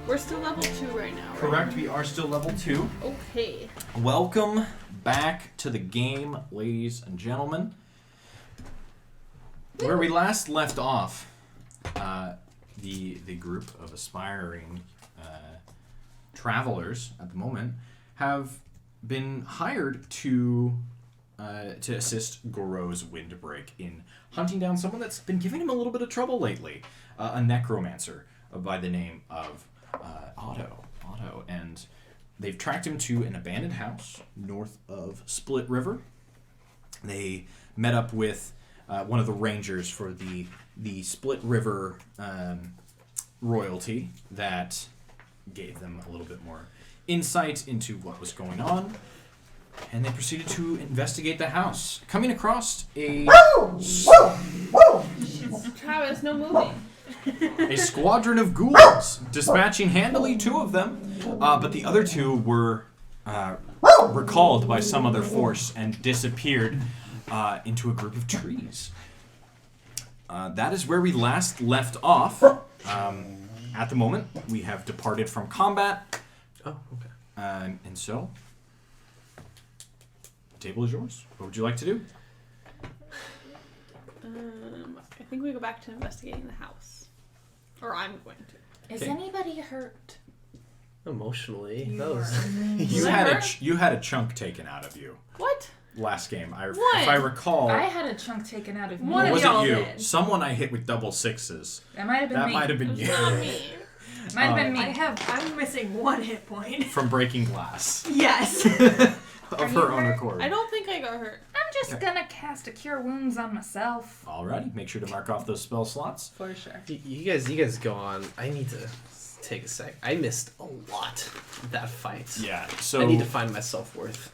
We're still level 2 right now, right? Correct, we are still level 2. Okay. Welcome back to the game, ladies and gentlemen. Where we last left off, the group of aspiring travelers at the moment have been hired to assist Goro's Windbreak in hunting down someone that's been giving him a little bit of trouble lately, a Necromancer by the name of Otto, and they've tracked him to an abandoned house north of Split River. They met up with one of the rangers for the Split River royalty that gave them a little bit more insight into what was going on, and they proceeded to investigate the house, coming across a Travis, no moving. a squadron of ghouls, dispatching handily 2 of them, but the other 2 were recalled by some other force and disappeared into a group of trees. That is where we last left off. At the moment, we have departed from combat. Oh, okay. And so, the table is yours. What would you like to do? I think we go back to investigating the house. Or I'm going to. Is anybody hurt? Emotionally, You had a chunk taken out of you What? last game. What? If I recall, I had a chunk taken out of me. One of was y'all it you? did. Someone I hit with double 6s. That might have been That me. might have been It's you. not me. Might have been me. I'm missing 1 hit point. From breaking glass Yes. of her own accord. I don't think I got hurt. I'm just gonna cast a Cure Wounds on myself. Alrighty, make sure to mark off those spell slots. For sure. You guys go on. I need to take a sec. I missed a lot that fight. Yeah, so I need to find my self-worth.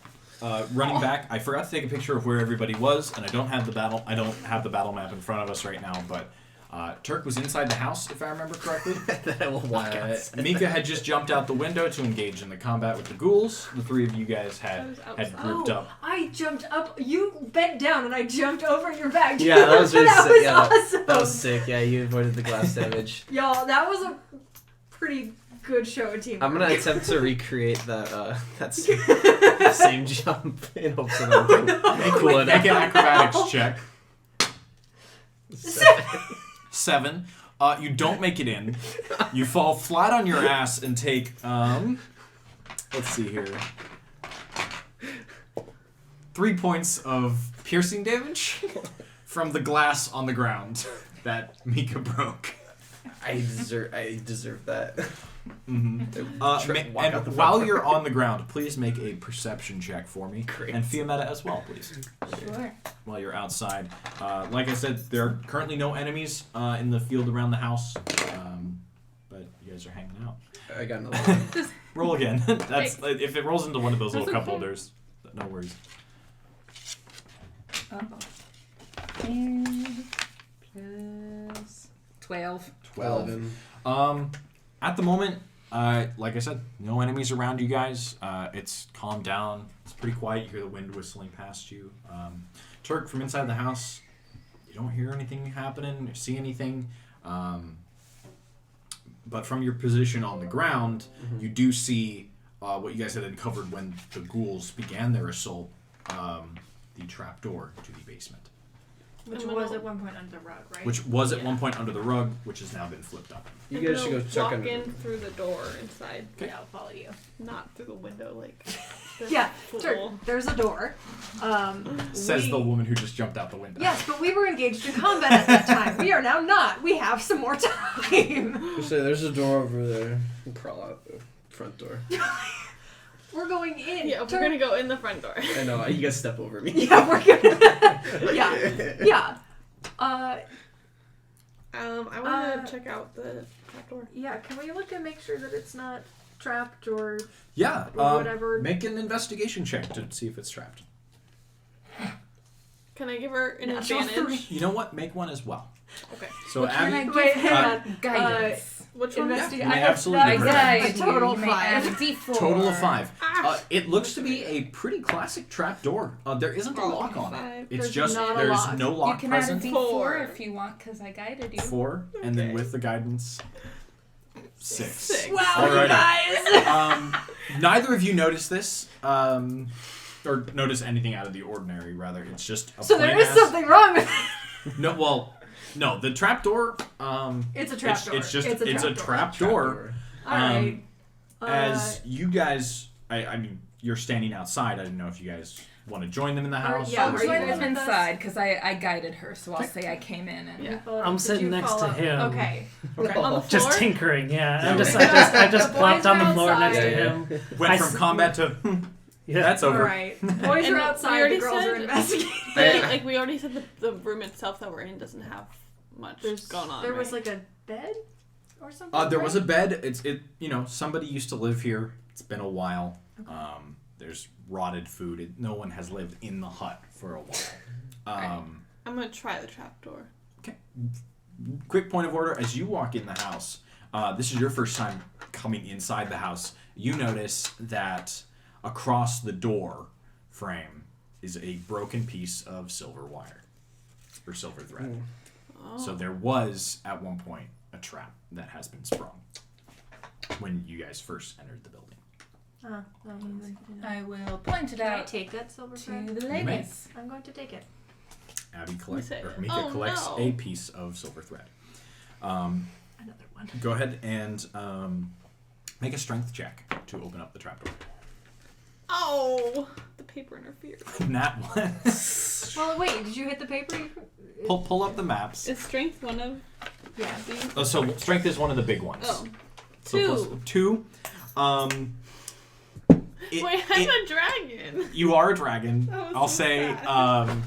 running back, I forgot to take a picture of where everybody was, and I don't have the battle map in front of us right now, but Turk was inside the house, if I remember correctly. Then I will walk outside. Mika had just jumped out the window to engage in the combat with the ghouls. The 3 of you guys had grouped up. I jumped up. You bent down and I jumped over your back. Yeah, that was really that sick. was Yeah, awesome. that was sick. Yeah, you avoided the glass damage. Y'all, that was a pretty good show of teamwork. I'm gonna attempt to recreate that same jump in hopes that I'm cool enough. Make an acrobatics check. 7. You don't make it in. You fall flat on your ass and take, let's see here, 3 points of piercing damage from the glass on the ground that Mika broke. I deserve that. Mm-hmm. And while you're on the ground, please make a perception check for me. Great. And Fiametta as well, please. Sure. While you're outside. Like I said, there are currently no enemies in the field around the house, but you guys are hanging out. I got another one. Roll again. That's Thanks. if it rolls into one of those little That's cup okay. holders. No worries. Uh-oh. 10 plus 12. 12. At the moment, like I said, no enemies around you guys. It's calmed down. It's pretty quiet. You hear the wind whistling past you. Turk, from inside the house, you don't hear anything happening or see anything. But from your position on the ground, you do see what you guys had uncovered when the ghouls began their assault, the trapdoor to the basement. Which was at one point under the rug, right? Which was at one point under the rug, which has now been flipped up. You guys should go check walk under. in through the door inside. Okay. Yeah, I'll follow you. Not through the window, like. this Yeah, fool. sure. There's a door. Says the woman who just jumped out the window. Yes, but we were engaged in combat at that time. We are now not. We have some more time. So there's a door over there. You crawl out the front door. We're going in. Yeah, we're gonna go in the front door. I know, you guys step over me. Yeah, we're gonna. Yeah. I want to check out the trap door. Yeah, can we look and make sure that it's not trapped or Yeah, whatever? make an investigation check to see if it's trapped. Can I give her an Natural advantage? You know what? Make one as well. Okay. So Well, can I Abby, give Wait, her hang on. guidance? Which one? Investigate. you may I have absolutely that- do guide a total you may add a five. D4. total of 5. Ah. It looks to be a pretty classic trap door. There isn't a Oh, lock on it. 5. It's There's just not a there's lock. no You lock can add a present. D4 4. if you want, because I guided you. 4, and then Okay. with the guidance. 6. 6. Wow, Alrighty. you guys. Neither of you notice this, or notice anything out of the ordinary. Rather, it's just a So there plain is ass- something wrong with it. No, well, no. The trapdoor. It's a trapdoor. It's just It's a a trapdoor. Alright. As you guys, I mean, you're standing outside. I didn't know if you guys want to join them in the house. yeah, I'll are you join guys them with us? inside because I guided her, so I'll say I came in and Yeah. I'm sitting next to him. Okay. Okay. On the Just floor? tinkering, yeah. Yeah, I just The plopped boys on are the floor next to outside. him. Went I from s- combat to Yeah. that's over. Alright. Boys And are we outside, already the girls said- are investigating. Like we already said, the room itself that we're in doesn't have much going on. There right? was like a bed or something. There was right? a bed. Somebody used to live here. It's been a while. There's rotted food. No one has lived in the hut for a while. I'm gonna try the trapdoor. Okay. Quick point of order. As you walk in the house, this is your first time coming inside the house. You notice that across the door frame is a broken piece of silver wire or silver thread. Oh. So there was, at one point, a trap that has been sprung when you guys first entered the building. I will point it Can I out take that silver to thread? the may. ladies. I'm going to take it. Abby collects, say- or Mika oh, collects no. a piece of silver thread. Another one. Go ahead and make a strength check to open up the trapdoor. Oh, the paper interfered. Nat one. Well, wait. Did you hit the paper? pull up the maps. Is strength one of Yeah. these? Oh, so strength is one of the big ones. Oh. So Two. +2. Wait, I'm a dragon. You are a dragon. That was I'll so say sad.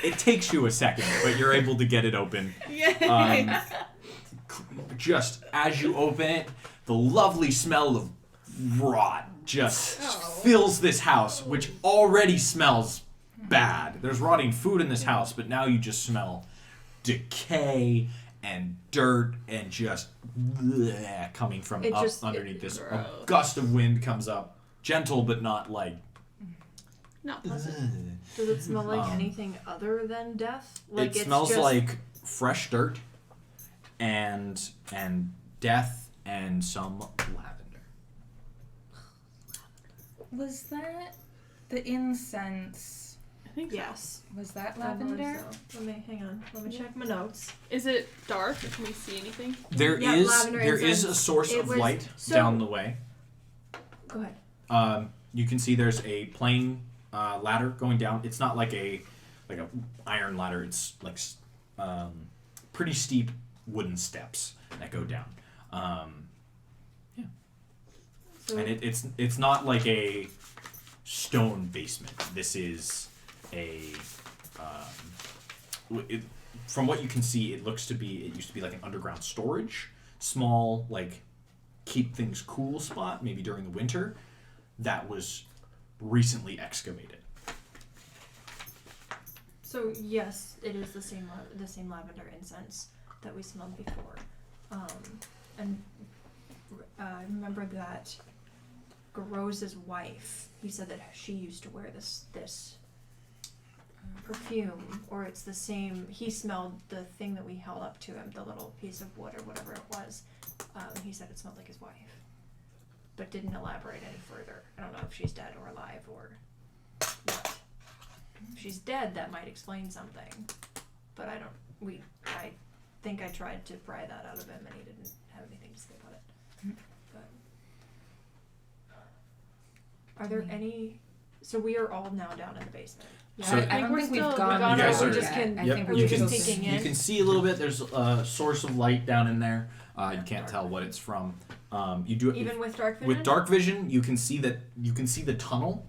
it takes you a second, but you're able to get it open. Yeah. Just as you open it, the lovely smell of rot just fills this house, which already smells bad. There's rotting food in this house, but now you just smell decay and dirt and just bleh coming from It up just- underneath this. gross. A gust of wind comes up, gentle but not like. Not pleasant. Does it smell like anything other than death? Like It it's smells just... like fresh dirt and death and some lavender. Was that the incense? I think so. Yes. Was that I believe lavender? so. Let me hang on. Let me check my notes. Is it dark? Can we see anything? There Yeah, is lavender a incense. source It of was- light so- down the way. Go ahead. You can see there's a plain ladder going down. It's not like a iron ladder. It's like pretty steep wooden steps that go down. So And it's not like a stone basement. This is a from what you can see, it used to be like an underground storage, small like keep things cool spot, maybe during the winter, that was recently excavated. So yes, it is the same lavender incense that we smelled before, and I remember that Garose's wife. He said that she used to wear this perfume, or it's the same. He smelled the thing that we held up to him, the little piece of wood or whatever it was. He said it smelled like his wife, but didn't elaborate any further. I don't know if she's dead or alive or what. If she's dead, that might explain something, but I think I tried to pry that out of him, and he didn't have anything to say about it. But are there any? So we are all now down in the basement. Yeah, So- I don't We're think we've still- gone we've gone there out, we yet. just can- I Yep, think Are we're we you just can just peeking you in? can see a little bit. There's a source of light down in there. You can't tell what it's from. You do it Even with dark vision. with dark vision. You can see the tunnel.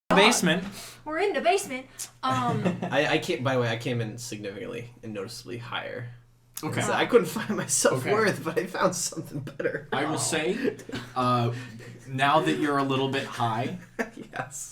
Basement. We're in the basement. I came. By the way, I came in significantly and noticeably higher. Okay. So I couldn't find my self-worth, Okay. but I found something better. I will say, now that you're a little bit high, Yes.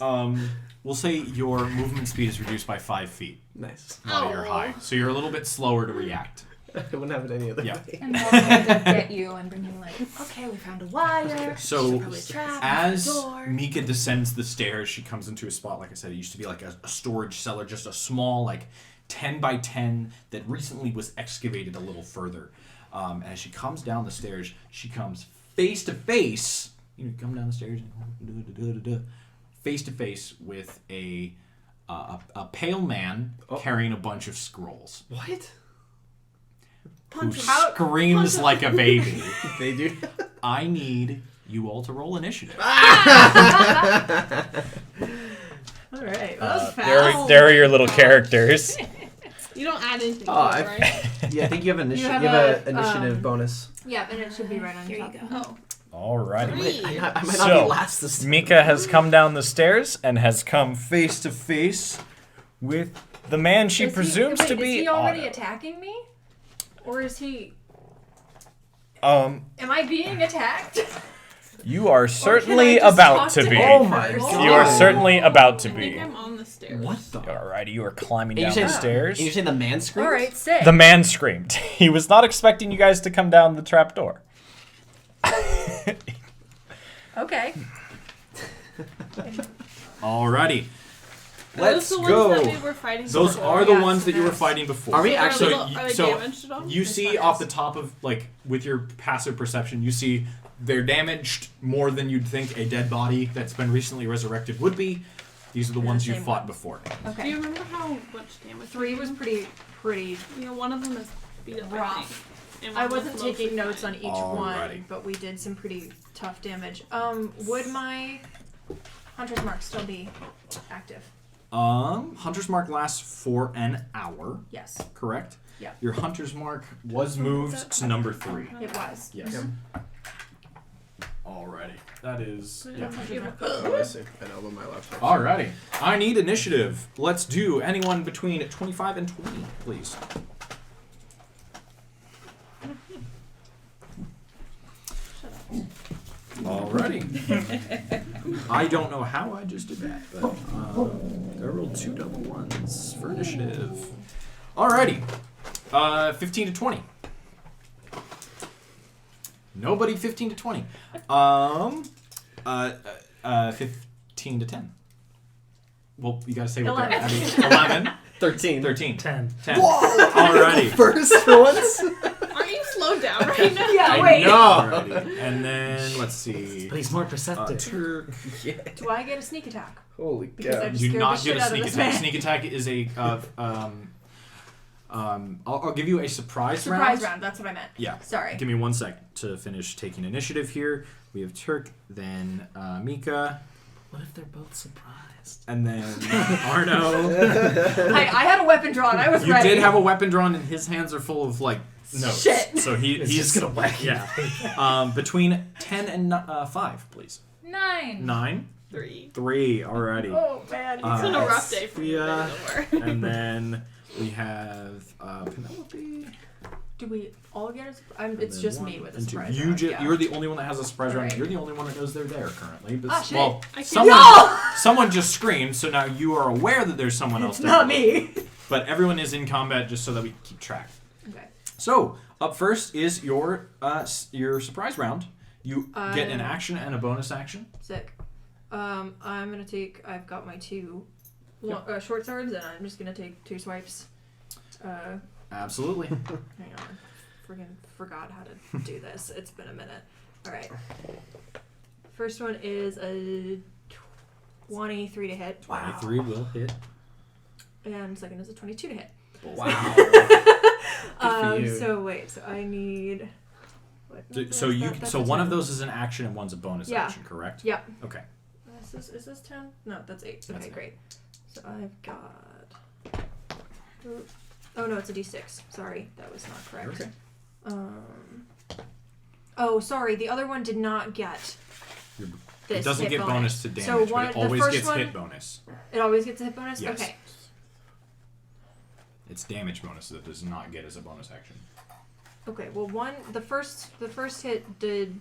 we'll say your movement speed is reduced by 5 feet Nice. while you're high. So you're a little bit slower to react. I wouldn't have it any other Yeah. way. And we'll have to get you and bring you like, Okay, we found a wire. So Probably trap. as door. Mika descends the stairs, she comes into a spot, like I said, it used to be like a storage cellar, just a small, like 10 by 10 that recently was excavated a little further. As she comes down the stairs, she comes face to face. You come down the stairs, face to face with a pale man carrying a bunch of scrolls, What? who screams like a baby. They do. I need you all to roll initiative. All right. That was fast. There are your little characters. You don't add anything Oh, to it, right? Yeah, I think you have an You initiative. have an a, initiative bonus. Yeah, and it should be right on Here top. you go. Oh. Alrighty. Three. I might not So, be last this time. Mika has come down the stairs and has come face to face with the man she presumes to be Is he already Otto. attacking me? Or is he... Um, Am I being attacked? you are Or certainly can I just about talk to be. Oh my first? God. You are certainly about to I think be. I'm on the stairs. What the? Alrighty, you are climbing And down you the said- stairs. And you're saying the man screams? All right, sick. The man screamed. He was not expecting you guys to come down the trap door. Okay. Alrighty. Are Let's those the go. ones that we were fighting Those before? are the Yeah, ones so that you were that's- fighting before. Are we Are actually? they so damaged at all? you see off the top of, like, with your passive perception, you see they're damaged more than you'd think a dead body that's been recently resurrected would be. These are the They're ones the you same fought ones. before. Do you Okay. remember how much damage? 3 was pretty... You know, one of them is beat up. Rough. And I one was wasn't mostly taking notes fine. on each Alrighty. one, but we did some pretty tough damage. Would my Hunter's Mark still be active? Hunter's Mark lasts for an hour, Yes, correct? Yeah. Your Hunter's Mark was moved to number 3. it was. Yes. Alrighty. That is. Yeah. Oh, I see. I know, but my laptop. Alrighty. I need initiative. Let's do anyone between 25 and 20, please. Alrighty. I don't know how I just did that, but I rolled 2 double ones for initiative. Alrighty. 15 to 20. Nobody 15 to 20. 15 to 10. Well, you gotta say what they're 11. adding. 11. 13. 13. 10. 10. Alrighty. First for once. Aren't you slowed down right now? Yeah, I wait. know. Alrighty. And then, let's see. But he's more perceptive. Turk. Yeah. Do I get a sneak attack? Holy Because cow. I just Do scared not the get shit a out of sneak this attack. man. Sneak attack is a I'll give you a surprise Surprise round, that's what I meant. Yeah. Sorry. Give me 1 second to finish taking initiative here. We have Turk, then Mika, What if they're both surprised? and then Arno. I had a weapon drawn. I was You ready. did have a weapon drawn, and his hands are full of like notes. Shit. So He's he's just gonna whack you. Yeah. Between 10 and 5, please. 9. 9, 3. 3. Alrighty. Oh man. It's been a rough day for me. Sophia, Over. and then we have Penelope. Do we all get a surprise? and It's then just 1 me with a and 2. surprise You round. Yeah. You're the only one that has a surprise round. Alright. You're the only one that knows they're there currently. But Ah, shit. well, I can't- someone just screamed, so now you are aware that there's someone else It's there. not me. But everyone is in combat just so that we keep track. Okay. So up first is your surprise round. You get an action and a bonus action. Sick. I'm gonna take. I've got my 2 short swords, and I'm just gonna take 2 swipes. Absolutely. Hang on. Friggin' forgot how to do this. It's been a minute. Alright. First one is a 23 to hit. 23 will hit. And second is a 22 to hit. Wow. for you. So wait, so I need. What So is you that? That's so a one of 10. those is an action and one's a bonus Yeah. action, correct? Yeah. Okay. Is this 10? No, that's 8. That's Okay, 8. great. So I've got. Oh no, it's a d6. Sorry, that was not correct. Okay. Oh, sorry. The other one did not get. this It doesn't hit get bonus to damage, So but one, it the always first gets one, hit bonus. It always gets a hit bonus? Yes. Okay. It's damage bonus that does not get as a bonus action. Okay, well the first hit did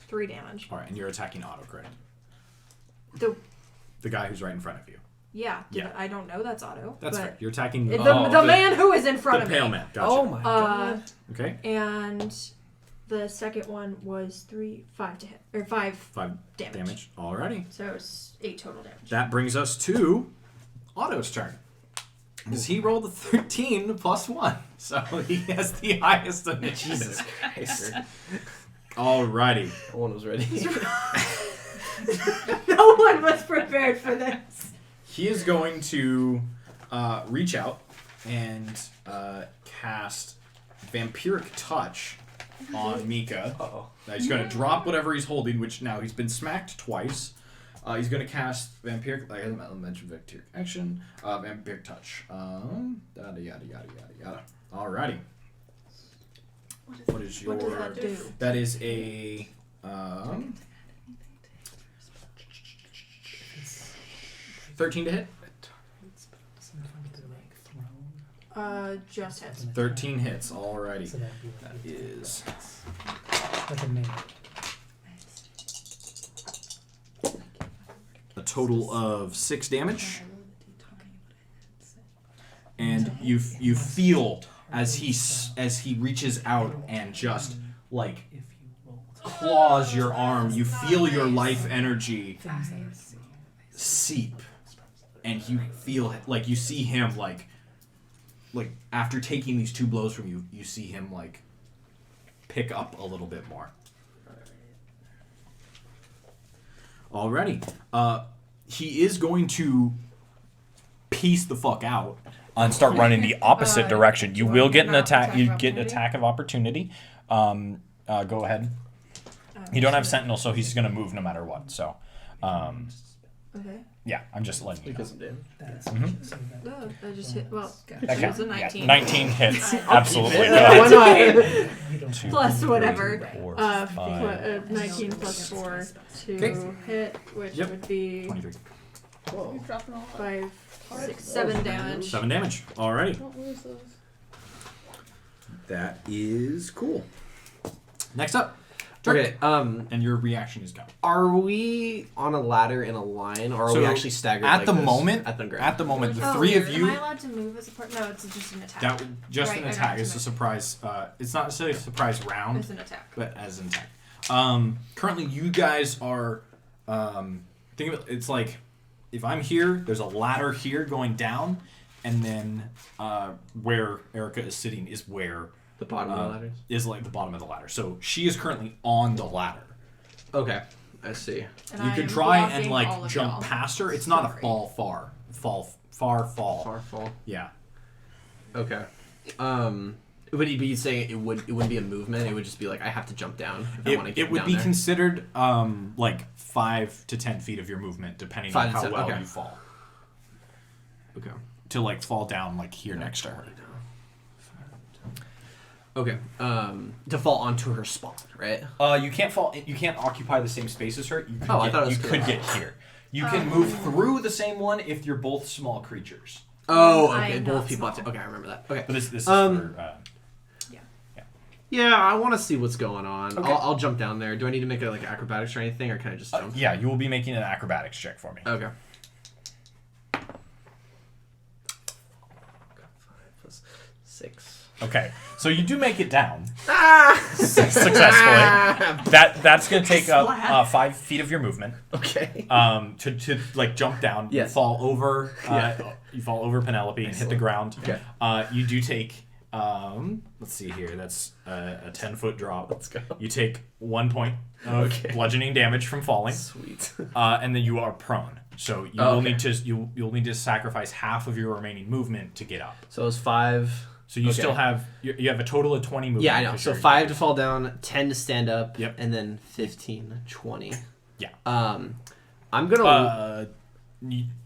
3 damage. Alright, and you're attacking Otto, correct? The guy who's right in front of you. Yeah. Yeah. I don't know that's Otto. That's but fair. You're attacking The, the the man who is in front of pale me. man. Gotcha. Oh my god. Okay. And the second one was 5 to hit. Or 5 5 damage. Alrighty. So it's 8 total damage. That brings us to Otto's turn. Because he rolled a 13 plus 1. So he has the highest initiative. Jesus Christ. Alrighty. No one was ready. No one was prepared for this. He is going to reach out and cast Vampiric Touch on Mika. Uh-oh. Now he's going to drop whatever he's holding, which now he's been smacked twice. He's going to cast Vampiric... I haven't mentioned Vampiric Action. Vampiric Touch. Yada, yada, yada, yada, yada. Alrighty. What is your... What does that do? That is a... 13 to hit? Just hits. 13 hits, alrighty. So that'd be That like is like a name. a total of 6 damage. And you feel as he reaches out and just like If you roll claws your arm, you feel your life energy things that are seep, and you feel like you see him like after taking these 2 blows from you, you see him like pick up a little bit more. Alrighty. He is going to piece the fuck out And start running the opposite direction. You do will I get an not attack. attack You of get an opportunity? attack of opportunity. Go ahead. You don't have Sentinel, so he's going to move no matter what. So, Okay. yeah, I'm just letting you know. Because of damage. that's Mhm. so that Oh, I just hit. Well, Okay. it was a Yeah, 19. 19 hits. I- Absolutely. Yeah, Go ahead. why not? you don't Two, Plus three, whatever. 4, 5, 19 plus 4 to Okay. hit, which Yep. would be 23. You're dropping a lot. 5, 6, 7 damage. 7 damage. Alrighty. Don't lose those. That is cool. Next up. Okay, And your reaction is go. are we on a ladder in a line, or are So, we actually staggered At like the this? moment, At the ground. at the moment, the Oh, 3 of Am you. I allowed to move as a part? No, it's just an attack. That would just Right, an I got attack. to It's a move. surprise. It's not necessarily a surprise round, It's an attack. but as an attack. Currently, you guys are. Think of it. It's like if I'm here, there's a ladder here going down, and then where Erica is sitting is where The bottom of the ladders. is like the bottom of the ladder. So she is currently on the ladder. Okay, I see. And You I could am try and blocking like all of jump y'all. past her. It's not a Sorry. far fall. Far fall. Yeah. Okay. But you'd say it wouldn't be a movement. It would just be like I have to jump down if I want to get It would down be there. considered like 5 to 10 feet of your movement, depending 5 on to how 10, well okay. you fall. Okay. To like fall down like here next to her. Okay. To fall onto her spot, right? You can't fall. You can't occupy the same space as her. You could Oh, I get, thought it was you good. could get here. You can move through the same one if you're both small creatures. Oh, I okay. am Both not people. small. Okay, I remember that. Okay. But this is Um, for. Yeah, I want to see what's going on. Okay. I'll jump down there. Do I need to make a like acrobatics or anything, or can I just jump? Yeah, you will be making an acrobatics check for me. Okay. 5 plus 6. Okay, so you do make it down Ah! successfully. That's going to take up 5 feet of your movement. Okay. To like jump down. Yes. You fall over. Yeah. You fall over Penelope and hit the ground. Okay. You do take. Let's see here. That's a 10-foot drop. Let's go. You take 1 point of Okay. bludgeoning damage from falling, Sweet. and then you are prone. So you Oh, will okay. need to you'll need to sacrifice half of your remaining movement to get up. So it was 5. So you Okay. still have you have a total of 20 movement. Yeah, I know. because So you're- 5 to fall down, 10 to stand up, Yep. and then 15, 20. Yeah. I'm gonna.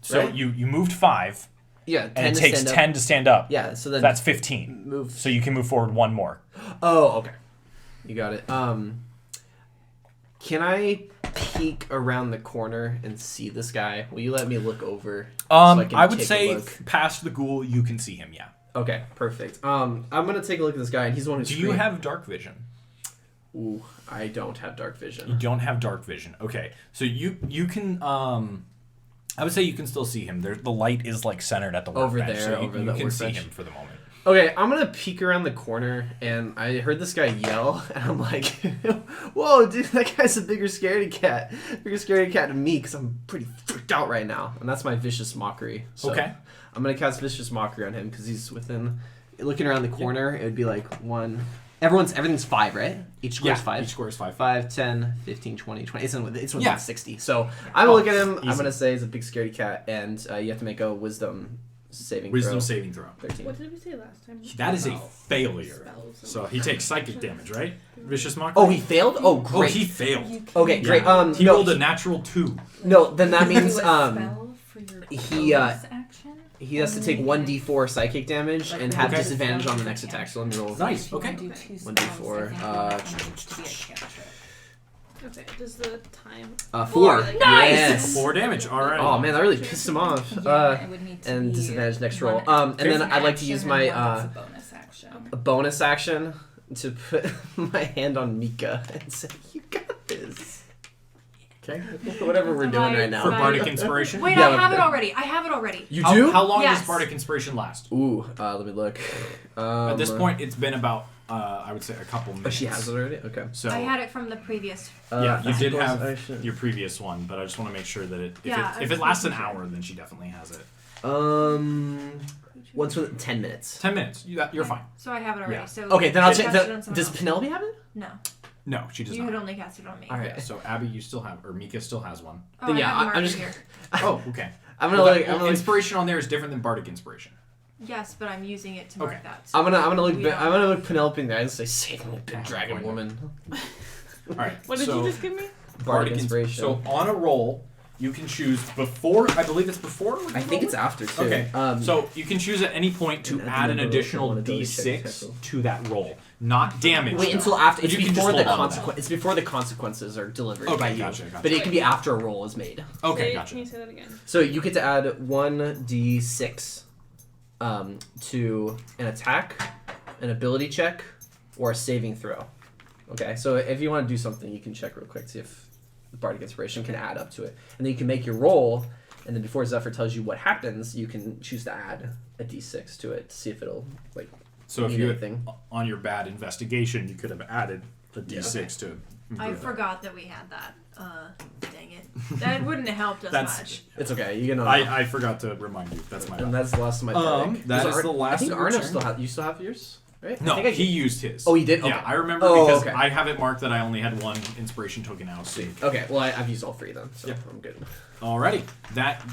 So Right? you moved 5, yeah, 10 And it to takes stand up. 10 to stand up. Yeah, so then That's 15. move. So you can move forward 1 more. Oh, okay. You got it. Can I peek around the corner and see this guy? Will you let me look over? I would take a say look? past the ghoul, you can see him. Yeah. Okay, perfect. I'm gonna take a look at this guy, and he's the one who's. Do you have dark vision? Ooh, I don't have dark You vision. don't have dark vision. Okay, so you can I would say you can still see him. The light is like centered at the Over workbench, there, so you, over you the can see workbench. him for the moment. Okay, I'm gonna peek around the corner, and I heard this guy yell, and I'm like, "Whoa, dude, that guy's a bigger scaredy cat to me, because I'm pretty freaked out right now." And that's my vicious mockery. So Okay. I'm gonna cast vicious mockery on him because he's within. Looking around the corner, it would be like one. Everything's 5, right? Each square is 5. Each square is 5. 5, 10, 15, 20, 20. It's within Yeah. 60. So I'm gonna look at him. I'm easy. gonna say he's a big scaredy cat, and you have to make a wisdom saving Wisdom throw. saving throw. 13. What did we say last time? That is a About failure. spells and So he takes psychic damage, right? Vicious mockery. Oh, he failed? Oh, Oh, great. he failed. Okay, great. Yeah. He No, rolled a natural 2. no, then that means Do a spell for your he, bonus action? he has to take 1d4 psychic damage and have Okay. disadvantage on the next attack. So let me roll. Nice. If you Okay. wanna do 2 spells, 1d4, I think you want to be a cantrip. Okay, does the time... 4. Nice! Yes. 4 damage. All right. Oh man, that really pissed him off. Yeah, it would need to And be disadvantage next one roll. And then an I'd like to action use and my one that's a bonus action. a bonus action to put my hand on Mika and say, "You got this." Okay. Whatever we're doing right For now. bardic inspiration. Wait, Yeah, I have but- it already. I have it already. You How, do? how long Yes. does bardic inspiration last? Ooh, let me look. At this point, it's been about I would say a couple Oh, minutes. she has it already. Okay. So I had it from the previous. yeah, you did bonus have action. your previous one, but I just want to make sure that if Yeah, it lasts an hour, then she definitely has it. Once within 10 minutes. 10 minutes. You're fine. So I have it already. Yeah. So Okay, then I'll cast check. it on someone Does else. Penelope have it? No, No, she does you had not. only cast it on me. All right. Yeah, so Abby, you still have, or Mika still has one. Oh, Then I yeah, have I'm marker just- here. Oh, okay. I'm gonna Well, look. I'm gonna look. inspiration on there is different than bardic inspiration. Yes, but I'm using it to mark Okay. that. So I'm gonna look. we don't I'm gonna look Penelope in the eyes and say, "Save me, big Yeah, dragon point. woman." All right. What did so, you just give me? Bardic inspiration. So on a roll, you can choose before. I believe it's before. I think it's after too. Okay. So you can choose at any point to And add an then additional roll an ability check, d6 check. to that roll, not damage. wait though. until after. But It's you can before just the hold on to that. consequence. It's before the consequences are delivered Okay, by you. gotcha. But it can be after a roll is made. Okay, Say- gotcha. Can you say that again? So you get to add 1d6 to an attack, an ability check, or a saving throw. Okay, so if you want to do something, you can check real quick, see if the bardic inspiration can add up to it. And then you can make your roll, and then before Zephyr tells you what happens, you can choose to add a d6 to it to see if it'll, like, So if mean you anything. on your bad investigation, you could have added a d6 to. I improve that. forgot that we had that. Dang it. That wouldn't have helped us That's- much. It's okay, you can know. I forgot to remind you. That's my And bad. that's the last of my bardic. that Does is the last I think of your Arnav turn. still have. You still have yours, right? I No, think I he used his. Oh, he did? Okay. Yeah, I remember Oh, because okay. I have it marked that I only had one inspiration token out. So. Okay, well, I've used all 3 then, so Yep. I'm good. Alrighty, that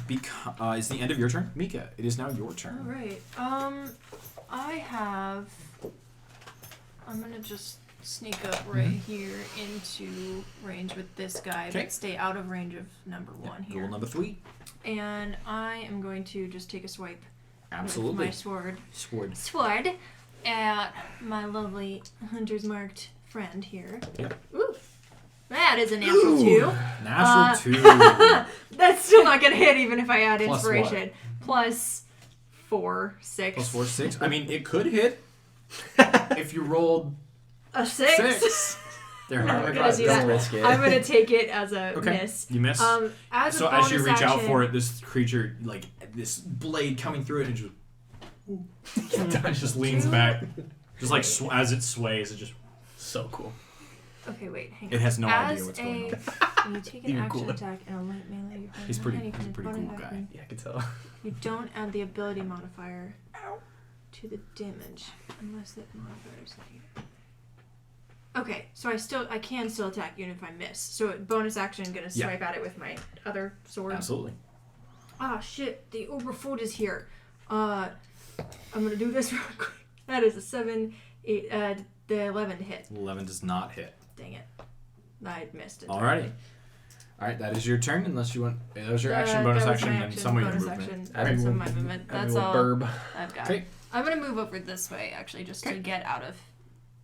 is the end of your turn, Mika. It is now your turn. All right. I have. I'm gonna just sneak up right here into range with this guy, Okay. but stay out of range of number 1 here. Rule number 3. And I am going to just take a swipe with Absolutely. my sword Sword. at my lovely hunter's marked friend here. Yep. Ooh, that is a natural 2. Natural 2. That's still not gonna hit even if I add Plus what? inspiration. Plus 4, 6. Plus 4, 6. I mean, it could hit if you rolled A 6. 6. There, No, oh my we're God, gonna do don't that. risk it. I'm gonna take it as a Okay. miss. You miss. As So a bonus as you reach out action, for it, this creature, like this blade coming through it, and just leans back, just like as it sways, it just. So cool. Okay, wait, hang on. It has no as idea what's going on. When you take an Even action cooler. attack and a light melee, you're He's pretty- you he's a pretty cool guy. Yeah, I can tell. You don't add the ability modifier to the damage unless that modifier is negative. Okay, so I can still attack even if I miss. So bonus action, gonna Yeah. swipe at it with my other sword. Absolutely. Ah, shit, the uber food is here. I'm gonna do this real quick. That is a 7, 8, the 11 to hit. 11 does not hit. Dang it. I missed it. Alrighty. Alright, that is your turn, unless you want. That was your action, bonus that was action, my and some of your bonus movement. action, Abby and some will- of my movement. Abby That's will all burb. I've got. Okay. I'm gonna move over this way, actually, just to Okay. get out of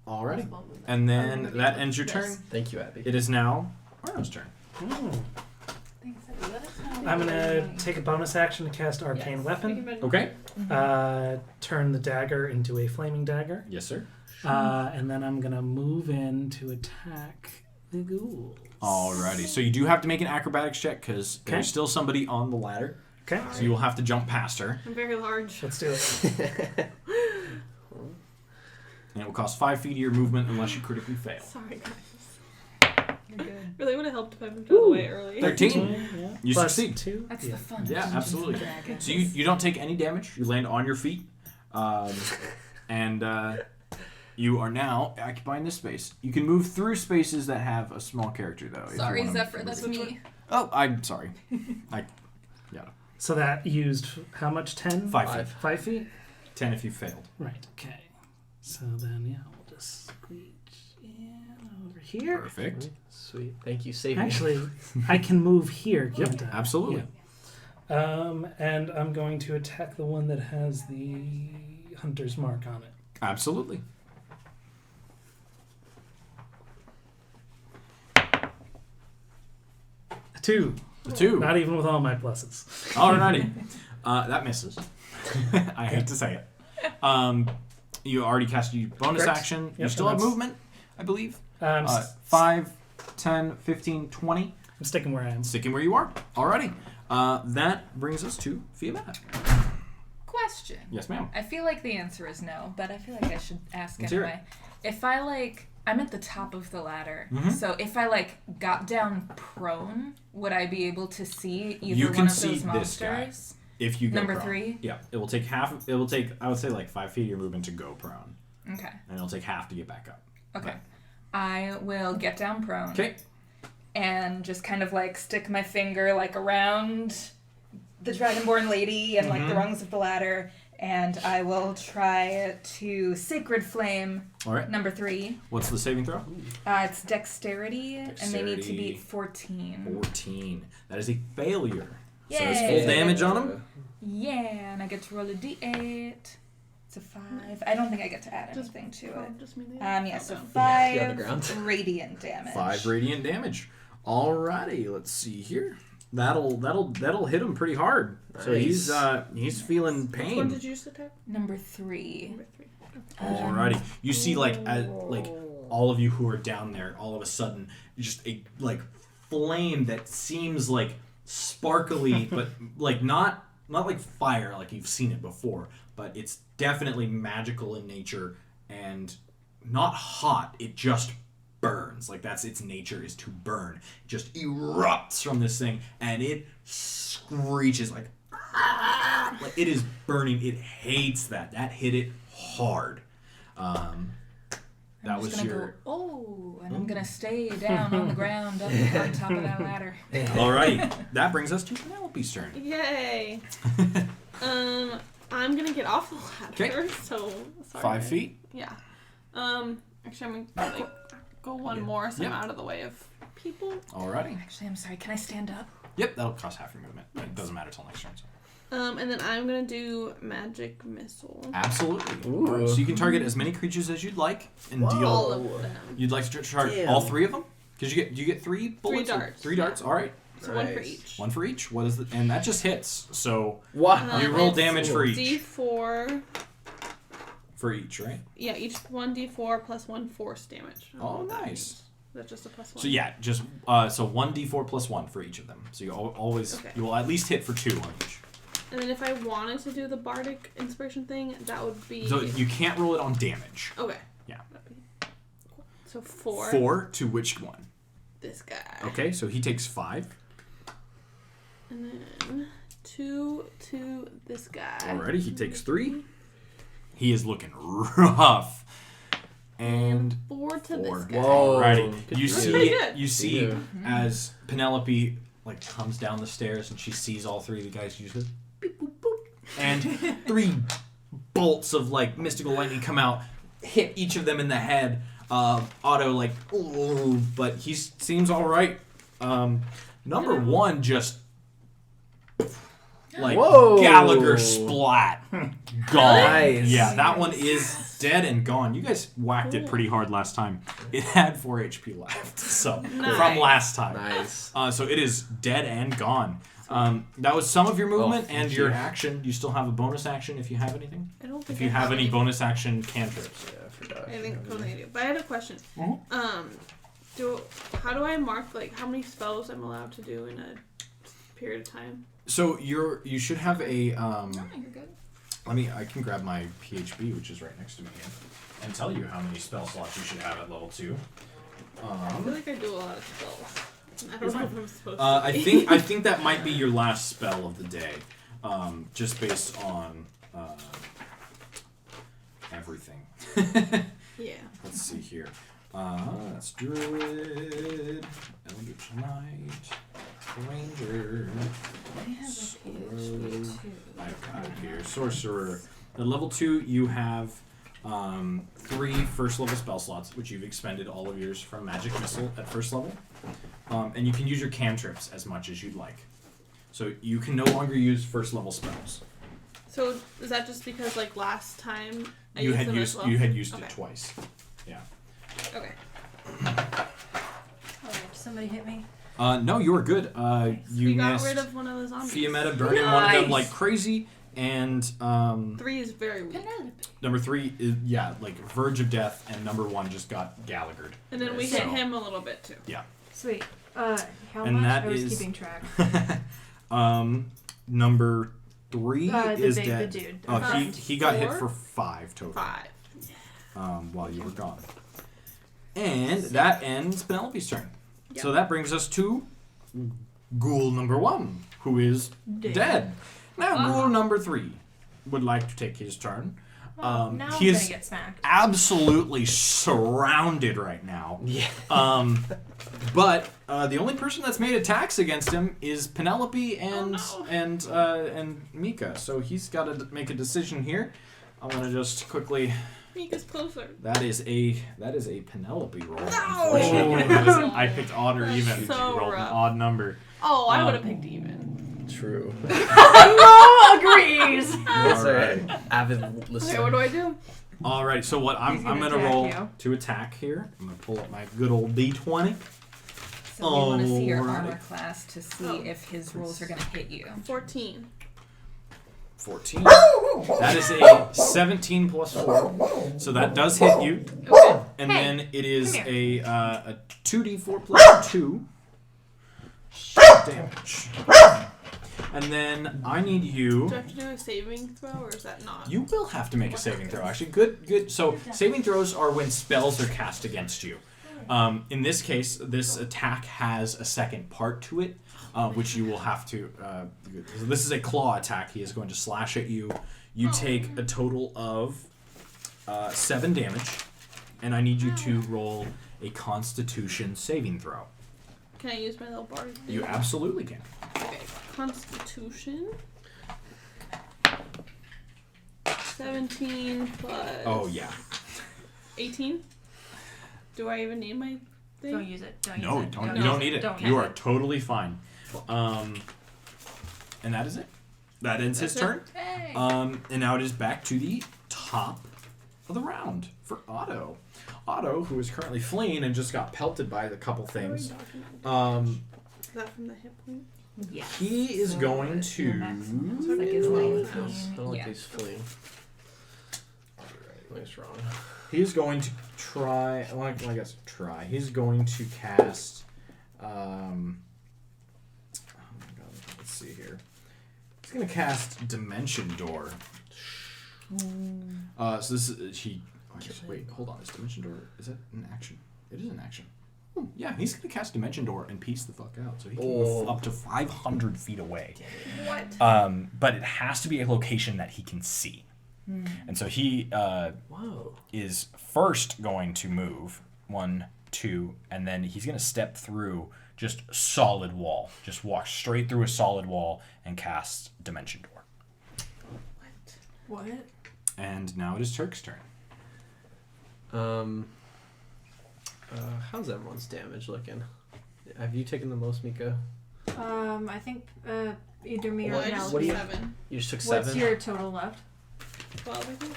Alrighty. possible movement. And I'm then gonna that be ends your this. turn. Thank you, Abby. It is now Arno's turn. Thanks, Eddie. Let us know I'm what gonna you're doing. take a bonus action to cast Arcane Weapon. Okay. Turn the dagger into a flaming dagger. Yes, sir. And then I'm gonna move in to attack the ghouls. Alrighty. So you do have to make an acrobatics check because Okay. there's still somebody on the ladder. Okay, So you will have to jump past her. I'm very large. let's do it. And it will cost 5 feet of your movement unless you critically fail. Sorry, guys. You're good. Really would have helped if I moved out of the way early. 13. Yeah. You Plus succeed. 2. That's Yeah. the fun. of Yeah, Dungeons absolutely. and Dragons. So you don't take any damage. You land on your feet. And you are now occupying this space. You can move through spaces that have a small character, though. if you Sorry, wanna Zephyr, move that's it. me. Oh, I'm sorry. So that used how much? 10? 5 feet. 5 feet? 10 if you failed. Right, okay. So then, yeah, we'll just screech in over here. Perfect. Sweet. Thank you. Save me. Actually, I can move here. Can't I? Absolutely. Yeah. And I'm going to attack the one that has the hunter's mark on it. Absolutely. A 2. The 2. Not even with all my pluses. Alrighty. That misses. I hate to say it. You already cast your bonus Correct. action. You Yep, still have that's- movement, I believe. 5. 5, 10, 15, 20. I'm sticking where I am. Sticking where you are. Alrighty. That brings us to Fiametta. Question. Yes, ma'am. I feel like the answer is no, but I feel like I should ask Let's hear anyway. If I I'm at the top of the ladder, Mhm. so if I got down prone, would I be able to see either You one can of see those this guy. monsters? If you go Number prone. 3? Yeah. It will take half. It will take, I would say, 5 feet of your movement to go prone. Okay. And it'll take half to get back up. Okay. I will get down prone. Okay. And just kind of stick my finger around the dragonborn lady and the rungs of the ladder, and I will try to sacred flame Alright. number 3. What's the saving throw? It's dexterity, and they need to Dexterity. beat 14. 14. That is a failure. So Yay. it's full damage on him. Yeah, and I get to roll a d8. It's a 5. I don't think I get to add anything to it. Just me Yeah, so Yeah, the 5 ground. radiant damage. 5 radiant damage. Alrighty, let's see here. That'll hit him pretty hard. So he's feeling Which one pain. did you just attack? Number 3. Number 3. Alrighty, you see all of you who are down there, all of a sudden, just a flame that seems sparkly, but not like fire like you've seen it before, but it's definitely magical in nature and not hot. It just burns. That's its nature, is to burn. It just erupts from this thing and it screeches it is burning. It hates that. That hit it hard. That was your. And I'm gonna stay down on the ground up on top of that ladder. Alrighty, that brings us to Penelope's turn. Yay. I'm gonna get off the ladder. 'Kay. So sorry. 5 feet. Yeah. Actually, I'm gonna go one more, so I'm out of the way of people. Alrighty. Actually, I'm sorry. Can I stand up? Yep, that'll cost half your movement. It doesn't matter till next turn. So. And then I'm gonna do magic missile. Absolutely. Ooh. Alright, so you can target as many creatures as you'd like and All deal. of them. You'd like to target Damn. all 3 of them? Because you get 3 bullets. or darts. 3 darts. All right. So one for Nice. each. 1 for each. What is and that just hits. So Wow. you roll it's damage for each. D4. For each, right? Yeah, each 1d4 plus 1 force damage. I don't know Oh, what that nice. means. That's just a plus 1. So yeah, just so 1d4 plus 1 for each of them. So you always Okay. you will at least hit for 2 on each. And then if I wanted to do the bardic inspiration thing, that would be. So you can't roll it on damage. Okay. Yeah. That'd be cool. So 4. 4 to which one? This guy. Okay, so he takes 5. And then 2 to this guy. Alrighty, he takes 3. He is looking rough. And 4 to 4. this guy. Whoa. Alrighty, Good you for see Pretty it. good. You see Yeah. as Penelope comes down the stairs and she sees all 3 of the guys. She just goes beep, boop, boop, and 3 bolts of mystical lightning come out, hit each of them in the head. Otto ooh, but he seems all right. Number 1 just Like Whoa. Gallagher splat. Gone. Nice. Yeah, that one is dead and gone. You guys whacked it pretty hard last time. It had 4 HP left. So from last time. Nice. So it is dead and gone. That was some of your movement and your action. You still have a bonus action if you have anything. I don't think If you have any bonus action cantrips. Yeah, I forgot. I think I do. But I had a question. Mhm. How do I mark like how many spells I'm allowed to do in a period of time? So you should have a Oh, you're good. I can grab my PHB, which is right next to me here, and tell you how many spell slots you should have at level 2. I feel like I do a lot of spells. I don't know if I'm supposed to. I think that might be your last spell of the day, just based on everything. Yeah. Let's see here. That's Druid, Eldritch Knight, Ranger, I have a PhD too. I've got it here. Sorcerer. At level 2, you have 3 first level spell slots, which you've expended all of yours from Magic Missile at first level. And you can use your cantrips as much as you'd like. So you can no longer use first level spells. So is that just because like last time You had them as used well? you had used Okay. it twice. Yeah. Okay. Alright, somebody hit me. No, you were good. You We got missed rid of one of the zombies. Fiametta burning one of them Nice. like crazy, and 3 is very weak. number 3 is like verge of death, and number 1 just got Gallaghered. And then we So- hit him a little bit too. Sweet. How And much? that I was is- keeping track. Number 3 The is big- the dead. dude. Oh, he got hit 4? for 5 total. 5. While you were gone. And that ends Penelope's turn. Yep. So that brings us to Ghoul number 1, who is dead. Now Ghoul number 3 would like to take his turn. Well, now he I'm is gonna get smacked. absolutely surrounded right now. Yeah. But the only person that's made attacks against him is Penelope and Oh, and Mika. So he's got to make a decision here. I want to just quickly. Mika's closer. That is a Penelope roll. No! Unfortunately, I picked odd or That's even. so You rolled an rough. odd number. Oh, I would have picked even. True. Agrees! That's All right. an avid listener. Okay, what do I do? Alright, so what I'm He's gonna gonna attack roll you. to attack here. I'm gonna pull up my good old D20. So we want to see your Alrighty. armor class to see Oh. if his rolls are going to hit you. 14. 14. That is a 17 plus 4. So that does hit you. Okay. And Hey, then it is come a 2d4 plus 2 damage. And then I need you. Do I have to do a saving throw, or is that not? You will have to make a saving throw. Actually, good. So saving throws are when spells are cast against you. In this case, this attack has a second part to it, which you will have to. So this is a claw attack. He is going to slash at you. You take a total of 7 damage, and I need you to roll a Constitution saving throw. Can I use my little bar? You absolutely can. Okay. Constitution. 17 plus. Oh yeah. 18. Do I even need my thing? Don't use it. Don't No, use it. you don't need it. Don't You have are it. totally fine. And that is it. That ends his That's it? turn. Hey. And now it is back to the top of the round for Otto. Otto, who is currently fleeing and just got pelted by a couple things. Is that from the hit point? Yeah. He is So going it's to. your maximum. So like I it's don't like 19. this. I don't like Yeah. these fleeing. Alright, what's wrong? He is going to try. Well, I guess try. He's going to cast. Oh my god. Let's see here. He's going to cast Dimension Door. So this is he. Oh, wait, hold on. Is Dimension Door? Is that an action? It is an action. Yeah, he's going to cast Dimension Door and piece the fuck out, so he can move up to 500 feet away. What? But it has to be a location that he can see. And so he Whoa. is first going to move 1, 2, and then he's going to step through just solid wall. Just walk straight through a solid wall and cast Dimension Door. What? And now it is Turk's turn. How's everyone's damage looking? Have you taken the most, Mika? I think either me Well, or I just What do Penelope. you- 7. You just took What's 7. your total left? 12, I think.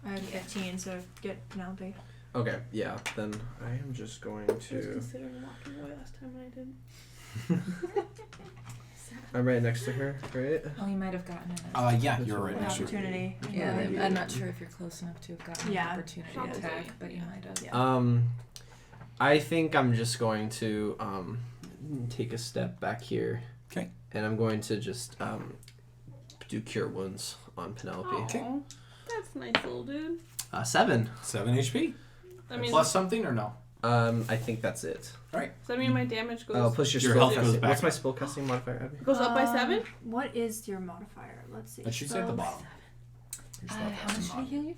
I had 15, so get Penelope. Okay, yeah. Then I am just going I was to. considering walking away last time and I did. I'm right next to her, right? Oh, you might have gotten it. Yeah, you're right An next to it. opportunity. Yeah, I'm not sure if you're close enough to have gotten Yeah, an opportunity probably. attack, but you might have. Yeah. I think I'm just going to take a step back here. Okay. And I'm going to just do cure wounds on Penelope. Aw, that's nice, little dude. 7. 7 HP. That means, Plus something or no? I think that's it. does that mean my damage goes Oh, plus your Your spell health goes casting. back What's my up. spell casting modifier, Abby? goes up by 7? What is your modifier? Let's see. That should say at the bottom. How much did he heal you?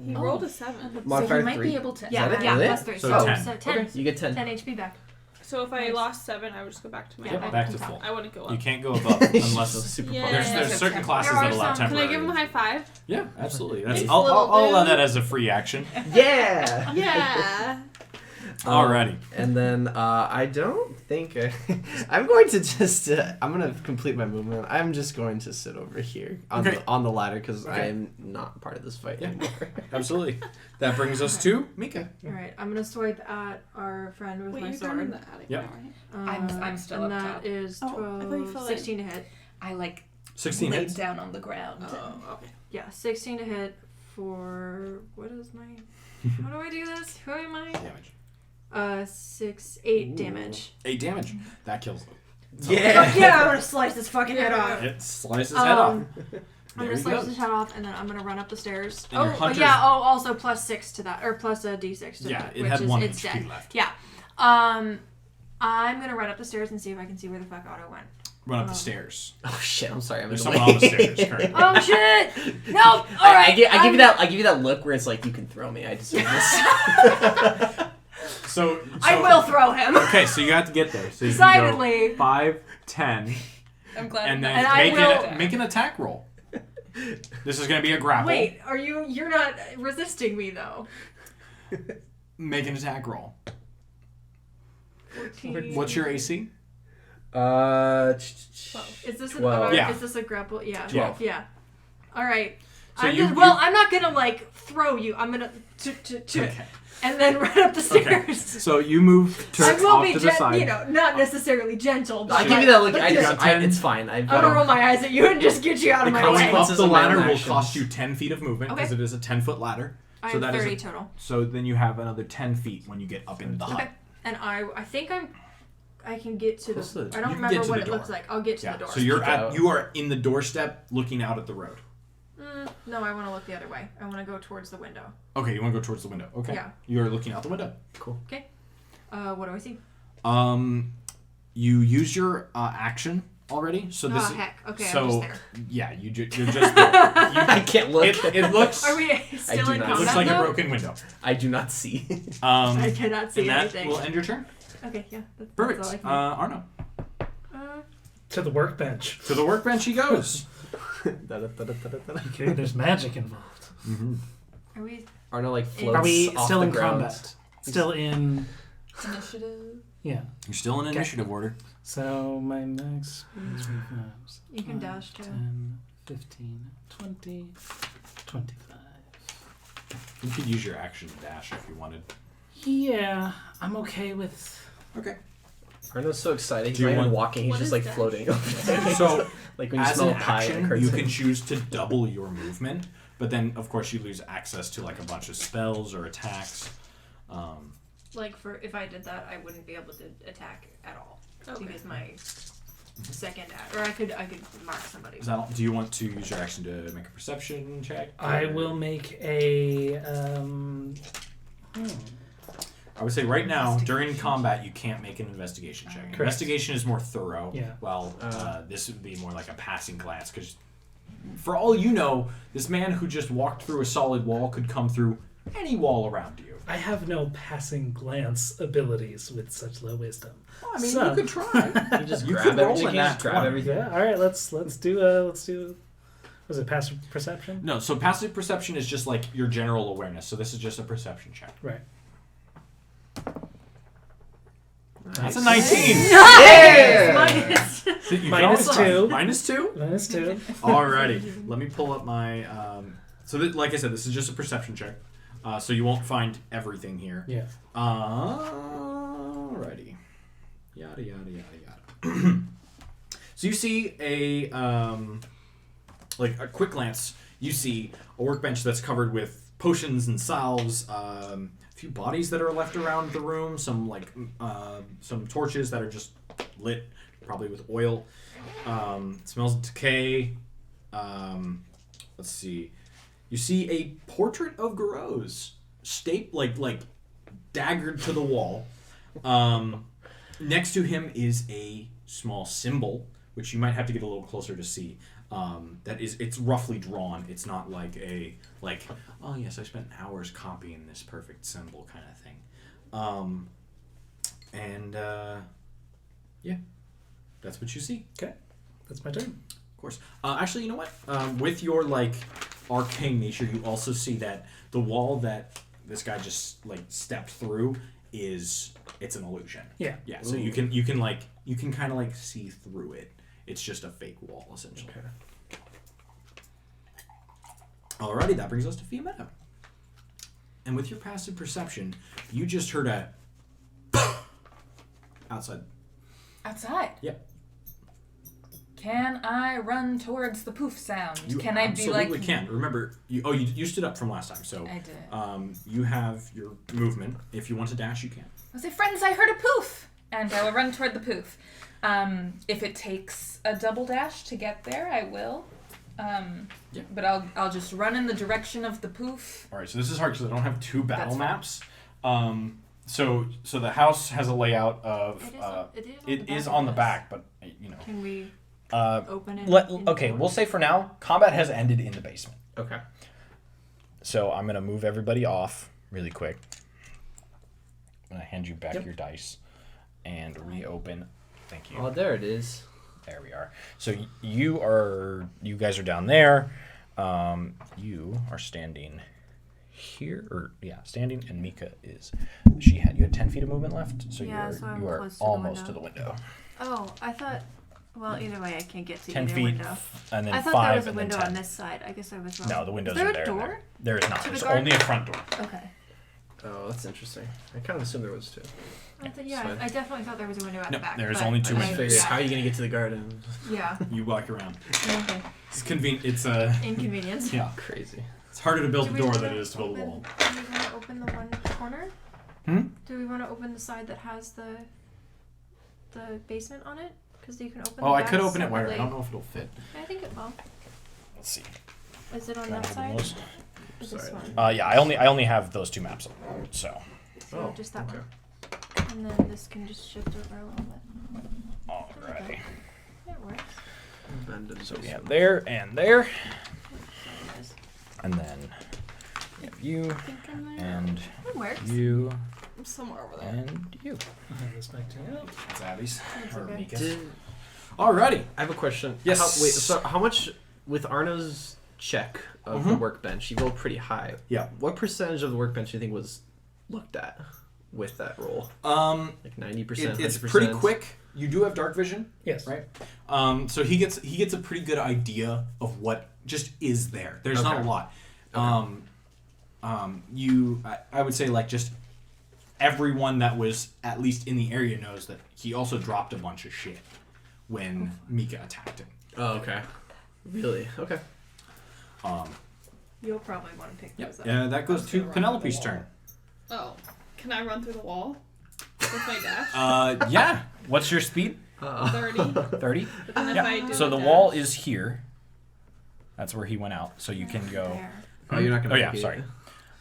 He Oh. rolled a 7. So Modifier he might 3. be able to. Yeah, that it? yeah, Really? plus 3. So So 10. 10. Okay, you get 10. 10 HP back. So if I Nice. lost 7, I would just go back to my Yeah, health. Back to full. I wouldn't go up. You can't go above unless super Yeah. there's That's certain okay. classes There that are allow some- Can I temporary. give him a high 5? Yeah, absolutely. That's, Thanks, I'll little allow dude. that as a free action. Yeah. Yeah. Alrighty. And then I don't think I'm going to just I'm going to complete my movement. I'm just going to sit over here on Okay. on the ladder because Okay. I'm not part of this fight Yeah. anymore. Absolutely. That brings us to Mika. Alright, I'm gonna swipe at our friend with Wait, my you're down in sword. the attic Yep. now, right? I'm still and up that top. is Oh, I thought you 12, fell 16 to hit. I like 16 laid hits. down on the ground. Oh, okay. Yeah, 16 to hit for what is my? How do I do this? Who am I? Damage. 8 damage. 8 damage. That kills them. Yeah. Yeah, I'm gonna slice this fucking head off. It slices head off. I'm There gonna you slice go. his head off, and then I'm gonna run up the stairs. And your Oh, hunter's- yeah. Oh, also plus 6 to that, or plus a d6 to Yeah, that, it which had is 1 it's HP dead. left. Yeah. I'm gonna run up the stairs and see if I can see where the fuck Otto went. Run up the stairs. Oh shit! I'm sorry. I'm There's in someone on the way. stairs currently. Oh shit! No. All I right. give you that. I give you that look where it's like you can throw me. I deserve this. So I will throw him. Okay, so you have to get there. So you can Decidedly. go 5, 10, I'm glad. and then And I will- make an attack roll. This is going to be a grapple. Wait, you're not resisting me though. Make an attack roll. 14. What's your AC? Is this 12. Yeah. Is this a grapple? Yeah. 12. Yeah. All right. So I'm you- I'm not gonna like throw you. I'm gonna Okay. and then run up the Okay. stairs. So you move I will off be to the side. not necessarily gentle. But I give you that look. let's just- It's fine. I'm gonna roll my eyes at you and just get you out of The my Going way. up consequences the of my ladder own will actions. cost you 10 feet of movement because Okay. it is a 10-foot ladder. I So have that is 30 a- total. So then you have another 10 feet when you get up into the hut. Okay. And I think I can get to What's the. the- I don't you can remember get to what the it door. looks like. I'll get to Yeah. the door. So you're Peek out. you are in the doorstep looking out at the road. No, I want to look the other way. I want to go towards the window. Okay, you want to go towards the window. Okay. Yeah. You're looking out the window. Cool. What do I see? You use your action already, so this Oh is heck. Okay, so I'm just there. yeah, you're just there. I can't look. It looks Are we still do in not. combat it looks like though? a broken window. I do not see. I cannot see And that anything. will end your turn. Okay, yeah. That's Perfect. all I can Arno. To the workbench. To the workbench he goes. Okay, there's magic involved. Are we? Arno like floats Are we off still the in ground. combat? Still in. Initiative. Yeah. You're still in initiative order. So my max. You can dash too. 10, 15, 20, 25. You could use your action to dash if you wanted. Yeah, I'm okay with. Okay. Arno's so excited. He's Do you not even want- walking. He's What just is like that? floating. So like when you as smell an a pie, it action, hurts you him. can choose to double your movement, but then of course you lose access to like a bunch of spells or attacks. Like for if I did that, I wouldn't be able to attack at all Okay. because my second or I could mark somebody. Is that, do you want to use your action to make a perception check? I will make a. I would say right now during combat you can't make an investigation check. Correct. Investigation is more thorough. Yeah. While this would be more like a passing glance because, for all you know, this man who just walked through a solid wall could come through any wall around you. I have no passing glance abilities with such low wisdom. Well, I mean, So- you could try. You just You grab could roll everything. in You just that grab one. everything. Yeah. All right. Let's do. Was it passive perception? No, so passive perception is just like your general awareness. So this is just a perception check. Right. That's a 19. Yeah! Minus You can Minus always try. 2. Minus 2? Minus 2. Alrighty. Let me pull up my... like I said, this is just a perception check. So you won't find everything here. Yeah. Alrighty. Yada, yada, yada, yada. So you see a quick glance, you see a workbench that's covered with potions and salves, a few bodies that are left around the room, some torches that are just lit, probably with oil. It smells of decay. Let's see. You see a portrait of Garose, like daggered to the wall. Next to him is a small symbol, which you might have to get a little closer to see. It's roughly drawn. It's not like oh yes, I spent hours copying this perfect symbol kind of thing. Yeah, that's what you see. Okay. That's my turn. Of course. Actually, you know what? With your arcane nature, you also see that the wall that this guy just stepped through it's an illusion. Yeah. Yeah. So you can kind of see through it. It's just a fake wall essentially. Okay. Alrighty, that brings us to Fiametta. And with your passive perception, you just heard a outside. Outside? Yep. Can I run towards the poof sound? You Can I be like... absolutely can. Remember, you stood up from last time, so I did. You have your movement. If you want to dash, you can. I say, friends, I heard a poof! And I will run toward the poof. If it takes a double dash to get there, I will. Yeah. But I'll just run in the direction of the poof. All right, so this is hard because I don't have two battle That's maps. So the house has a layout of it is on the back, but Can we open it? okay, we'll say for now, combat has ended in the basement. Okay. So I'm gonna move everybody off really quick. I'm gonna hand you back your dice and reopen. Thank you. Oh, there it is. There we are. So you guys are down there. You are standing here, standing, and Mika is. You had 10 feet of movement left, so Yeah, so I'm you are close to the almost window. to the window. Oh, I thought. Well, either way, I can't get to 10 either feet, window. and then I thought 5, there was a and then window 10. on this side. I guess I was wrong. No, the windows is there are a there. and door? There is not. To the There's garden? only a front door. Okay. Oh, that's interesting. I kind of assumed there was two. I fine. definitely thought there was a window at No, the back. there is but only two I- windows. Figured, Yeah. how are you gonna get to the garden? Yeah. You walk around. Okay. It's convenient. It's Inconvenience. yeah. Crazy. It's harder to build Do a we door wanna than it is to build a open- wall. Do we want to open the one corner? Hmm? Do we want to open the side that has the basement on it? Because you can open. Oh, the I could back open it wider. I separately. don't know if it'll fit. I think it will. Let's see. Is it on Can I that open side? those? Or this Sorry. one? Yeah, I only have those two maps, so So just that okay. one. And then this can just shift over a little bit. alrighty. Yeah, it works. Abandoned So we basement. have there and there, There it is. and then we have you I think I'm there. and It works. you I'm somewhere over there. and you. Hand this back to you. That's Abby's. That's Or okay. Mika's. Did, Alrighty. I have a question. Yes. How much with Arno's check of the Mhm. workbench? You rolled pretty high. Yeah. What percentage of the workbench do you think was looked at with that roll? Like 90%. It's 100%? pretty quick. You do have dark vision, Yes. right? So he gets a pretty good idea of what just is there. There's not a Okay. lot. Okay. I would say just everyone that was at least in the area knows that he also dropped a bunch of shit when Mika attacked him. Oh, okay. Really? Okay. You'll probably want to pick Yep. those up. Yeah, that goes Let's to go around Penelope's the turn. Oh, can I run through the wall with my dash? Yeah. What's your speed? 30. 30. But then if Yeah. I do So the dash- wall is here. That's where he went out. So you can go. There. Oh, you're not gonna. Oh yeah, make it. sorry.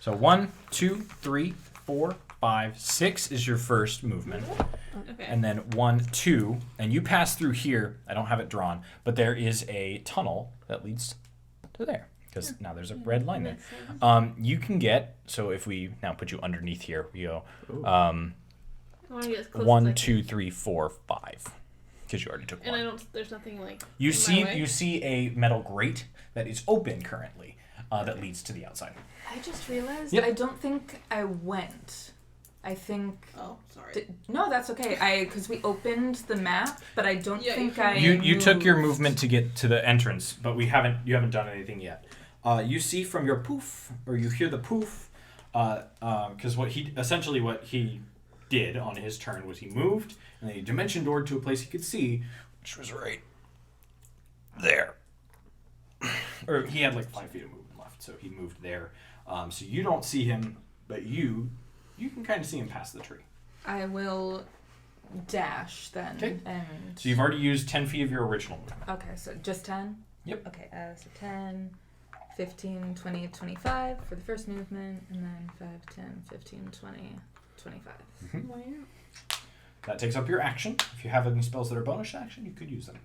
So 1, 2, 3, 4, 5, 6 is your first movement, Okay. and then 1, 2, and you pass through here. I don't have it drawn, but there is a tunnel that leads to there because now there's a red line there. Makes sense. You can get, so if we now put you underneath here, we go Ooh. I want to get as close as I 1, can. 2, 3, 4, 5, because you already took And one. I don't. There's nothing like. You in my see, way? you see a metal grate that is open currently, that leads to the outside. I just realized Yep. I don't think I went I think. Oh, sorry. No, that's okay. Because we opened the map, but I don't think I. You took your moved. movement to get to the entrance, but you haven't done anything yet. You see from your poof, or you hear the poof, because what he did on his turn was he moved and then he dimension doored to a place he could see, which was right there. Or he had like 5 feet of movement left, so he moved there. So you don't see him, but you can kind of see him past the tree. I will dash then. Okay. And So you've already used 10 feet of your original movement. okay, so just 10? Yep. Okay, so 10, 15, 20, 25 for the first movement, and then 5, 10, 15, 20, 25. That takes up your action. If you have any spells that are bonus action, you could use them.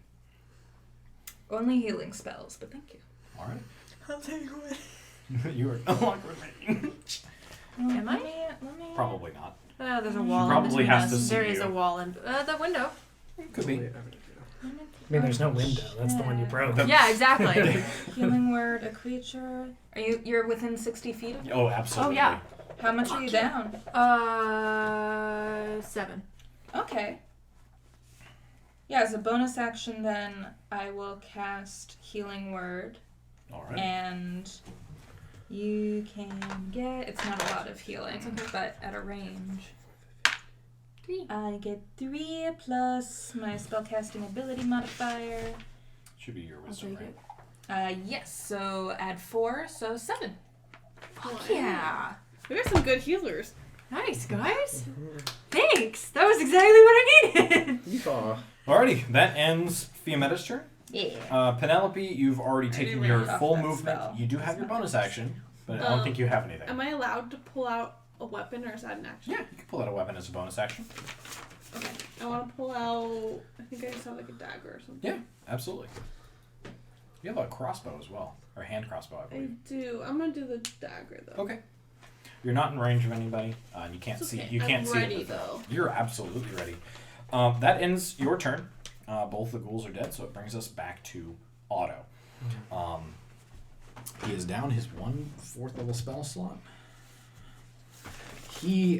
Only healing spells, but thank you. All right. I'll take it. You are no longer remaining. Am I? Let me... Probably not. There's a wall. probably in between has us. to see There is you. a wall in the window. Could be. I mean, there's no window. That's the one you broke. Yeah, exactly. Healing word, a creature. You're within 60 feet of it? Oh, absolutely. Oh, yeah. How much are you down? 7. Okay. Yeah, as a bonus action, then I will cast Healing Word, All right. and you can get. It's not a lot of healing, but at a range. 3. I get 3 plus my spellcasting ability modifier. Should be your wisdom, take right? it. Yes, so add 4, so 7. Fuck yeah. We got some good healers. Nice, guys. Thanks. That was exactly what I needed. Yeehaw. Alrighty, that ends Fiametta's turn. Yeah. Penelope, you've already taken didn't your read off full that movement. spell. You do have your bonus action, but I don't think you have anything. Am I allowed to pull out a weapon, or is that an action? Yeah, you can pull out a weapon as a bonus action. Okay. I want to pull out. I think I just have like a dagger or something. Yeah, absolutely. You have a crossbow as well, or a hand crossbow, I I believe. do. I'm gonna do the dagger though. Okay. You're not in range of anybody. And you can't It's see. okay. You can't I'm see ready it. though. You're absolutely ready. That ends your turn. Both the ghouls are dead, so it brings us back to Otto. He is down his 1 4th level spell slot. He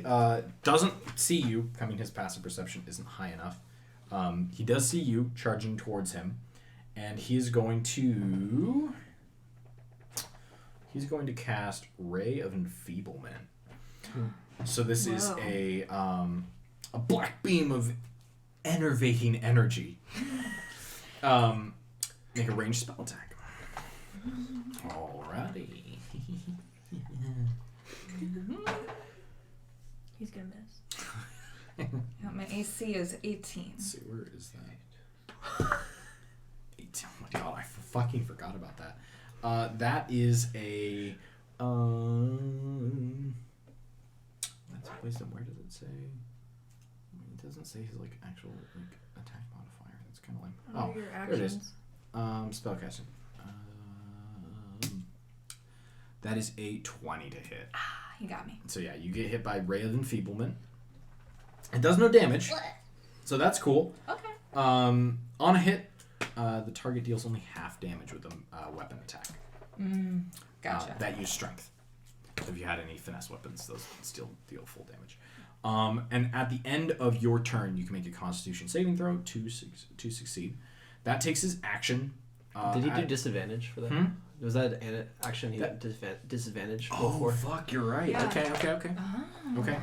doesn't see you. I mean, his passive perception isn't high enough. He does see you charging towards him, and he's going to cast Ray of Enfeeblement. So this is a black beam of enervating energy. Make a ranged spell attack. Alrighty. He's gonna miss. Yeah, my AC is 18. Let's see, where is that? 18. Oh my god, I fucking forgot about that. That is a that's wisdom. Where does it say? It doesn't say his like actual like attack modifier. It's kind of like Your there it is. actions. Spellcasting. That is a 20 to hit. You got me. So yeah, you get hit by Ray of Enfeeblement. It does no damage, so that's cool. Okay. On a hit, the target deals only half damage with a weapon attack. Gotcha. That use strength. So if you had any finesse weapons, those still deal full damage. And at the end of your turn, you can make a Constitution saving throw to succeed. That takes his action. Did he do disadvantage for that? Was that an action he did disadvantage before? Fuck, you're right. Yeah. Okay. Oh. Okay.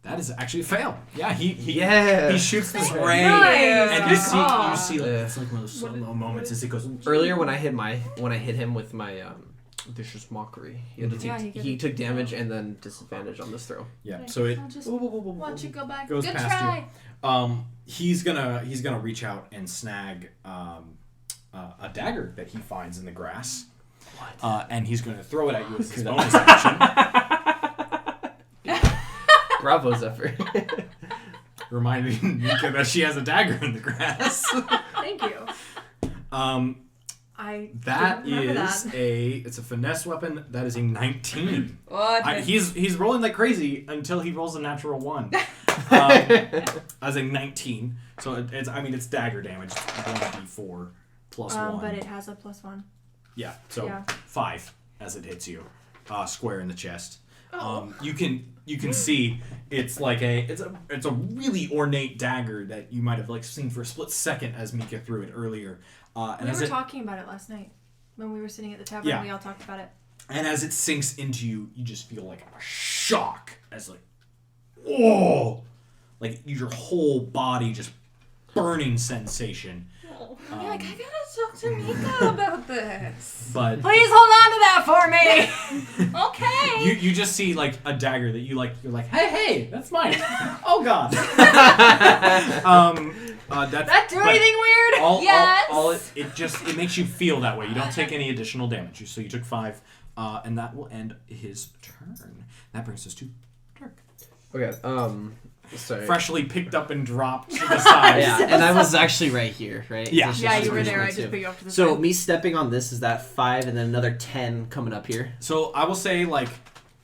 That is actually a fail. Yeah, he shoots this ray, Nice. and you Good call. see like it's like one of those slow-mo moments as it goes. Earlier when I hit him with my vicious mockery, he had to Yeah, take, he he could- took damage and then disadvantage on this throw. Yeah, so it I'll just watch you go back. goes Good past try. you. He's gonna reach out and snag a dagger that he finds in the grass. And he's gonna throw it at you as his bonus action. Bravo, Zephyr. Reminding Mika that she has a dagger in the grass. Thank you. I That didn't remember is that. it's a finesse weapon. That is a 19. What? He's rolling like crazy until he rolls a natural 1. As a 19. So it's dagger damage. It's 1d4 plus 1. But it has a +1. Yeah. So Yeah. 5 as it hits you, square in the chest. You can see it's like it's a really ornate dagger that you might have like seen for a split second as Mika threw it earlier. And we were talking about it last night when we were sitting at the tavern. Yeah. We all talked about it. And as it sinks into you, you just feel like a shock as like, whoa, like your whole body just burning sensation. You're like, I gotta talk to Mika about this. But Please hold on to that for me. Okay. you just see like a dagger that you're like, hey, that's mine. Oh God. That do anything weird? Yes. It makes you feel that way. You don't take any additional damage. So you took 5, and that will end his turn. That brings us to Dirk. Okay. Sorry. Freshly picked up and dropped to the side. Yeah, and I was actually right here, right? Yeah. This is Yeah, just you were there. I originally just too. put you up to the So side. me stepping on this, is that 5 and then another 10 coming up here? So I will say like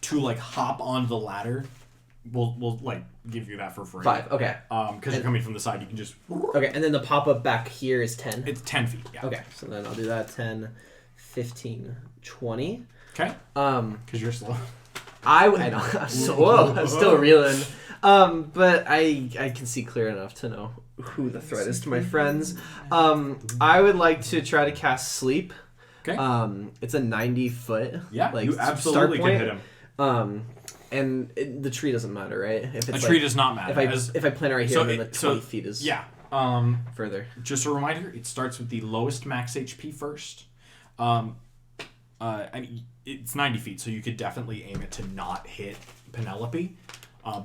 to like hop on the ladder, we'll like give you that for free. 5. Okay. Because you're coming from the side, you can just. Okay, and then the pop up back here is 10. It's 10 feet. Yeah. Okay, so then I'll do that 10, 15, 20. Okay. Because you're slow. I know. I'm so I'm still reeling. But I can see clear enough to know who the threat is to my friends. I would like to try to cast Sleep. Okay. It's a 90-foot. Yeah. Like, you absolutely start can point. hit him. And the tree doesn't matter, right? If A it's tree does not matter. If I plant it right here, then the 20 feet is further. Just a reminder, it starts with the lowest max HP first. I mean, it's 90 feet, so you could definitely aim it to not hit Penelope. But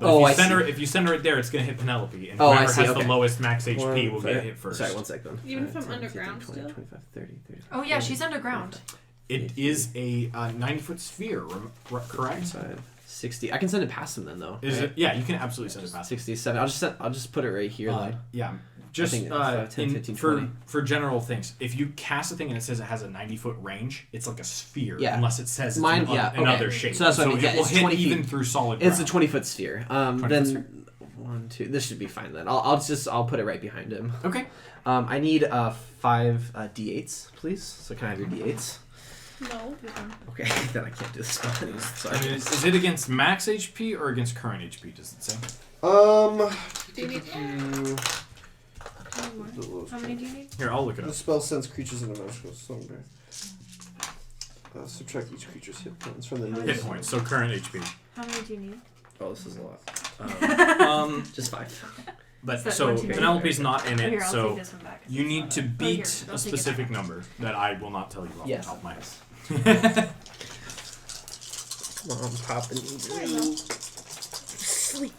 if you center it there, it's going to hit Penelope. And whoever has the lowest max HP will get hit first. Sorry, 1 sec then. Even if I'm underground 20, still? 25, 30, 30. Oh yeah, she's underground. It is a 90-foot sphere, correct? 60. I can send it past him then, though. Is right? it? Yeah, you can absolutely send it past. 67. I'll just put it right here then. Yeah. Just I think 5, 10, 15, 20. for general things, if you cast a thing and it says it has a 90-foot range, it's like a sphere. Yeah. Unless it says it's Mine, another shape. So that's what I mean. It Yeah, will it's hit 20 even feet. through solid It's a ground. 20-foot sphere. 20-foot Then sphere? 1, 2. This should be fine then. I'll put it right behind him. Okay. I need 5 d8s, please. So can I have your d8s? No. Okay, then I can't do this spell. Sorry. And is it against max HP or against current HP? Does it say? Do you need more? How many do you need? Here, I'll look it The up. spell sends creatures into magical slumber. Subtract each creature's hit points from the Hit nearest. points. So current HP. How many do you need? Oh, this is a lot. Just 5. But that so one too many? Penelope's not in Oh, it, here, I'll so take this one back. you need to beat here, I'll a take it specific number that I will not tell you off Yes. the top of my head. Come on, popping. Sleep.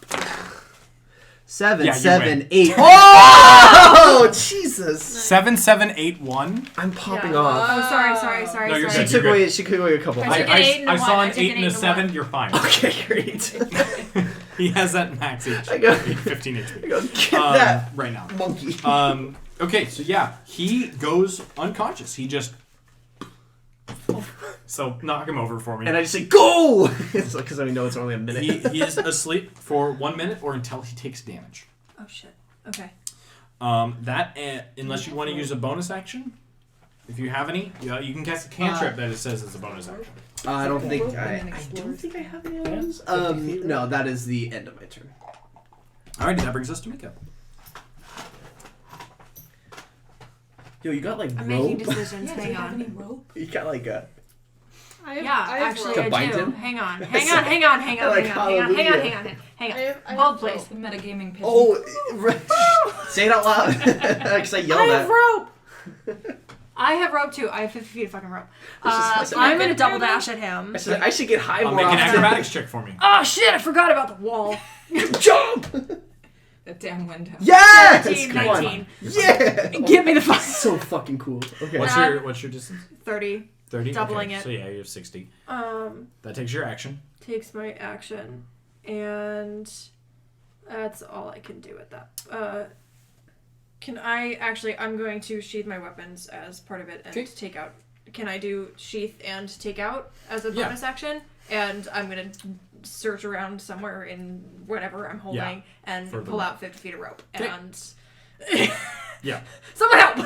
7, Yeah, you 7, win. 8. Oh, Jesus! 7781. I'm popping Yeah. off. Oh, sorry. No, you're She good. took away. She took away a couple. I took an 8 and a I 1. saw I an took 8 an and a 8 and a 7. 1. You're fine. Okay, great. He has that max HP. I go. 15 HP. I go, get that right now. monkey. Okay, so yeah, he goes unconscious. He just. So knock him over for me. And I just say, go! It's like, because I know it's only a minute. He is asleep for 1 minute or until he takes damage. Oh shit. Okay. Unless you want to use a bonus action. If you have any, you can cast a cantrip that it says it's a bonus action. I don't think and then I don't explores. think I have any of Yeah, those. 50 feet, No, that is the end of my turn. Alrighty, that brings us to Mika. Yo, you got like I'm rope? making decisions. Hang on. rope? You got like a. Yeah, actually, To I bind do. him? Hang on. Like Hang on. hallelujah. Hang on. I Hold, have please. rope. Metagaming pigeon. Oh, right. Say it out loud. Because I yelled I at. have rope. I have rope too. I have 50 feet of fucking rope. This is- I'm gonna double dash at him. I should get high more Make an often. acrobatics check for me. Oh shit! I forgot about the wall. Jump! That damn window. Yes! 17, Come on. 19. Yeah! Give me the fuck. So fucking cool. Okay. What's your distance? 30. 30. Doubling okay. it. So yeah, you have 60. Um, That takes your action. takes my action, and that's all I can do with that. Can I actually? I'm going to sheath my weapons as part of it and Okay. take out. Can I do sheath and take out as a Yeah. bonus action? And I'm gonna search around somewhere in whatever I'm holding and for the pull rope. out 50 feet of rope. Okay. And Yeah. someone help!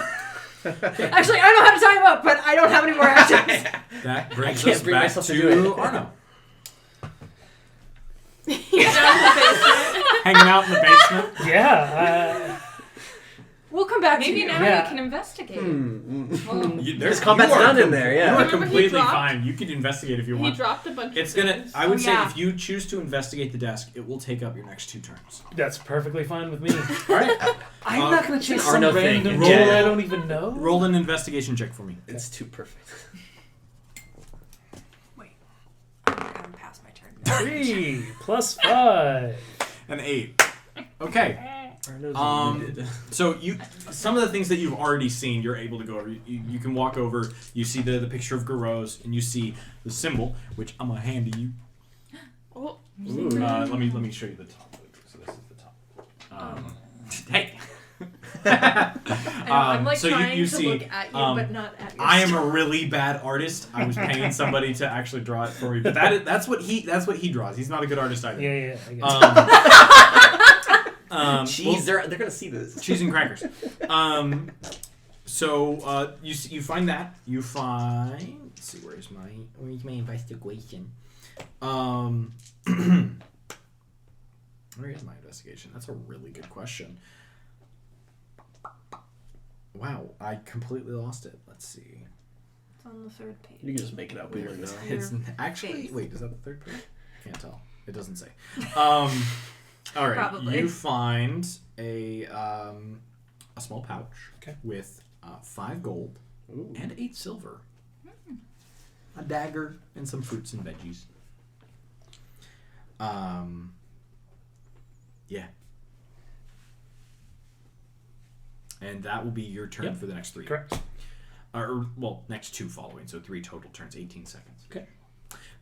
Actually, I know how to tie him up, but I don't have any more actions. That brings can't us bring back myself to do to it. Arno. He's down in the basement. Hanging out in the basement. Yeah. We'll come back Maybe to you. now Yeah. we can investigate. There's combat's done in there, yeah. You are Remember he completely dropped- fine. You could investigate if you He want. dropped a bunch It's of gonna. things. I would say yeah. if you choose to investigate the desk, it will take up your next 2 turns. That's perfectly fine with me. All right. I'm not going to chase or some no thing. random Roll- dude I don't even know. Roll an investigation check for me. It's too perfect. I'm past my turn. 3 plus 5. An 8. Okay. So some of the things that you've already seen, you're able to go over. You can walk over. You see the picture of Garose, and you see the symbol, which I'm gonna hand to you. Oh, Let me show you the top. So this is the top. Hey. I'm like so trying you to see, look at you, but not at your I am a story. really bad artist. I was paying somebody to actually draw it for me, but that's what he draws. He's not a good artist either. Yeah, I guess. Cheese, they're gonna see this. Cheese and crackers. So you find that. You find. Let's see, where's my investigation? Where is my investigation? That's a really good question. Wow, I completely lost it. Let's see. It's on the 3rd page. You can just make it up. We don't know. It's actually face. wait. Is that the 3rd page? Can't tell. It doesn't say. All right. Probably. You find a small pouch Okay. with 5 gold Ooh. and 8 silver, a dagger, and some fruits and veggies. Yeah. And that will be your turn Yep. for the next 3. Correct. Next 2 following, so 3 total turns, 18 seconds. Okay.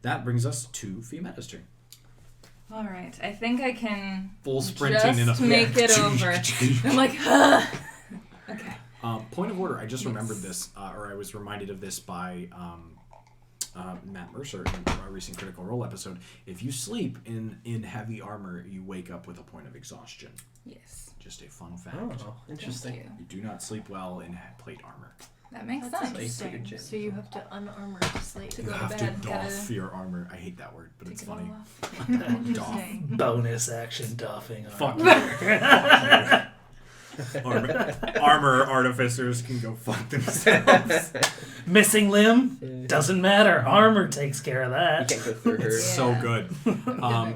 That brings us to Fiametta's turn. All right, I think I can Full sprinting just in a make it over. I'm like, okay. Point of order, I just remembered this, or I was reminded of this by Matt Mercer in our recent Critical Role episode. If you sleep in heavy armor, you wake up with a point of exhaustion. Yes. Just a fun fact. Oh, interesting. Thank you. You do not sleep well in plate armor. That makes That's sense. interesting. So you have to unarmor to sleep. To You go to have bed, to gotta doff your armor. I hate that word, but Take it's it all funny. off. Doff. Interesting. Bonus action doffing. Fuck you. Armor artificers can go fuck themselves. Missing limb? Doesn't matter. Armor takes care of You that. can't go through her. It's so good.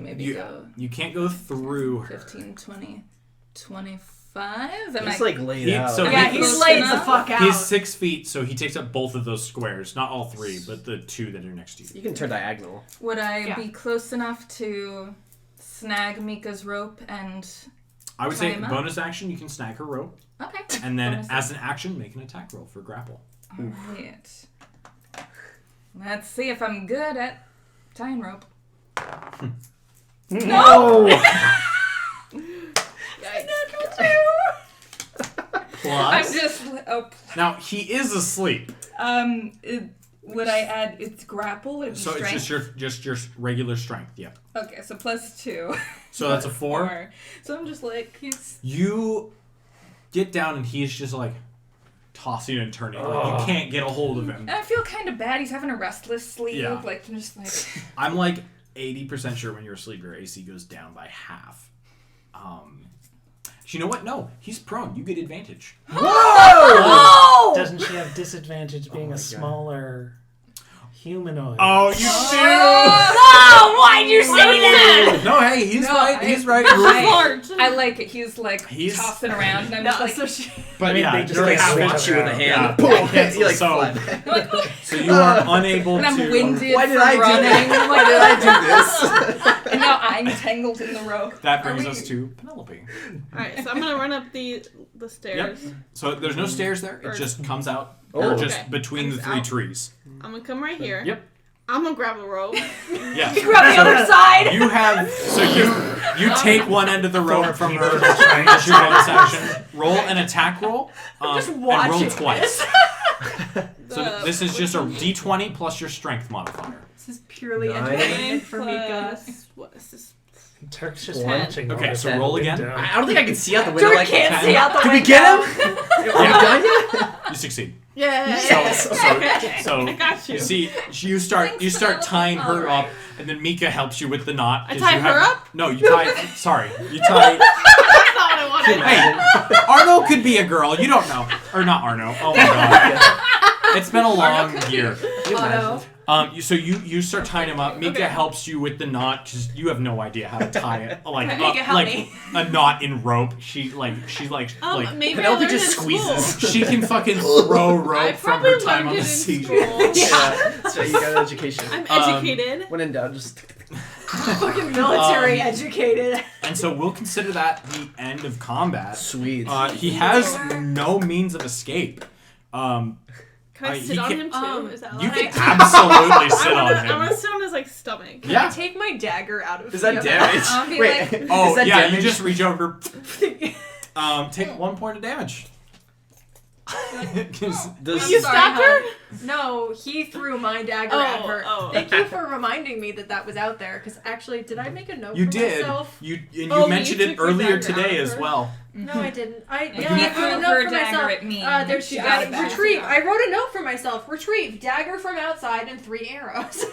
Maybe go You can't go through her. 15, 20, 25. It's like laid He- out. so Yeah, he- he Close lays the enough. fuck out. He's 6 feet, so he takes up both of those squares. Not all 3, but the 2 that are next to you. You can turn diagonal. Would I Yeah. be close enough to snag Mika's rope and... I would Tie say him up? bonus action, you can snag her rope, Okay. and then Bonus as an action, make an attack roll for grapple. Alright. Let's see if I'm good at tying rope. No! I'm Plus, just... Oh, now he is asleep, would I add... It's grapple? Would it be so strength? it's just your regular strength. Yep. Okay, so +2. So that's a 4. So I'm just like, he's... You get down, and he's just like tossing and turning. Like you can't get a hold of him. And I feel kind of bad. He's having a restless sleep. Yeah. Like, I'm just like... I'm like 80% sure when you're asleep, your AC goes down by half. You know what? No, he's prone. You get advantage. Oh! Doesn't she have disadvantage being my a God. smaller humanoid? Oh, you Oh, why'd you say that? do! No, hey, he's No, right. I- He's right. I like it. He's like He's- tossing around, and I'm just like, But I mean, yeah, they just you're like halfway switch you with a around. hand. Yeah. Boom! You like So- fly. I'm like, So you are unable and I'm to. winded Why did from I do running. that? I'm like, Why did I do this? And now I'm tangled in the rope. That brings Are us we- to Penelope. Alright, so I'm gonna run up the stairs. So there's no stairs there. It just comes out. Oh. Or just Okay. between I'm the just 3 out. trees. I'm gonna come right here. Yep. I'm gonna grab a rope. Yeah. Grab the other side. You have you take one end of the rope from her. That's your bonus action. Roll an attack roll. just and watching roll twice. So The- this is just a D20 plus your strength modifier. This is purely Nine. entertainment for Mika. What is this? Turk's just One. watching. all Okay, this so out roll the again. window. I don't think I can see out the window Dirk like can't that. see out the Did window. we get him? Are we done yet? You succeed. Yeah. So I got you. see, you start tying her up, and then Mika helps you with the knot. I 'cause tie you her up? No, you tie. Sorry, you tie. That's not what I wanted. Hey, Arno could be a girl. You don't know, or not Arno. Oh my god, it's been a long year. Otto. So you start tying him up. Mika Okay. helps you with the knot because you have no idea how to tie it. Like Mika, help like me. a knot in rope. She's like Maybe Penelope I learned just in school. squeezes. she can fucking throw I rope from probably her time learned on it the in sea. school. Yeah. So you got an education. I'm educated. When in doubt, just. Fucking military educated. And so we'll consider that the end of combat. Sweet. He has no means of escape. Can I he sit on can- him too? Is that You allowed? can absolutely sit I on want to him. sit on his like stomach. Yeah. Take my dagger out of Is that the- damage? I'll be Wait. like- Oh is that yeah, damage? you just reach over. Take 1 point of damage. 'Cause Does You sorry, stopped her? No, he threw my dagger at her. Oh. Thank you for reminding me that was out there. Because actually, did I make a note you for did. myself? You Oh, mentioned you it took your earlier dagger today out as of her. well. No, I didn't. I If wrote you a threw note her for dagger myself. at me, There she she goes. got it back. Retrieve. I wrote a note for myself. Retrieve dagger from outside and 3 arrows.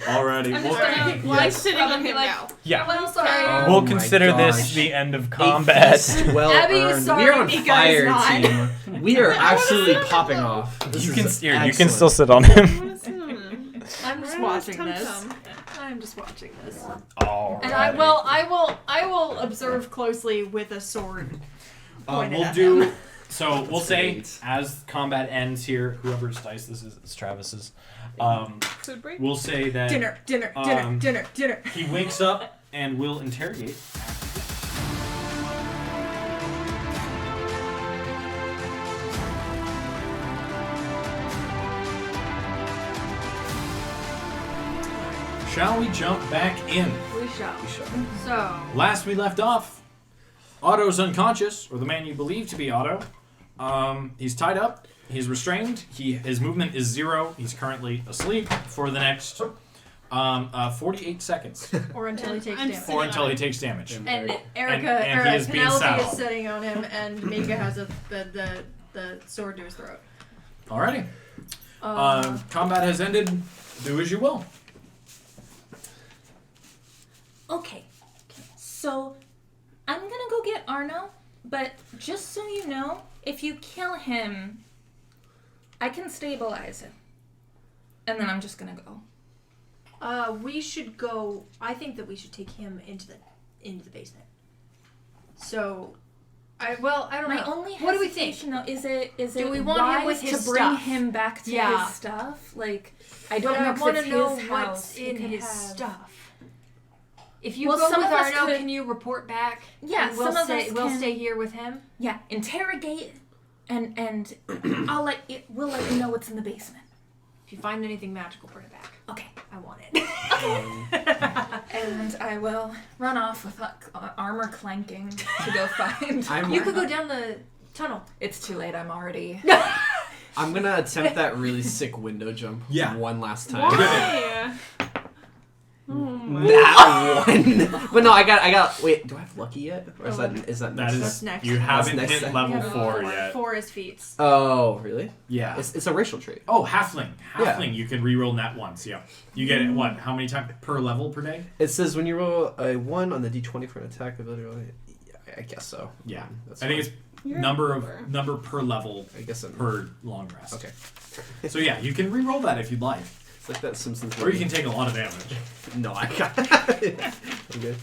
Alrighty. I'm Well, just gonna Well, I'm sitting on probably him like- now. Yeah. Well, sorry. Oh We'll my consider this gosh. the end of A combat. feast well Abby is earned. sorry, We are on Mika is fire, not. team. We are absolutely popping off. This You is can you can excellent. still sit on I him. want to sit on him. I'm just Where is watching this. Tum Tum? I'm just watching this. All And right. I will observe closely with a sword. Pointed we'll at do. him. So we'll say Great. as combat ends here, whoever's dice this is, it's Travis's. Food break? We'll say that Dinner. he wakes up and will interrogate. Shall we jump back in? We shall. We shall. So, Last we left off, Otto's unconscious, or the man you believe to be Otto. He's tied up. He's restrained. His movement is 0. He's currently asleep for the next 48 seconds, or until he takes I'm damage. or until he takes damage. And Erica, and he is being Penelope saddled. is sitting on him, and Mika has the sword to his throat. Alrighty. Combat has ended. Do as you will. Okay. So, I'm gonna go get Arno, but just so you know, if you kill him, I can stabilize him. And then I'm just gonna go. We should go. I think that we should take him into the basement. So, I don't My know. only What do we think? hesitation though is it Do we want wise him with his to bring stuff? him back to Yeah. his stuff? Like, I don't But know I if want it's to know his what's house. He in could his have- stuff. If you Well, go some with of us Arno, could- can you report back? Yeah, And we'll some of stay. us We'll can- stay here with him. Yeah, interrogate, and we'll let you know what's in the basement. If you find anything magical, bring it back. Okay. I want it. And I will run off with armor clanking to go find. You could go down the tunnel. It's too late. I'm already. I'm gonna attempt that really sick window jump Yeah. one last time. Why? That one. But no, I got. Wait, do I have lucky yet? Or is that That next? is That's next. you haven't That's hit next. level Yeah, 4 yet. 4 is feats. Oh, really? Yeah. It's a racial trait. Oh, halfling. Yeah. Halfling. You can reroll that once. Yeah. You get it. What? How many times per level per day? It says when you roll a 1 on the d20 for an attack ability roll. Yeah, I guess so. Yeah. That's I think fine. it's You're number over. per level I guess I'm per long rest. Okay. So yeah, you can reroll that if you'd like, It's like that Simpsons. or you can take a lot of damage. No, I got. I'm good.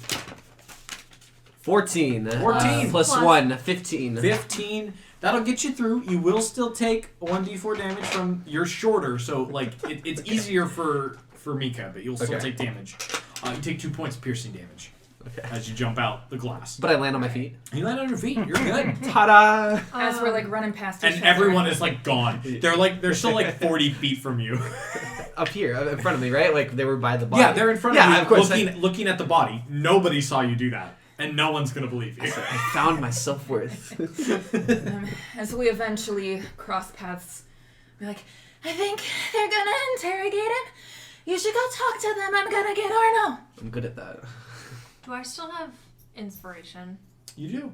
14. 14 plus plus 1, 15. 15. That'll get you through. You will still take 1d4 damage from. You're shorter, so like it's easier for Mika, but you'll still Okay. take damage. You take 2 points of piercing damage Okay. as you jump out the glass. But I land on my feet. You land on your feet. You're good. Ta-da! As we're like running past each And other. everyone is like gone. They're still like 40 feet from you. Up here, in front of me, right? Like they were by the body. Yeah, they're in front of Yeah, you, of course. looking at the body. Nobody saw you do that, and no one's gonna believe you. I found my self-worth. As we eventually cross paths, we're like, I think they're gonna interrogate him. You should go talk to them. I'm gonna get Arno. I'm good at that. Do I still have inspiration? You do.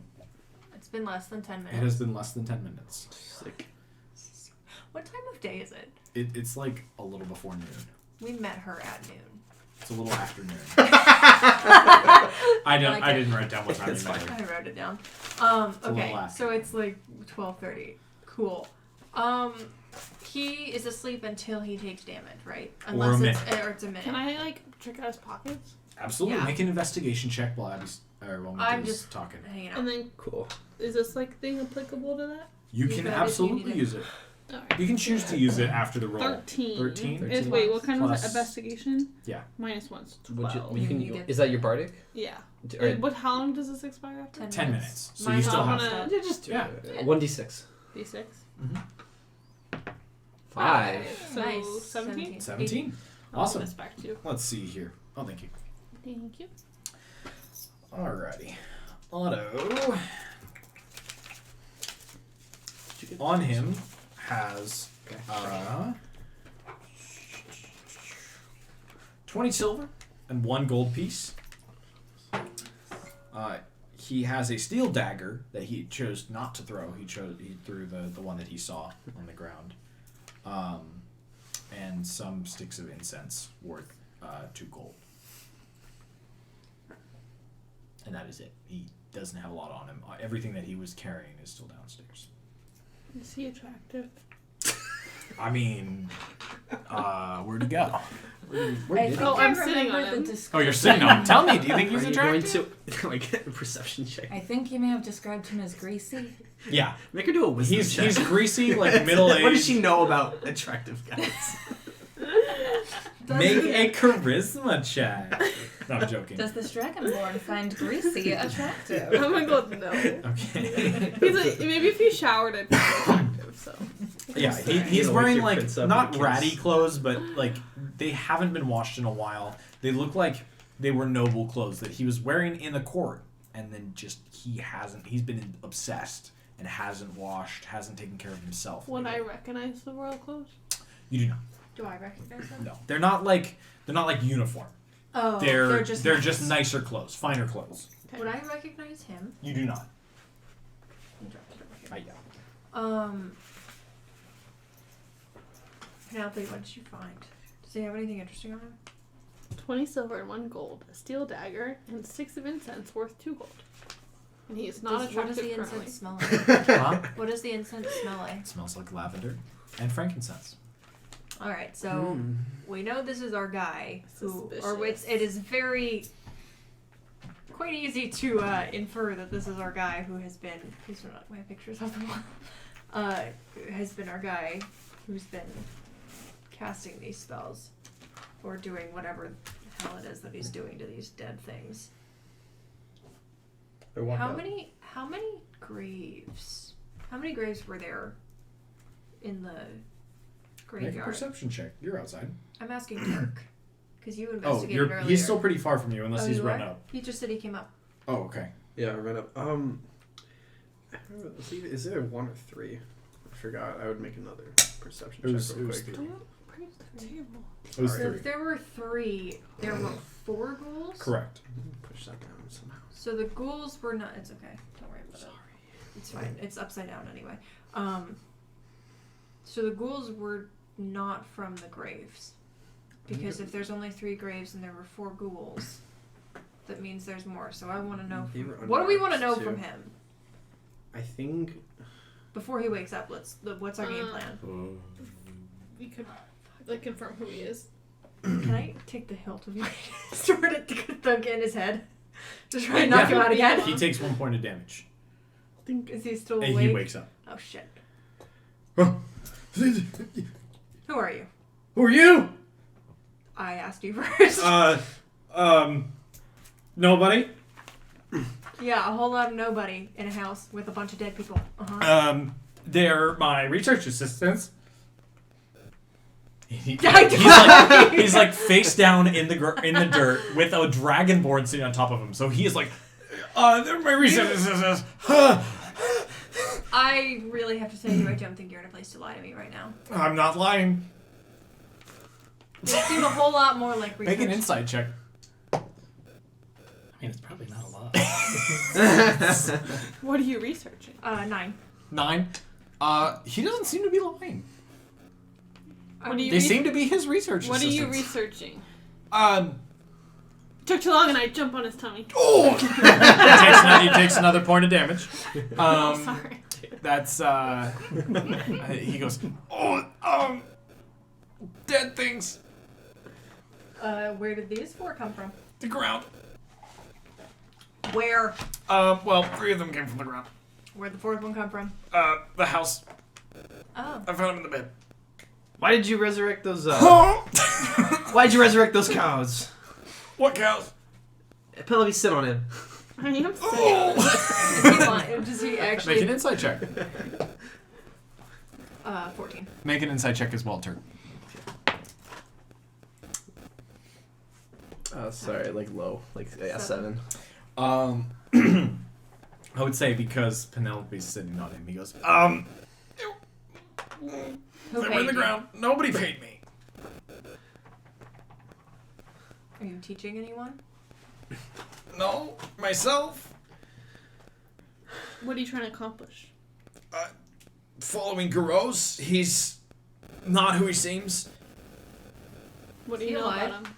It's been less than 10 It minutes. has been less than 10 minutes. Sick. What time of day is it? It's like a little before noon. We met her at noon. It's a little after noon. I didn't write down what time It's you met fine. her. I wrote it down. a Okay, little after. so it's like 12:30. Cool. He is asleep until he takes damage, right? Or a minute. It's a minute. Can I like check out his pockets? Absolutely. Yeah. Make an investigation check while Abby's I'm just talking. hanging out. And then Cool. is this like thing applicable to that? You You can got it if you absolutely need it. use it. Alright. You can choose to use it after the roll. 13. 13? Is, wait, what kind was Plus- it? Investigation? Yeah. Minus 1's Would 12. you can, You get- is that your bardic? Yeah. Or, But how long does this expire after? 10 minutes. So you Mine's still all have. messed up. Yeah, just do Yeah. it. 1d6. D6. 5. So Nice. 17? 17. I'll Awesome. give this back to you. Let's see here. Oh, thank you. Thank you. Alrighty. Otto. On him has 20 silver and 1 gold piece. He has a steel dagger that he chose not to throw. He threw the one that he saw on the ground. And some sticks of incense worth 2 gold. And that is it. He doesn't have a lot on him. Everything that he was carrying is still downstairs. Is he attractive? I mean, where'd he go? I think Oh, I I'm sitting remember on the him. description. Oh, you're sitting on him. Tell me, do you think he's Are you going attractive? to like a perception check? I think you may have described him as greasy. Yeah. Make her do a wisdom check. He's greasy, like middle-aged. What does she know about attractive guys? Make a charisma check. No, I'm joking. Does this dragonborn find greasy attractive? I'm gonna go with no. Okay. He's like, maybe if he showered, I'd find him attractive, so. Yeah, he's You'll wake wearing your like prince up not with a ratty kiss. clothes, but like they haven't been washed in a while. They look like they were noble clothes that he was wearing in the court, and then just he's been obsessed and hasn't washed, hasn't taken care of himself. Would I recognize the royal clothes? You do not. Do I recognize them? No, they're not like uniform. Oh, They're just just nicer clothes, finer clothes. Would I recognize him? You do not. He dropped it over here. Yeah. Penelope, what did you find? Does he have anything interesting on him? 20 silver and 1 gold, a steel dagger, and 6 of incense worth 2 gold. And he is not What does attractive the currently. incense smell like? Huh? What does the incense smell like? It smells like lavender and frankincense. All right, so we know this is our guy, Suspicious. it is quite easy to infer that this is our guy who has been. Please do not my pictures off the wall. Has been our guy who's been casting these spells or doing whatever the hell it is that he's doing to these dead things. I walk How out. many graves? How many graves were there in the Make a graveyard? perception check. You're outside. I'm asking Turk because you Oh, investigated earlier. he's still pretty far from you unless Oh, he's you run are? up. He just said he came up. Oh, okay. Yeah, I ran up. I don't know, is it a 1 or 3? I forgot. I would make another perception It was check real 3. quick. Don't praise the table. It was Sorry. So 3. if there were 3, there were 4 ghouls. Correct. Push that down somehow. So the ghouls were not. It's okay. Don't worry about it. It's fine. It's upside down anyway. So the ghouls were not from the graves, because if there's only 3 graves and there were 4 ghouls, that means there's more. So I want to know. They were What do we want to know unmarked, from too. him I think. before he wakes up? What's our game plan? We could like confirm who he is. Can I take the hilt of my sword and dunk it in his head to try and knock him out again? He takes 1 point of damage. Is he still And awake? he wakes up. Oh shit! Who Who are you? are you? I asked you first. Nobody. Yeah, a whole lot of nobody in a house with a bunch of dead people. They're my research assistants. He's like face down in the dirt with a dragonborn sitting on top of him. So he is like, they're my research assistants. I really have to say to you, I don't think you're in a place to lie to me right now. I'm not lying. You seem a whole lot more like research. Make an insight check. mean, it's probably not a lot. What are you researching? 9. 9. He doesn't seem to be lying. What do you They seem to be his research What are you assistants. researching? Um. Took too long and I jump on his tummy. Oh! He takes another point of damage. Sorry. That's he goes, dead things. Where did these 4 come from? The ground. Where? Well, 3 of them came from the ground. Where'd the 4th one come from? The house. Oh. I found him in the bed. Why did you resurrect those? Why'd you resurrect those cows? What cows? Penelope, sit on him. I am sick. Does he want? Does he actually? Make an insight check. 14. Make an insight check as well, Turk. Sorry, like low, like 7. I would say because Penelope's sitting on him, he goes, Who they were in paid the you? ground. Nobody paid me. Are you teaching anyone? No, myself. What are you trying to accomplish? Following Garros, he's not who he seems. What do you He know lied. about him?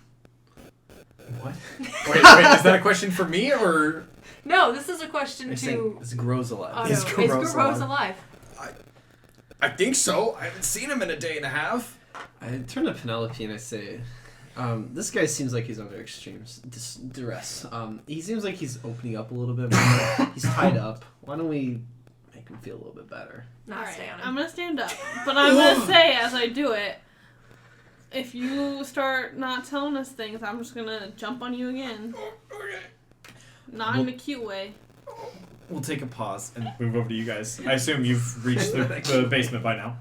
What? wait, is that a question for me or? No, this is a question to It's grows alive. Otto. Is Is Garros Garros alive? alive? I think so. I haven't seen him in a day and a half. I turn to Penelope and I say, this guy seems like he's under extreme duress. He seems like he's opening up a little bit more. He's tied up. Why don't we make him feel a little bit better? Not Alright, stay on him. I'm gonna stand up, but I'm gonna say as I do it, if you start not telling us things, I'm just gonna jump on you again. Okay. Not in a cute way. We'll take a pause and move over to you guys. I assume you've reached the basement by now.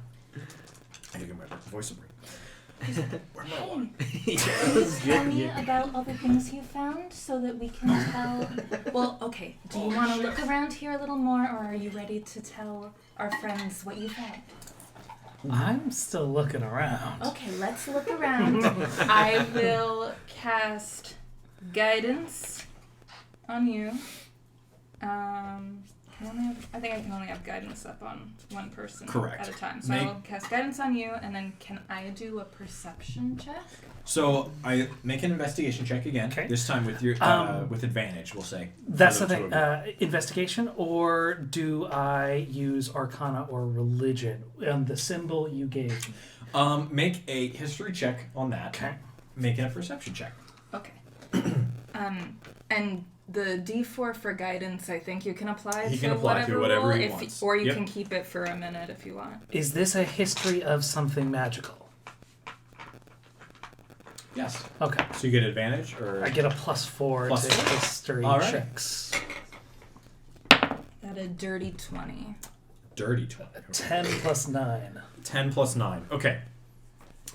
I think my voice will break. Where's my water? Tell me about all the things you found so that we can tell. Well, okay. Do you want to look around here a little more, or are you ready to tell our friends what you found? I'm still looking around. Okay, let's look around. I will cast guidance on you. I think I can only have guidance up on one person Correct. at a time. So I will cast guidance on you, and then can I do a perception check? So I make an investigation check again. Okay. This time with your with advantage, we'll say. That's for the two thing. of you. Investigation, or do I use Arcana or Religion on the symbol you gave me? Make a history check on that. Okay. Make a perception check. Okay. And the D4 for guidance, I think you can apply He to can apply to whatever roll, he if wants. or you Yep. can keep it for a minute if you want. Is this a history of something magical? Yes. Okay. So you get advantage, or I get a +4 Plus to 4? history All right. checks. At a dirty 20. dirty 20. 10 plus 9. 10 plus 9. Okay.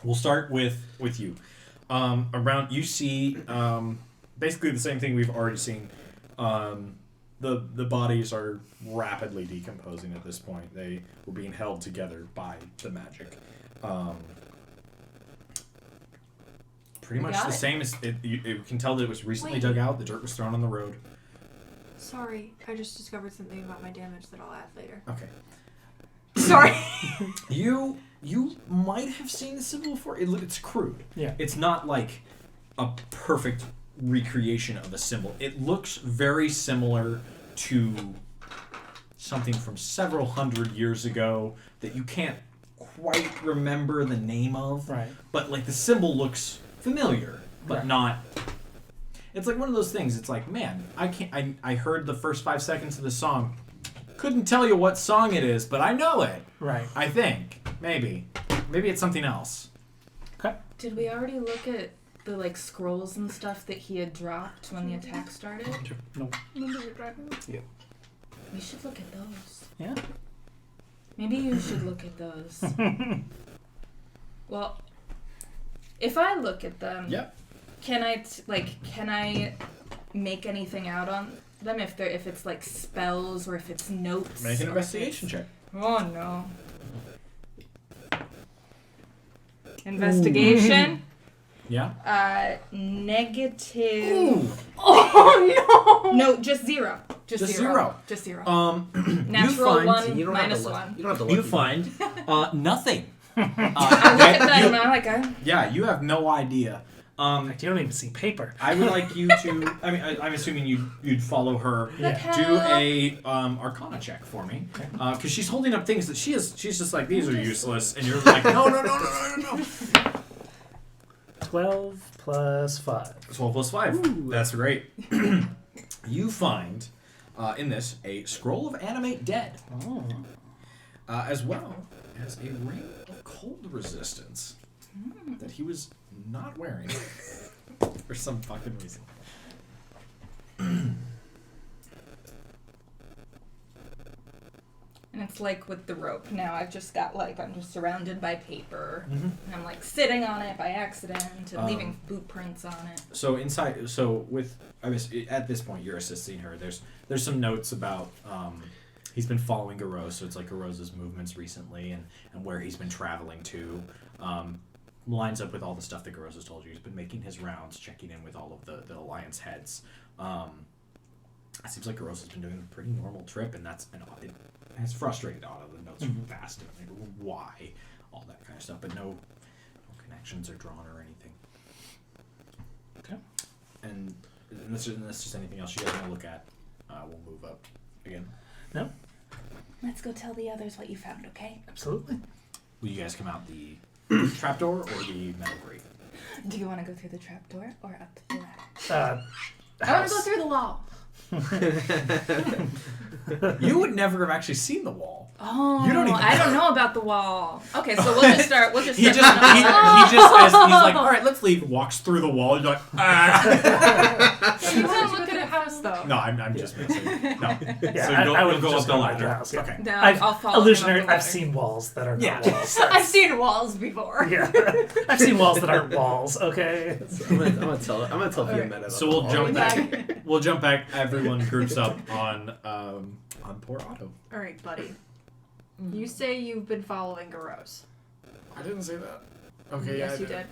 We'll start with you. Around you see basically the same thing we've already seen. The bodies are rapidly decomposing at this point. They were being held together by the magic. Pretty much got the it. same as you can tell that it was recently Wait. dug out. The dirt was thrown on the road. Sorry, I just discovered something about my damage that I'll add later. Okay. Sorry. You might have seen the symbol before. It's crude. Yeah. It's not like a perfect recreation of a symbol. It looks very similar to something from several hundred years ago that you can't quite remember the name of. Right. But like the symbol looks familiar, but Right. not. It's like one of those things. It's like, man, I heard the first 5 seconds of the song. Couldn't tell you what song it is, but I know it. Right. I think. Maybe it's something else. Okay. Did we already look at the like scrolls and stuff that he had dropped when the attack started? No. We should look at those. Yeah. Maybe you should look at those. Well, if I look at them, Yep. can I make anything out on them if it's like spells or if it's notes? Make an or if investigation it's- check. Oh no. Investigation. Yeah. Negative. Oh No, just 0. Just 0. Just 0. you Natural find, 1 You don't have minus to look. 1. You don't have to look. You find nothing. I look at them and I'm like, Yeah, you have no idea. In fact, you don't even see paper. I would like you to. I mean, I'm assuming you'd follow her. Yeah. Do a Arcana check for me, because she's holding up things that she's just like, these are useless, and you're like, no. 12 plus 5. 12 plus 5. Ooh. That's great. You find in this a scroll of animate dead, as well as a ring of cold resistance that he was not wearing for some fucking reason. and it's like with the rope. Now I've just got like, I'm just surrounded by paper. Mhm. And I'm like sitting on it by accident and leaving boot prints on it. So inside, at this point you're assisting her. There's some notes about he's been following Garros, so it's like Garros' movements recently and where he's been traveling to. Lines up with all the stuff that Garros has told you. He's been making his rounds, checking in with all of the Alliance heads. It seems like Garros has been doing a pretty normal trip, and it has frustrated Otto. The notes are fast, and like, why, all that kind of stuff, but no connections are drawn or anything. Okay. And unless there's just anything else you guys want to look at, we'll move up again. No? Let's go tell the others what you found, okay? Absolutely. Will you guys come out the trapdoor or the metal grate? Do you want to go through the trapdoor or up the ladder? I want to go through the wall. You would never have actually seen the wall. Oh, You don't even I don't know about the wall. Okay, so we'll just start. We'll just He start. just, going he, up the he just, he's like, all right, let's leave. Walks through the wall. You're like, ah. You want to look at a house, though. No, I'm just mixing. No. Yeah, So I would go just up the go ladder. the house. Yeah. Okay. No, I've I'll follow him up illusionary. the ladder. I've seen walls that are not Yeah. walls. I've seen walls before. Yeah, I've seen walls that aren't walls. Okay. I'm gonna tell Fiametta. So we'll jump Okay. back. We'll jump back. Everyone groups up on poor Otto. All right, buddy. You say you've been following Garros. I didn't say that. Okay, Yes, you did.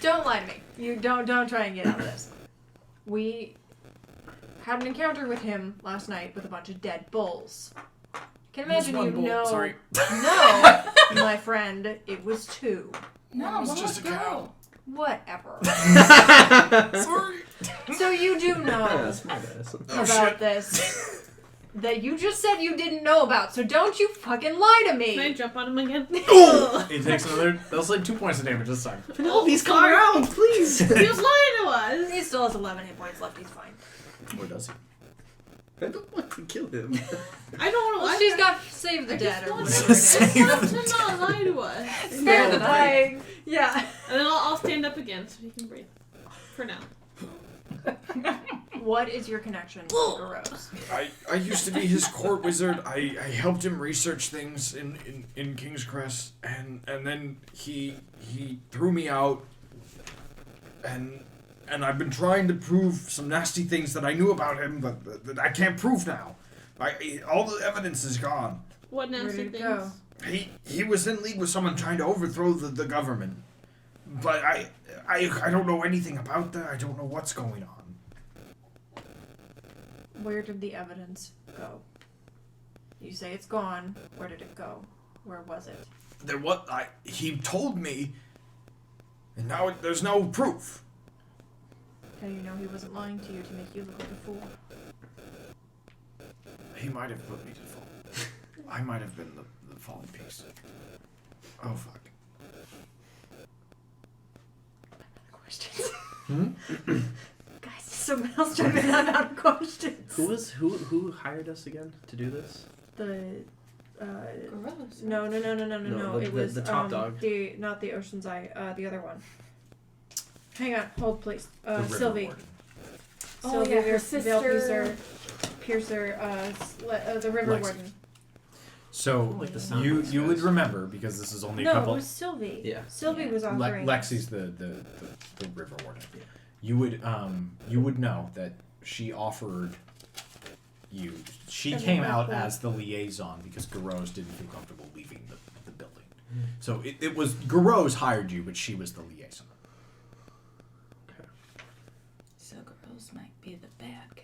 Don't lie to me. You don't try and get out of this. We had an encounter with him last night with a bunch of dead bulls. Can imagine you know. Sorry. No, my friend, it was 2. No, It's one just was a cow. girl. Whatever. Sorry. So you do know Smartass. about this that you just said you didn't know about. So don't you fucking lie to Can I me. jump on him again? It takes another. That's like 2 points of damage this time. Penelope's come around, please. He was lying to us. He still has 11 hit points left. He's fine. Or does he? I don't want to kill him. I don't know. Well, she's got Save the Dead or want whatever it Save is. Not to not lie to us. Spare the dying. Yeah. And then I'll stand up again so he can breathe. For now. What is your connection to Garros? I used to be his court wizard. I helped him research things in King's Crest, and then he threw me out, and I've been trying to prove some nasty things that I knew about him, but that I can't prove now. All the evidence is gone. What Where nasty did it things? go? He was in league with someone trying to overthrow the government, but I don't know anything about that. I don't know what's going on. Where did the evidence go? You say it's gone. Where did it go? Where was it? He told me, and now there's no proof. How do you know he wasn't lying to you to make you look like a fool? He might have put me to fall. I might have been the falling piece. Oh fuck. Questions. Guys, someone else jump in. I'm out of questions. Who hired us again to do this? The Gross. no. No, It was the top dog. not the Ocean's Eye. The other one. Hang on, hold please. The River Sylvie. Warden. Oh, Sylvie, yeah, her Veil sister. Piercer, the River Lexi. Warden. So like the sound you of these you would guys. remember because this is only a No, it couple. was Sylvie. Yeah. Sylvie was offering. Lexi's the river warden. You would know that she offered you. She And came the out rest as the liaison because Garros didn't feel comfortable leaving the building. So it was Garose hired you, but she was the liaison. So girls might be the bad guy.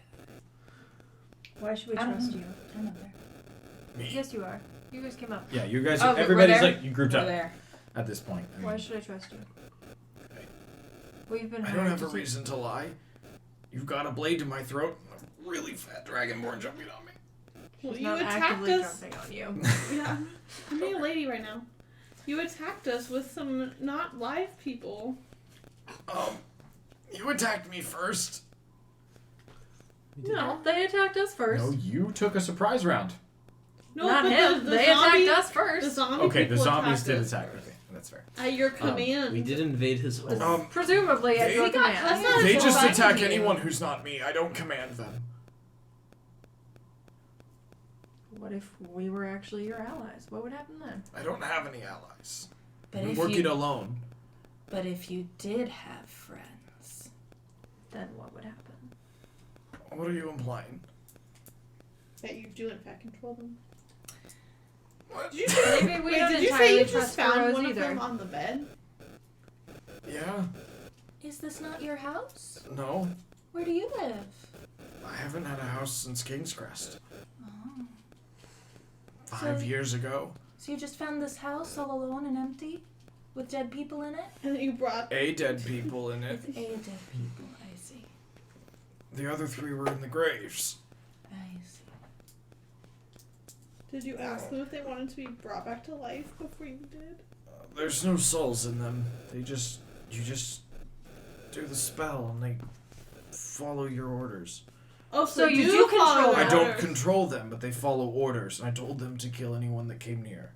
Why should we I don't trust know. you? I'm not there. Yes, you are. You guys came up. Yeah, you guys. Oh, we're everybody's there? like you grouped We're up there. at this point. I mean, Why should I trust you? We've been. I don't have a reason to lie. You've got a blade to my throat. And a really fat dragonborn jumping on me. Well, She's you not attacked actively us. jumping on you. Yeah, I'm being a lady right now. You attacked us with some not live people. You attacked me first. No, They attacked us first. no, you took a surprise round. no, Not but him. The They zombie, attacked us The first. zombie Okay, the people zombies attacked did us attack. Okay, that's fair. At your command. We did invade his home. Presumably at They- your We got command. cussed They That's just fine. attack anyone who's not me. I don't command them. What if we were actually your allies? What would happen then? I don't have any allies. But I'm if working you, alone. but if you did have friends, Then what would happen? What are you implying? That you do in fact control them. What? Did you say, Maybe we wait, don't did you say entirely you just trust found Burrows one of either. them on the bed? Yeah? is this not your house? No. Where do you live? I haven't had a house since King's Crest. Oh. 5 So- years ago. So you just found this house all alone and empty? With dead people in it? And then you brought. A dead people in it. With dead people, I see. The other 3 were in the graves. I see. Did you ask them if they wanted to be brought back to life before you did? There's no souls in them. You just do the spell and they follow your orders. Oh, So you do control follow I Orders. don't orders. control them, but they follow orders. I told them to kill anyone that came near.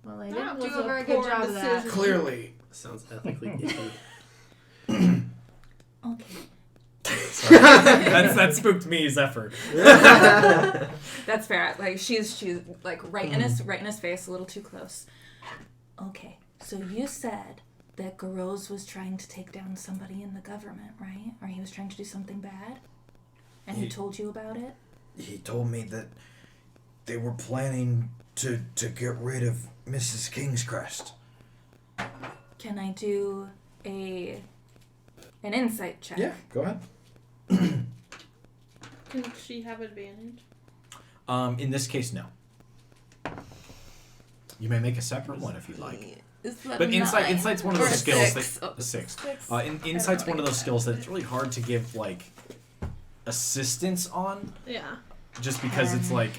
Well, they That didn't do was a very a good poor job of that. decision. Clearly. Sounds ethically icky. Okay. that spooked me, Zephyr. That's fair. Like she's like right in his face, a little too close. Okay. So you said that Garose was trying to take down somebody in the government, right? Or he was trying to do something bad? And he He- told you about it? He told me that they were planning to get rid of Mrs. King's Crest. Can I do an insight check? Yeah, go ahead. Can she have advantage? In this case, no. You may make a separate one if you'd like. But insight's one of those skills that the 6. Insight's one of those skills that it's really hard to give like assistance on, Yeah. just because it's like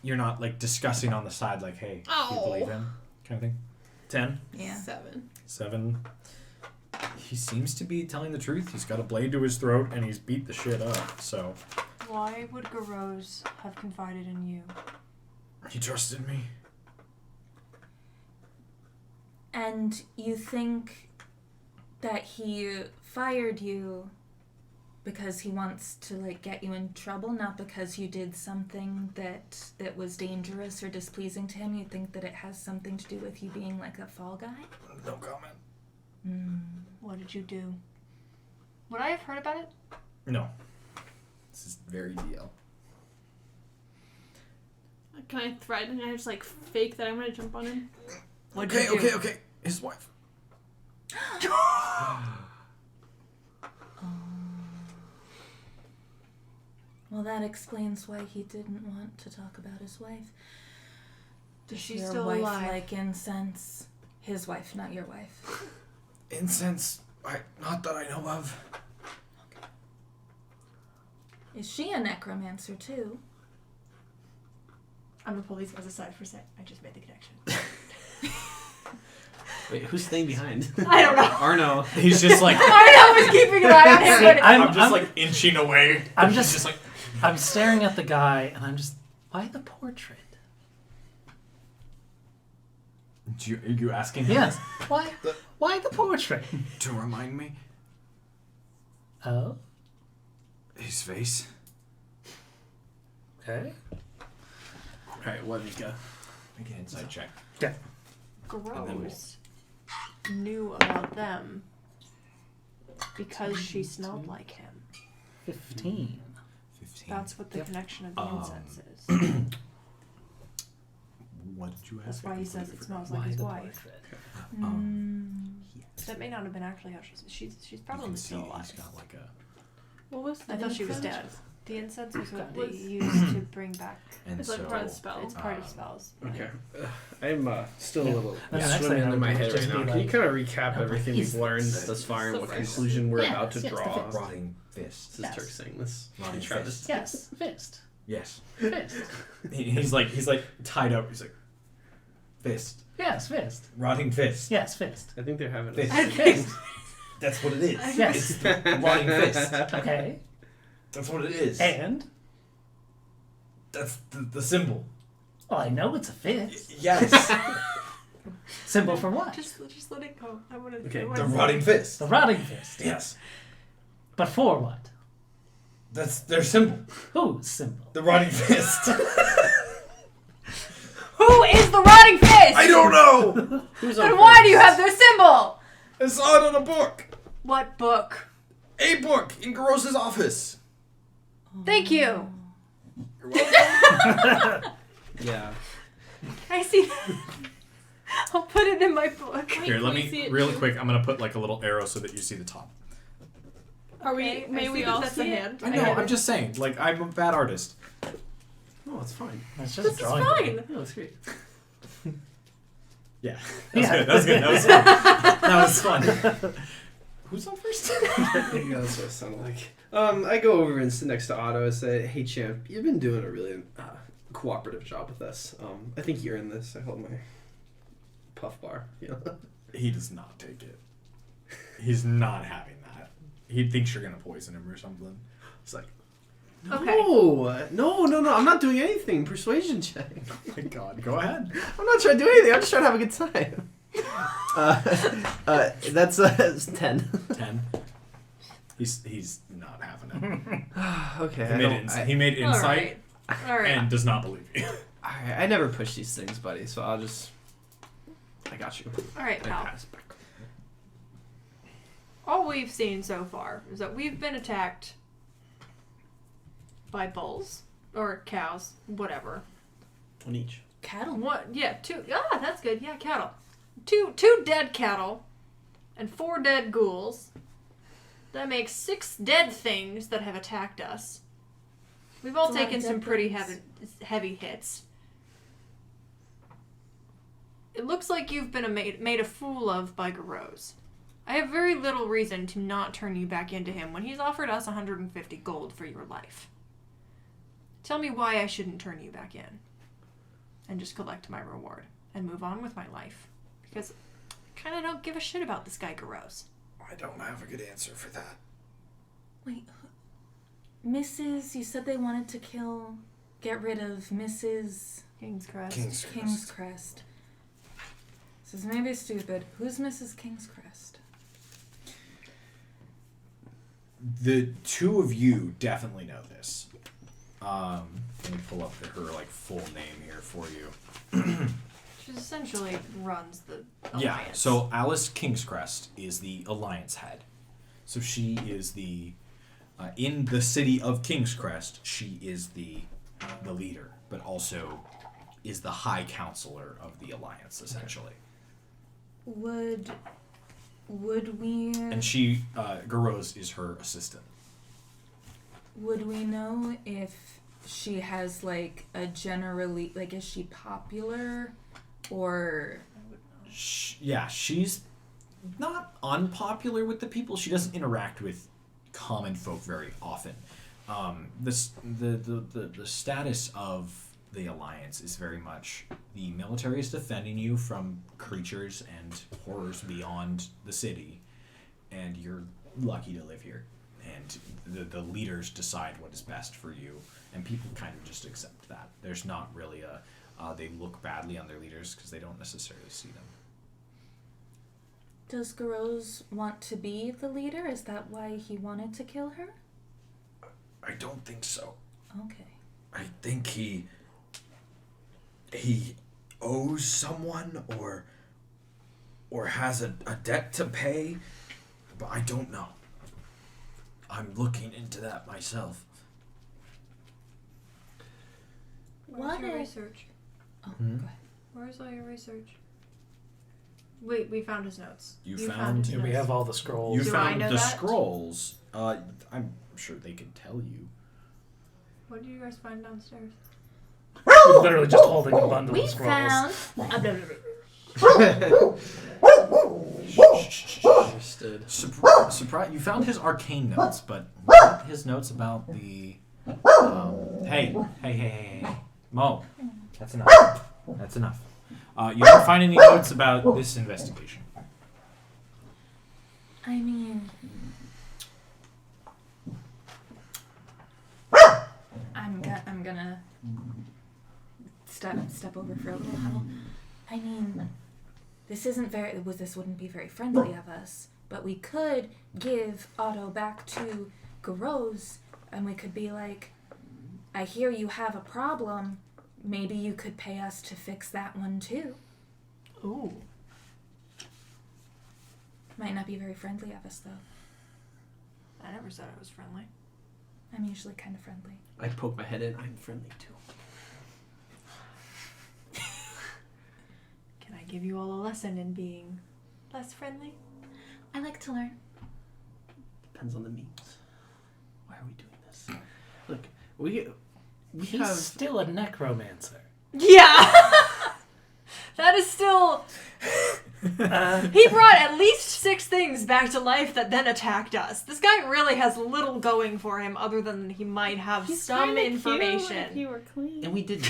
you're not like discussing on the side like, hey, do you Oh. believe him, kind of thing. 10, Yeah. 7. 7. He seems to be telling the truth. He's got a blade to his throat and he's beat the shit up. So Why would Garose have confided in you? He trusted me. And you think that he fired you because he wants to like get you in trouble, not because you did something that was dangerous or displeasing to him? You think that it has something to do with you being like a fall guy? No comment. What did you do? Would I have heard about it? no, this is very DL. Can I threaten? Can I just like fake that I'm gonna jump on him? What'd Okay, you do? okay. His wife. Well, that explains why he didn't want to talk about his wife. Is she your still wife alive? like incense? His wife, not your wife. Incense. Not that I know of. Is she a necromancer too? I'm gonna pull these guys aside for a sec. I just made the connection. Wait, who's staying behind? I don't know. Arno. He's just like I was keeping an eye on him, but I'm just like inching away. I'm He's just- like I'm staring at the guy, and I'm just, why the portrait? Are you asking him? Yes. Why the portrait? To remind me. Oh. His face. Okay. Alright, what have you got? Make an insight check. Yeah. Garose knew about them because she smelled like him. 15. 15. That's what the Yep. connection of the incense is. What did you ask? That's why he says it smells Why like his the wife. That may not have been actually how she's You probably can still see alive. he's got like a. What was the I thought she was incense? dead. The incense was what they Was- used to bring back. And It's so, like part of the spell. It's part of spells. Okay. I'm still Yeah. a little And the next swimming thing I in would my do is head right just now. be Can you like, kind of recap no, everything he's we've learned this. thus far and So what first. conclusion we're Yes, about to yes, the draw? fifth. rotting fist. This is Turk saying this. Rotting Travis. fist. Yes, fist. Yes. Fist. He's like tied up. He's like, fist. Yes, fist. Rotting fist. Yes, fist. I think they're having Fist. a Fist. That's what it is. Yes. It's the rotting fist. Okay. That's what it is. And? That's the symbol. Well, I know it's a fist. Yes. Symbol for what? Just let it go. I want to. Okay, The rotting fist. The rotting fist. Yes. But for what? That's their symbol. Whose symbol? The rotting fist. Who is the rotting fist? I don't know. Who's on Then why first? do you have their symbol? I saw it on a book. What book? A book in Garos's office. Thank you. You're welcome. Yeah. I see. I'll put it in my book. Here, let Can we see me it really too? quick. I'm gonna put like a little arrow so that you see the top. Are we? Okay, I May see we that all that's see a it? hand. I know. get I'm it. just saying. Like I'm a bad artist. Oh, it's fine. That's just This is drawing. fine. No, it's great. Yeah. That was good. That was good. That was fun. That was fun. Who's on first? Yeah, that's what it sounded like. I go over and sit next to Otto and say, "Hey, champ, you've been doing a really cooperative job with us. I think you're in this." I hold my puff bar. You know? He does not take it. He's not having that. He thinks you're gonna poison him or something. He's like, Okay. No. I'm not doing anything. Persuasion check. oh my god, go ahead. I'm not trying to do anything. I'm just trying to have a good time. That's 10. 10. He's not having it. Okay. He made insight All right. and does not believe you. I never push these things, buddy. So I'll just. I got you. All right, I pal. pass back. All we've seen so far is that we've been attacked by bulls or cows, whatever. One each. Cattle. What? Yeah, 2. Ah, that's good. Yeah, cattle. Two dead cattle, and 4 dead ghouls. That makes 6 dead things that have attacked us. We've all That's a lot taken of some dead pretty things. heavy hits. It looks like you've been made a fool of by Garose. I have very little reason to not turn you back into him when he's offered us 150 gold for your life. Tell me why I shouldn't turn you back in. And just collect my reward. And move on with my life. Because I kind of don't give a shit about this guy Garose. I don't have a good answer for that. Wait, Mrs. You said they wanted to get rid of Mrs. King's Crest. King's Crest. King's Crest. This is maybe stupid. Who's Mrs. King's Crest? The two of you definitely know this. Let me pull up her like full name here for you. She essentially runs the alliance. Yeah, so Alice Kingscrest is the Alliance head. So she is the in the city of Kingscrest, she is the leader, but also is the high counselor of the Alliance, essentially. Would we And she, Garose, is her assistant. would we know if she has like a generally like is she popular or She's not unpopular with the people. She doesn't interact with common folk very often. The status of the Alliance is very much the military is defending you from creatures and horrors beyond the city, and you're lucky to live here. And the leaders decide what is best for you, and people kind of just accept that. There's not really they look badly on their leaders because they don't necessarily see them. does Garose want to be the leader? Is that why he wanted to kill her? I don't think so. Okay. I think he owes someone or has a debt to pay, but I don't know. I'm looking into that myself. What's your What if- research? Oh, Hmm? go ahead. Where's all your research? Wait, we found his notes. You his found- And we notes. have all the scrolls. You Do I found know the that? scrolls. I'm sure they could tell you. What did you guys find downstairs? We're literally just holding a bundle We of scrolls. found. Understood. Surprise! You found his arcane notes, but not his notes about the. Hey, Mo. That's enough. That's enough. You didn't find any notes about this investigation. I mean, I'm gonna step over for a little huddle. I mean, this wouldn't be very friendly of us, but we could give Otto back to Garose, and we could be like, I hear you have a problem. Maybe you could pay us to fix that one too. Ooh. Might not be very friendly of us, though. I never said I was friendly. I'm usually kind of friendly. I poke my head in. I'm friendly too. Can I give you all a lesson in being less friendly? I like to learn. Depends on the means. Why are we doing this? Look, we He's have. still a necromancer. Yeah! That is still... He brought at least 6 things back to life that then attacked us. This guy really has little going for him other than he might have He's some kinda information. cute if you were clean. And we did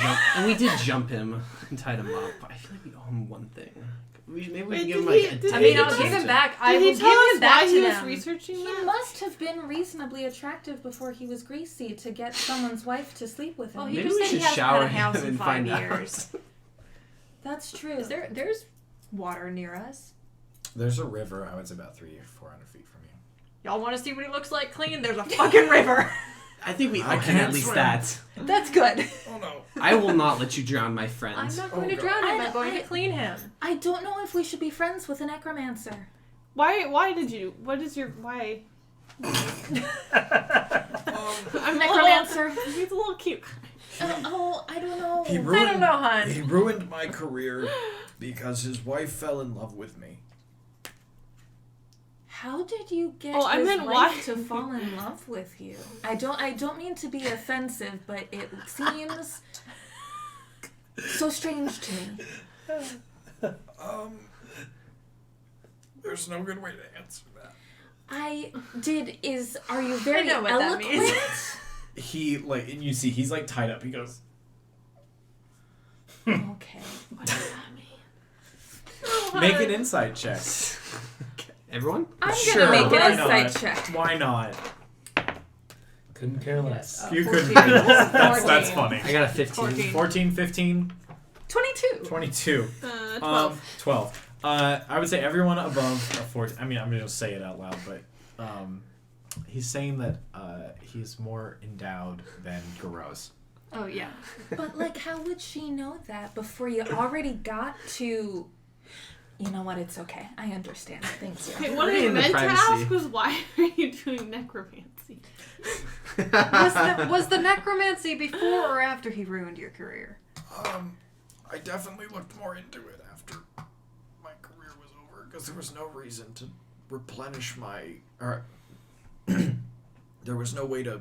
jump him and tied him up. But I feel like we owe him one thing. Maybe we Wait, can give him did like he- a did I mean, he I'll tell give us- him back. I Did will he give tell him us back why to he was them. researching He that? must have been reasonably attractive before he was greasy to get someone's wife to sleep with him. Well, he Maybe just we said he should hasn't shower had a house him in and 5 find out. years. That's true. There's water near us. There's a river. I would say about 300 or 400 feet from you. Y'all want to see what he looks like clean? There's a fucking river. I think we I owe him can't at least swim. that. That's good. Oh no. I will not let you drown my I'm friend. not going to God. drown him. I- I'm going I- to clean him. I don't know if we should be friends with a necromancer. Why did you? What is your why? I'm Necromancer. He's a little cute. Oh, I don't know. He I don't know, hon. He ruined my career because his wife fell in love with me. How did you get Oh, I his meant wife why- to fall in love with you? I don't mean to be offensive, but it seems so strange to me. There's no good way to answer that. Are you very know what that eloquent? means. He and you see he's like tied up. He goes. Okay. What does that mean? Make an insight check. Everyone? I'm Sure, gonna make why an insight not? check. Why not? Couldn't care less. You 14. could. That's 14. funny. I got a 15. 14. 14, 15, 22. 22. 12. 12. I would say everyone above a 14. I mean, I'm going to say it out loud, but he's saying that he's more endowed than Garose. Oh, yeah. But like, how would she know that before you already got to? You know what? It's okay. I understand. Thank you. Okay, what I Into meant to privacy. ask was why are you doing necromancy? Was the necromancy before or after he ruined your career? I definitely looked more into it after my career was over because there was no reason to replenish my. Or there was no way to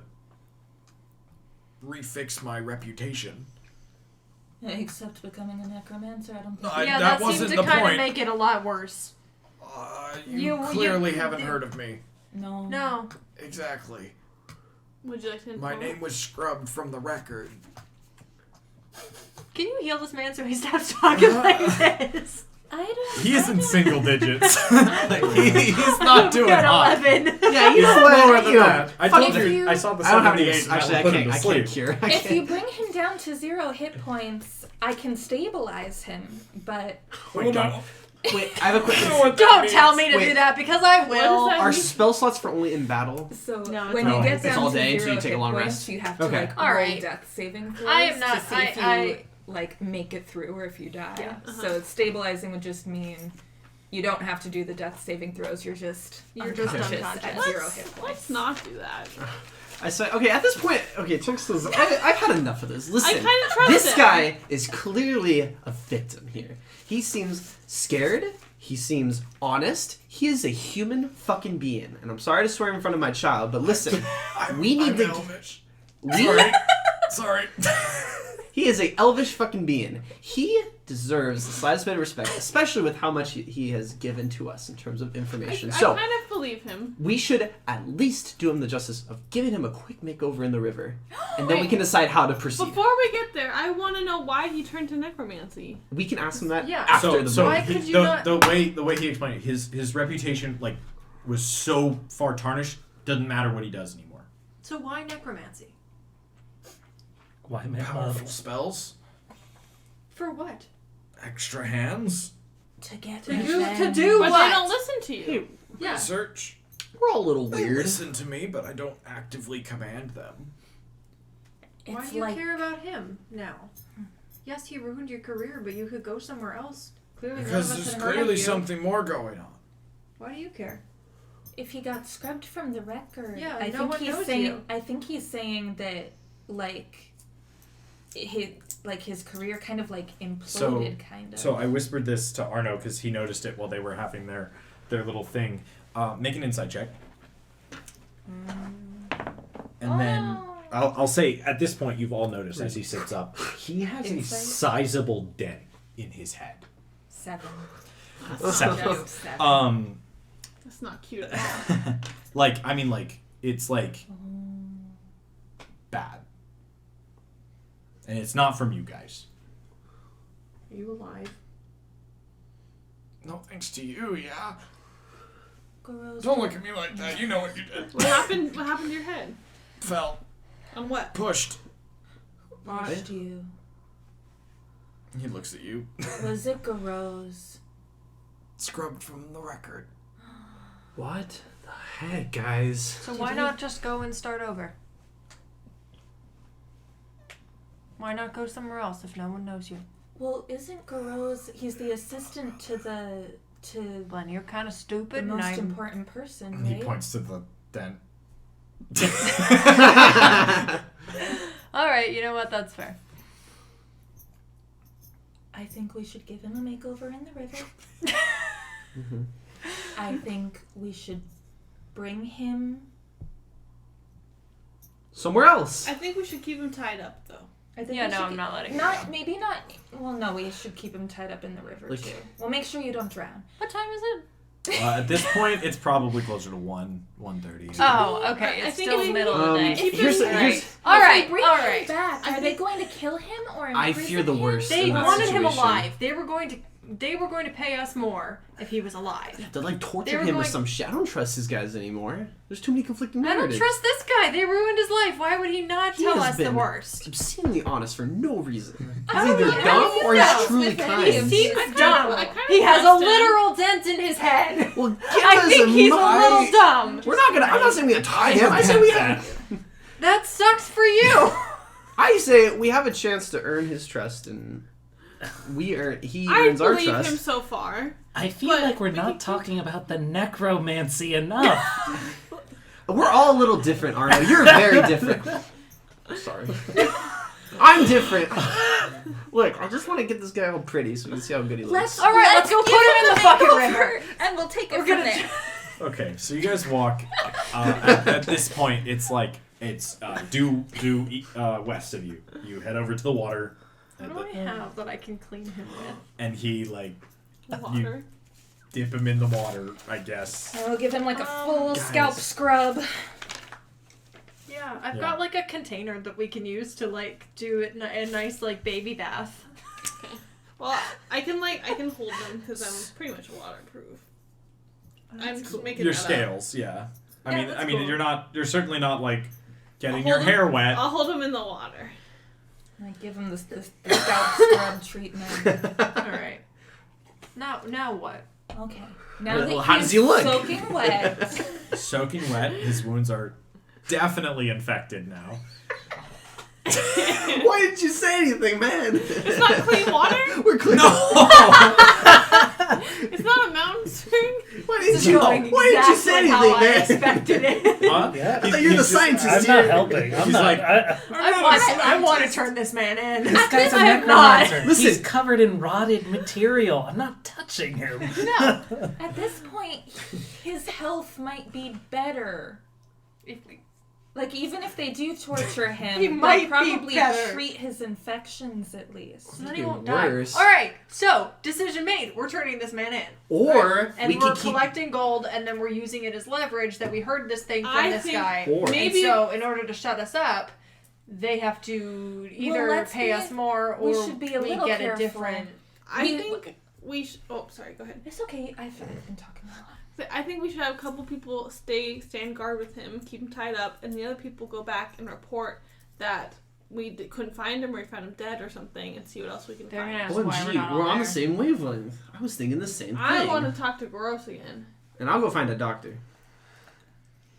refix my reputation. Except becoming a necromancer, I don't No, think. Yeah, that that wasn't seemed to the kind of point. make it a lot worse. You clearly haven't heard of me. No. No. Exactly. Would you like to My inform? name was scrubbed from the record. Can you heal this man so he stops talking like this? I don't. He is I in don't- single digits. He's not doing Got hot. 11. Yeah, you He's know what? lower than You know, that. I told if you. you- I saw the I don't have 78. any. and that Actually, will I put him can't. to I sleep. can't cure. I If can't. you bring him down to 0 hit points, I can stabilize him. But Wait, God. Wait, I have a quick. Don't tell me to Wait. do that because I What will. is that? Are spell slots for only in battle? so No, it's when all you day. get It's down all to day, 0 so you take a hit long points, rest? you have to Okay. like All roll right. death saving throws I am not- to see if you I- like make it through or if you die. Yeah. So stabilizing would just mean you don't have to do the death saving throws. You're just You're just unconscious unconscious. at 0 hit points. Let's not do that. I say, okay, at this point, okay, Chunk says, I've had enough of this. I Listen, kind of trust this him. guy is clearly a victim here. He seems scared. He seems honest. He is a human fucking being. And I'm sorry to swear in front of my child, but listen, we need to... Elvish. We... Sorry. He is a elvish fucking being. He deserves the slightest bit of respect, especially with how much he has given to us in terms of information. I So, kind of believe him. we should at least do him the justice of giving him a quick makeover in the river, and then we can decide how to proceed. Before we get there, I want to know why he turned to necromancy. We can ask him that Yeah. after the Why vote. could you the, not- the way he explained it, his reputation like was so far tarnished. Doesn't matter what he does anymore. So why necromancy? Why make Powerful spells. For what? Extra hands. To get To revenge. do But what? they don't listen to you. Hey, Yeah. Research. we're all a little They weird. listen to me, but I don't actively command them. Why It's do you like care about him now? Yes, he ruined your career, but you could go somewhere else. Clearly, Because none of us there's had heard clearly of you. something more going on. Why do you care? if he got scrubbed from the record. Yeah, I no think one he's knows saying. you. I think he's saying that his career kind of like imploded, kind of. So I whispered this to Arno because he noticed it while they were having their little thing. Make an insight check. And then I'll say at this point you've all noticed as he sits up, he has a Insight? sizable dent in his head. 7. Seven. Just 7. That's not cute at all. It's bad. And it's not from you guys. Are you alive? No thanks to you, yeah. Gross. Don't look at me like that. You know what you did. What happened? What happened to your head? Fell. On what? Pushed. Pushed you. He looks at you. Was it gross? Scrubbed from the record. What the heck, guys? So why not just go and start over? Why not go somewhere else if no one knows you? Well, isn't Garose? He's the assistant to Glenn, you're kind of the stupid. and most I'm... important person, He right? points to the dent. All right, you know what? That's fair. I think we should give him a makeover in the river. I think we should bring him. Somewhere else. I think we should keep him tied up, though. I think Yeah, we no, should I'm not letting him Not go. maybe not. Well, no, we should keep him tied up in the river Like- too. We'll make sure you don't drown. What time is it? At this point, it's probably closer to 1:30. Oh, okay. I It's think still if we- middle of the day. Keep Here's him- the, here's, All If right, we bring all him right. back, I are they think- going to kill him or I imprison fear the him? worst. They in that wanted him situation. alive. They were going to pay us more if he was alive. They'd like They torture were him or going- some shit. I don't trust these guys anymore. There's too many conflicting I don't narratives. trust this guy. They ruined his life. Why would he not He tell has us the been worst? obscenely honest for no reason. He's How do either you- how dumb do you or know? he's truly With kind. any He of seems I kinda- dumb. I kinda He has a trust him. literal dent in his head. Well, give I us think he's a little I- dumb. We're not gonna. I'm not saying we have to tie him. I say we have. That sucks for you. I say we have a chance to earn his trust, and he I earns our believe trust. him so far. I feel But like we're we not can- talking about the necromancy enough. We're all a little different, Arno. You're very different. Sorry. I'm different. Look, I just want to get this guy all pretty so we can see how good he looks. All right, let's go put him in the fucking river. and we'll take it We're from gonna there. Okay, so you guys walk. At this point, it's due west of you. You head over to the water, What do I have that I can clean him with? and he Water. dip him in the water, I guess. I'll give him like a full Guys. scalp scrub. Yeah, I've Yeah. got like a container that we can use to like do a nice like baby bath. Well, I can hold them because I'm pretty much waterproof. I'm just making Your that up. scales, yeah. Yeah, that's cool. You're certainly not like getting I'll your hold hair him- wet. I'll hold them in the water. I give him the scalp scrub treatment. All right. Now what? Okay. Now Well, that how he's does he look? soaking wet. Soaking wet. His wounds are definitely infected now. Why didn't you say anything, man? It's not clean water. We're clean. No. It's not a mountain stream. Why This didn't is you? going Why didn't you say exactly how anything, I man? expected it. Huh? Yeah. I thought you're the scientist I'm here. not helping. I'm He's not. like- I want to turn this man in. This guy's a I am not. necromancer. Listen. He's covered in rotted material. I'm not touching him. No. At this point, his health might be better. If we- Like, even if they do torture him, He they'll might be probably better. treat his infections at least. Then he Be won't die. worse. All right. So decision made. We're turning this man in. Or And we we're could keep. collecting gold, and then we're using it as leverage that we heard this thing from I this think guy. Or maybe- And so, in order to shut us up, they have to either let's pay be- us more, we or should be a we little get careful. a different. I We- think we should. Oh, sorry. Go ahead. It's okay. I've been talking a lot. I think we should have a couple people stand guard with him, keep him tied up, and the other people go back and report that we couldn't find him or we found him dead or something, and see what else we can They're find. gonna ask why we're OMG, not we're all on the there. same wavelength. I was thinking the same thing. I want to talk to Gross again. And I'll go find a doctor.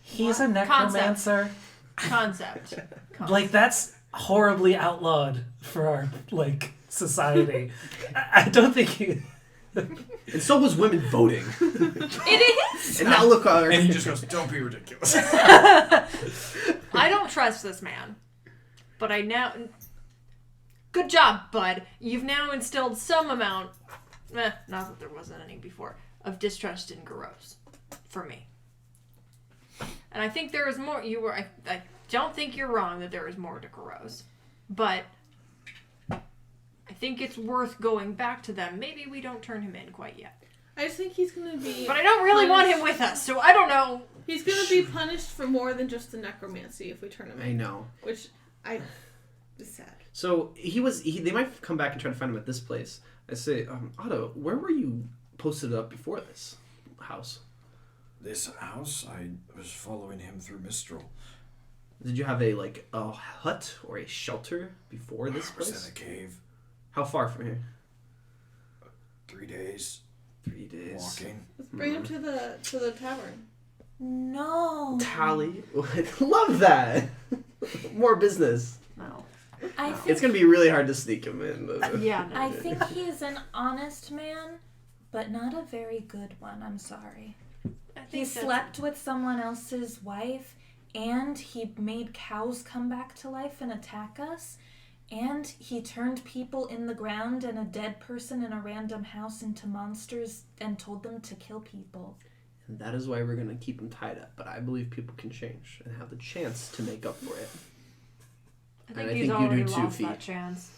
He's a necromancer. Concept. Like, that's horribly outlawed for our, like, society. I don't think he... And so was women voting. It is! And now look at her. And he just goes, "Don't be ridiculous." I don't trust this man, but I now. Good job, bud. You've now instilled some amount, not that there wasn't any before, of distrust in Garros, for me. And I think there is more. I don't think you're wrong that there is more to Garros, but I think it's worth going back to them. Maybe we don't turn him in quite yet. I just think he's gonna be. But I don't really want him with us, so I don't know. He's gonna be punished for more than just the necromancy if we turn him I in. know. Which is sad. So they might come back and try to find him at this place. I say, Otto, where were you posted up before this house? This house, I was following him through Mistral. Did you have a hut or a shelter before this I was place? in a cave. How far from here? 3 days 3 days. walking. Let's bring him to the tavern. No. Tally. Love that. More business. No. I think, It's gonna be really hard to sneak him in. Yeah, no. I think he's an honest man, but not a very good one. I'm sorry. I think He that's- slept with someone else's wife, and he made cows come back to life and attack us, and he turned people in the ground and a dead person in a random house into monsters and told them to kill people. And that is why we're gonna keep him tied up. But I believe people can change and have the chance to make up for it. I think And I he's think you already do too, lost Fee. that chance.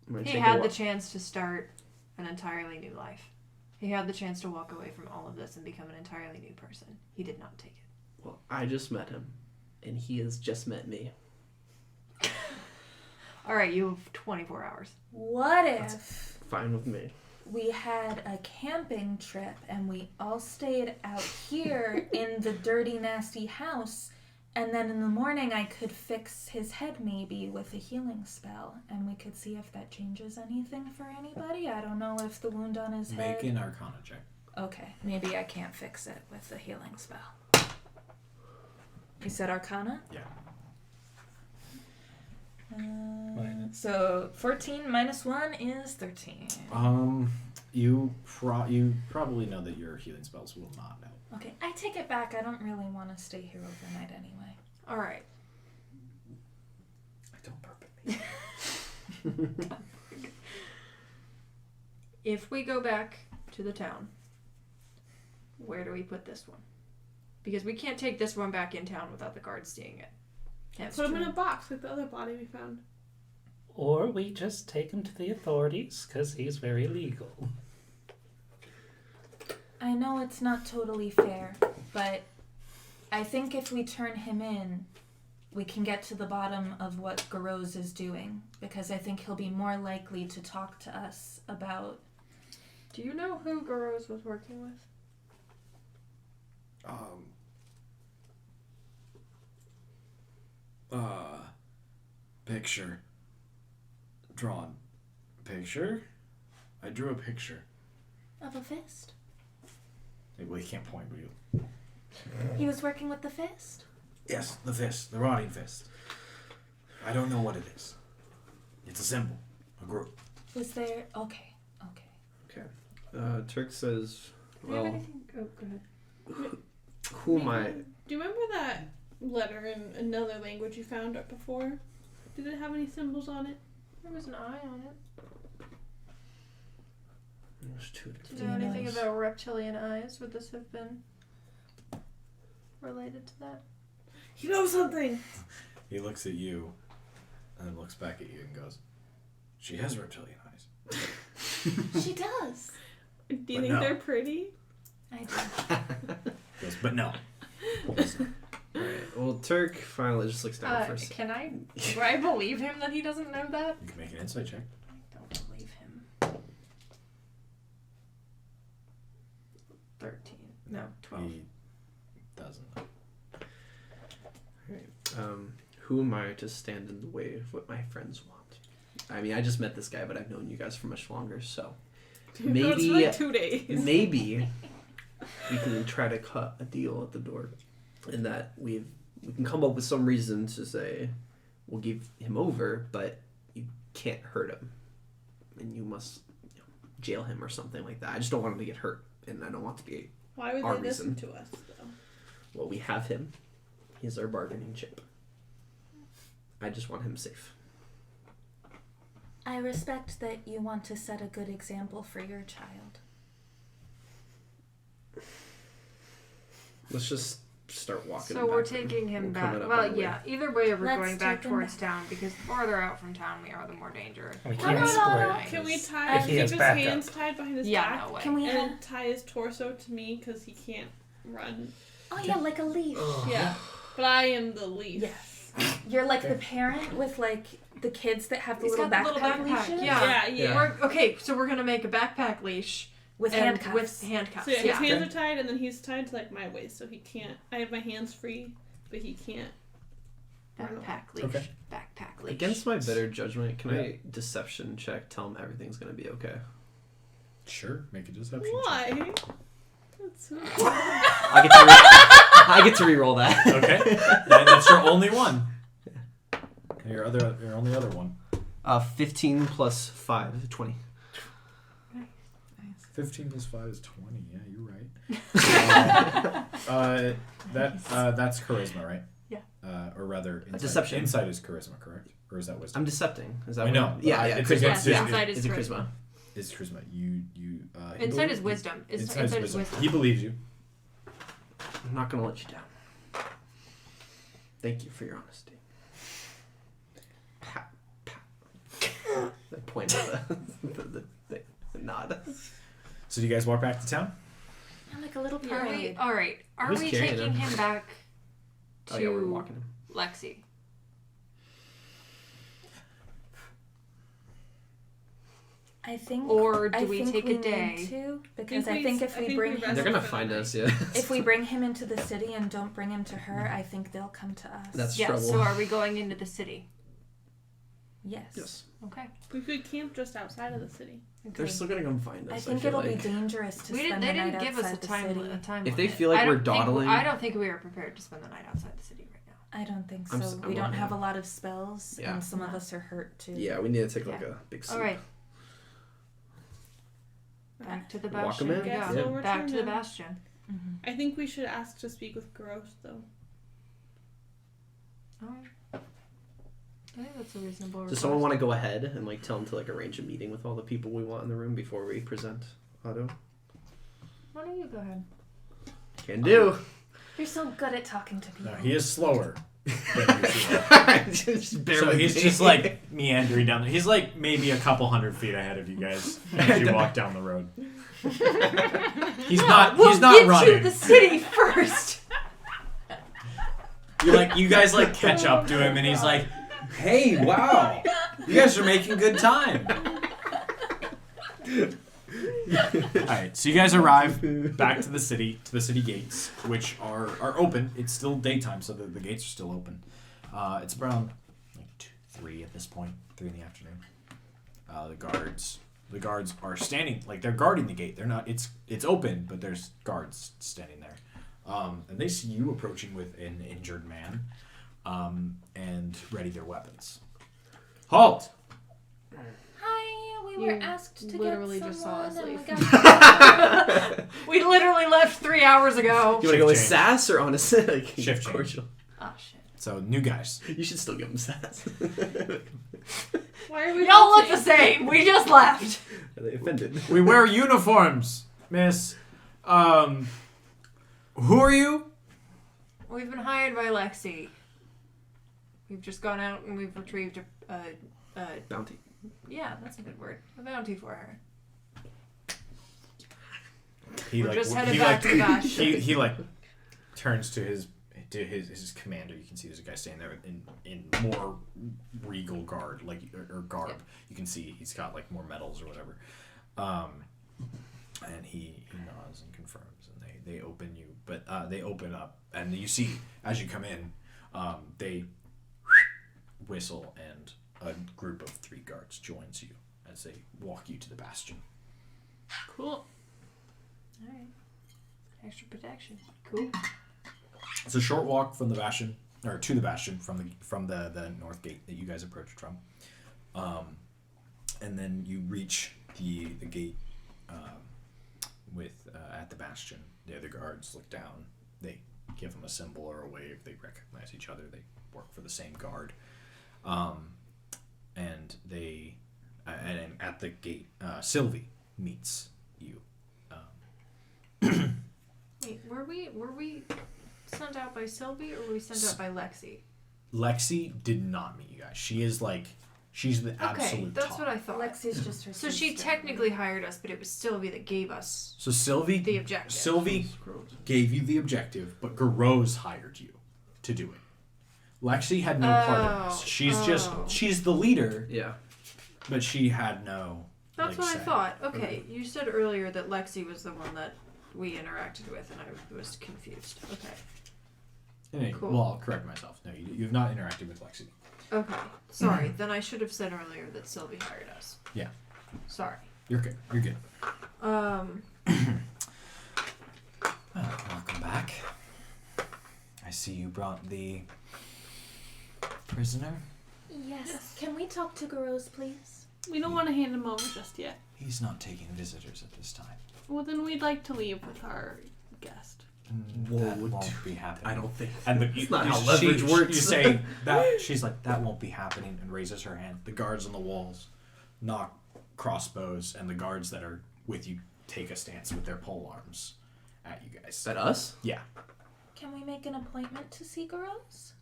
I'm gonna He take a had the walk. chance to start an entirely new life. He had the chance to walk away from all of this and become an entirely new person. He did not take it. Well, I just met him, and he has just met me. All right, you have 24 hours. What if Fine with me. we had a camping trip and we all stayed out here in the dirty, nasty house, and then in the morning I could fix his head maybe with a healing spell, and we could see if that changes anything for anybody? I don't know if the wound on his head... Make an Arcana check. Okay, maybe I can't fix it with the healing spell. You said Arcana? Yeah. So 14 minus 1 is 13. You probably know that your healing spells will not help. Okay, I take it back. I don't really want to stay here overnight anyway. All right. Don't burp at me. If we go back to the town, where do we put this one? Because we can't take this one back in town without the guards seeing it. That's Put him true. in a box like the other body we found. Or we just take him to the authorities, because he's very legal. I know it's not totally fair, but I think if we turn him in, we can get to the bottom of what Garros is doing, because I think he'll be more likely to talk to us about... Do you know who Garros was working with? Picture. Drawn. Picture? I drew a picture. Of a fist? Well, he can't point, but you. He was working with the fist? Yes, the fist. The rotting fist. I don't know what it is. It's a symbol. A group. Was there... Okay. Okay. Turk says, Do you have well, anything? Oh, go ahead. who am I? Do you remember that letter in another language you found up before? Did it have any symbols on it? There was an eye on it. There's two Do different you know anything eyes. about reptilian eyes? Would this have been related to that? You know something. He looks at you, and then looks back at you and goes, "She has reptilian eyes." She does. Do you But think no. they're pretty? I do. He goes, "But no." Alright, well, Turk finally just looks down for a second. Can I? Do I believe him that he doesn't know that? You can make an insight check. I don't believe him. 13. No, 12. He doesn't. Who am I to stand in the way of what my friends want? I mean, I just met this guy, but I've known you guys for much longer, so It's maybe like 2 days. maybe we can try to cut a deal at the door, in that we can come up with some reason to say we'll give him over, but you can't hurt him, and you must jail him or something like that. I just don't want him to get hurt, and I don't want to be. Why would our they listen reason. to us, though? Well, we have him. He's our bargaining chip. I just want him safe. I respect that you want to set a good example for your child. Let's just start walking. So him we're back. taking him We'll back. come up Well, our way. yeah. Either way, we're Let's going back take him towards back. town because the farther out from town we are, the more danger. We No, can't no, split. no, no. Can we If tie he keep has his backup. hands tied behind his Yeah, back? no way. Can we And have? then tie his torso to me because he can't run. Oh yeah, like a leash. Yeah. But I am the leash. Yes. You're like the parent with like the kids that have the He's little got the backpack, little backpack, leashes. yeah. Yeah. Okay, so we're gonna make a backpack leash With and handcuffs. With handcuffs. So yeah, his yeah. hands are tied and then he's tied to like my waist, so he can't. I have my hands free, but he can't. Backpack leash. Okay. Backpack leash. Against my better judgment, can I deception check? Tell him everything's gonna be okay. Sure, make a deception check. Why? That's so I get to re-roll that. Okay, that's your only one. Your only other one. 15 plus 5, 20. 15 plus 5 is 20. Yeah, you're right. That's charisma, right? Yeah. Or rather, insight. Deception. Insight is charisma, correct? Or is that wisdom? I'm decepting. Is that I know. what? Yeah, It's charisma. against Yes, his- inside is Is it charisma. charisma? It's charisma. You. he Inside believes- is wisdom. Inside Inside is is wisdom. He believes you. I'm not gonna let you down. Thank you for your honesty. Pat, pat. I point at the nod. So do you guys walk back to town? Yeah, like a little Are we, parade. all right. Are Who's we carrying taking him? him back to Oh yeah, we're walking him. Lexi? I think. Or do I we think take we a day? Need to, because think I think we- if I we think bring we him, rest They're gonna for the find night. us, yeah. if we bring him into the city and don't bring him to her, I think they'll come to us. That's Yes. trouble. So are we going into the city? Yes. Yes. Okay. We could camp just outside of the city. They're still gonna come find us. I think feel it'll like. be dangerous to We spend didn't. They the night didn't give us outside a the time. city. A time. If they limit. feel like I we're don't think- dawdling- I don't think we are prepared to spend the night outside the city right now. I don't think I'm so. s- I'm We don't on have that. a lot of spells, Yeah. and some of us are hurt too. Yeah, we need to take like Yeah. a big sleep. All right. Back to the Walk 'em bastion. in? we Yeah, go. so we'll Back return to the them. bastion. Mhm. I think we should ask to speak with Gross, though. All right. I think that's a reasonable request. Does someone want to go ahead and like tell him to like arrange a meeting with all the people we want in the room before we present Otto? Why don't you go ahead? Can do. You're so good at talking to people. No, he is slower than usual. Just bear So with he's me. just like meandering down. He's like maybe a couple hundred feet ahead of you guys as you walk down the road. He's not. We'll he's not get running. to the city first. You're like you guys like catch up to him, and he's like, "Hey, wow, you guys are making good time." All right, so you guys arrive back to the city gates, which are open. It's still daytime, so the gates are still open. It's around like 3 at this point, 3 in the afternoon. The guards are standing, like they're guarding the gate. They're not. It's open, but there's guards standing there, and they see you approaching with an injured man, and ready their weapons. Halt! Hi, we we were You asked to literally get just saw us someone and leave. we got We literally left 3 hours ago. You want to go with Shift sass or honest? Like, Shift change. cordial? Oh shit. So new guys. You should still give them sass. Why are we Y'all look melting? the same. We just left. Are they offended? We wear uniforms, miss. Who are you? We've been hired by Lexi. We've just gone out and we've retrieved a Bounty. yeah, that's a good word. A bounty for her. He We're just headed back to the bash. he like turns to his commander. You can see there's a guy standing there in more regal guard, like or garb. Yeah. You can see he's got like more medals or whatever. And he nods and confirms, and they open you, but they open up, and you see as you come in, they whistle, and a group of 3 guards joins you as they walk you to the bastion. Cool. Alright. Extra protection. Cool. It's a short walk from the bastion, or to the bastion from the north gate that you guys approached from, and then you reach the gate with at the bastion. The other guards look down. They give them a symbol or a wave. They recognize each other. They work for the same guard, and they and at the gate, Sylvie meets you. Wait, were we sent out by Sylvie or were we sent out by Lexi? Lexi did not meet you guys. She's the absolute Okay, that's top. what I thought. Lexi's just her So she sister. technically hired us, but it was Sylvie that gave us So Sylvie the objective. Sylvie gave you the objective, but Garose hired you to do it. Lexi had no part of this. She's the leader, Yeah. but she had no. That's like, what say. I thought. Okay, you said earlier that Lexi was the one that we interacted with, and I was confused. Okay. Anyway, Cool. Well, I'll correct myself. No, you have not interacted with Lexi. Okay. Sorry. Then I should have said earlier that Sylvie hired us. Yeah. Sorry. You're good. You're good. Welcome back. I see you brought the prisoner. Yes. Can we talk to Garose, please? We don't want to hand him over just yet. He's not taking visitors at this time. Well, then we'd like to leave with our guest. That won't be happening. I don't think. And That's not how leverage works. You say that she's like that won't be happening, and raises her hand. The guards on the walls knock crossbows, and the guards that are with you take a stance with their pole arms at you guys. Is that us? Yeah. Can we make an appointment to see Garose?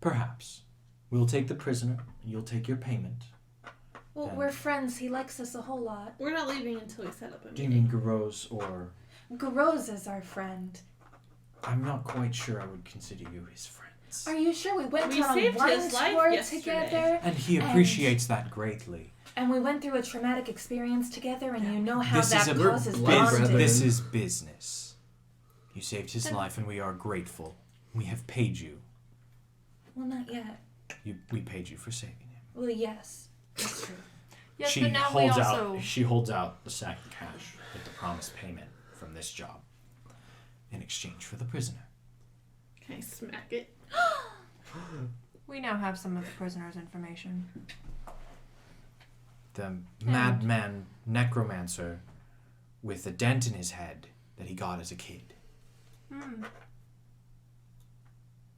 Perhaps. We'll take the prisoner, and you'll take your payment. Well, And- we're friends. He likes us a whole lot. We're not leaving until we set up a Do you meeting. mean Garose or... Garose is our friend. I'm not quite sure I would consider you his friends. Are you sure we went We on saved one his life tour yesterday. together? And he appreciates that greatly. And we went through a traumatic experience together, and you know how This that is causes blood bonding. brethren. This is business. You saved his life, and we are grateful. We have paid you. Well, not yet. We paid you for saving him. Well, yes. That's true. Yes, she but now we holds also. out. She holds out the sack of cash with the promised payment from this job. In exchange for the prisoner. Can I smack it? We now have some of the prisoner's information. The madman necromancer with a dent in his head that he got as a kid.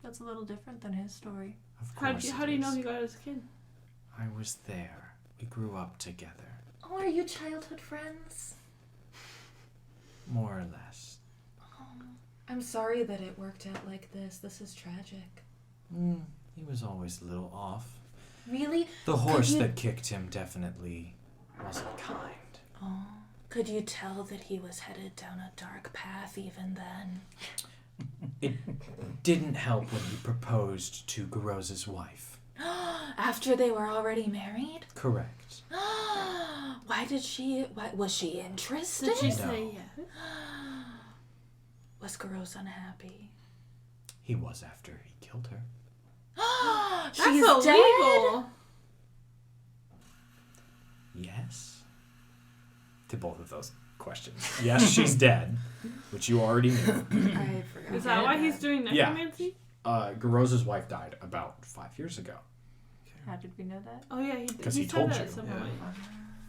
That's a little different than his story. Of How course do you know he got it as a kid? I was there. We grew up together. Oh, are you childhood friends? More or less. I'm sorry that it worked out like this. This is tragic. He was always a little off. Really? The horse you- that kicked him definitely wasn't kind. Oh. Could you tell that he was headed down a dark path even then? It didn't help when he proposed to Garose's wife. After they were already married? Correct. Why was she interested? Did she No. say yes? Was Garose unhappy? He was after he killed her. That's She's illegal. dead? Yes. To both of those questions. Yes, she's dead, which you already knew. I forgot. Is that why he's doing Yeah. necromancy? Garose's wife died about 5 years ago. How did we know that? Oh yeah, Because he he said told that you, at some yeah. point.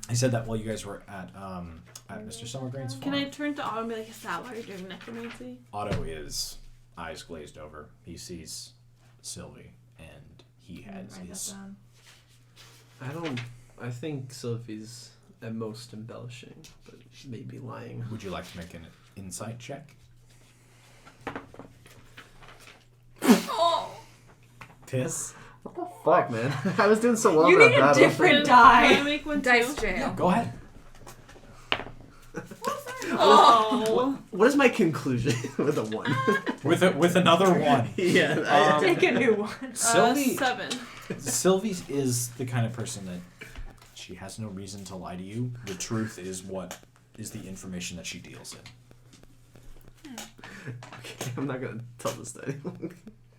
I said that while you guys were at Mr. Summergrain's farm. Can I turn to Otto and be like, is that why you're doing necromancy? Otto is eyes glazed over. He sees Sylvie, and he has Write his... that down. I think Sylvie's at most embellishing, but maybe lying. Would you like to make an insight check? Oh, Piss? What the fuck, man? I was doing so well you in need a that battle. different Can I die. make one Dice too? jail. Go ahead. Oh. What is my conclusion with a 1? With another one. Yeah. Take a new one. Sylvie, 7. Sylvie is the kind of person that she has no reason to lie to you. The truth is what is the information that she deals in. Okay, I'm not gonna tell this to anyone.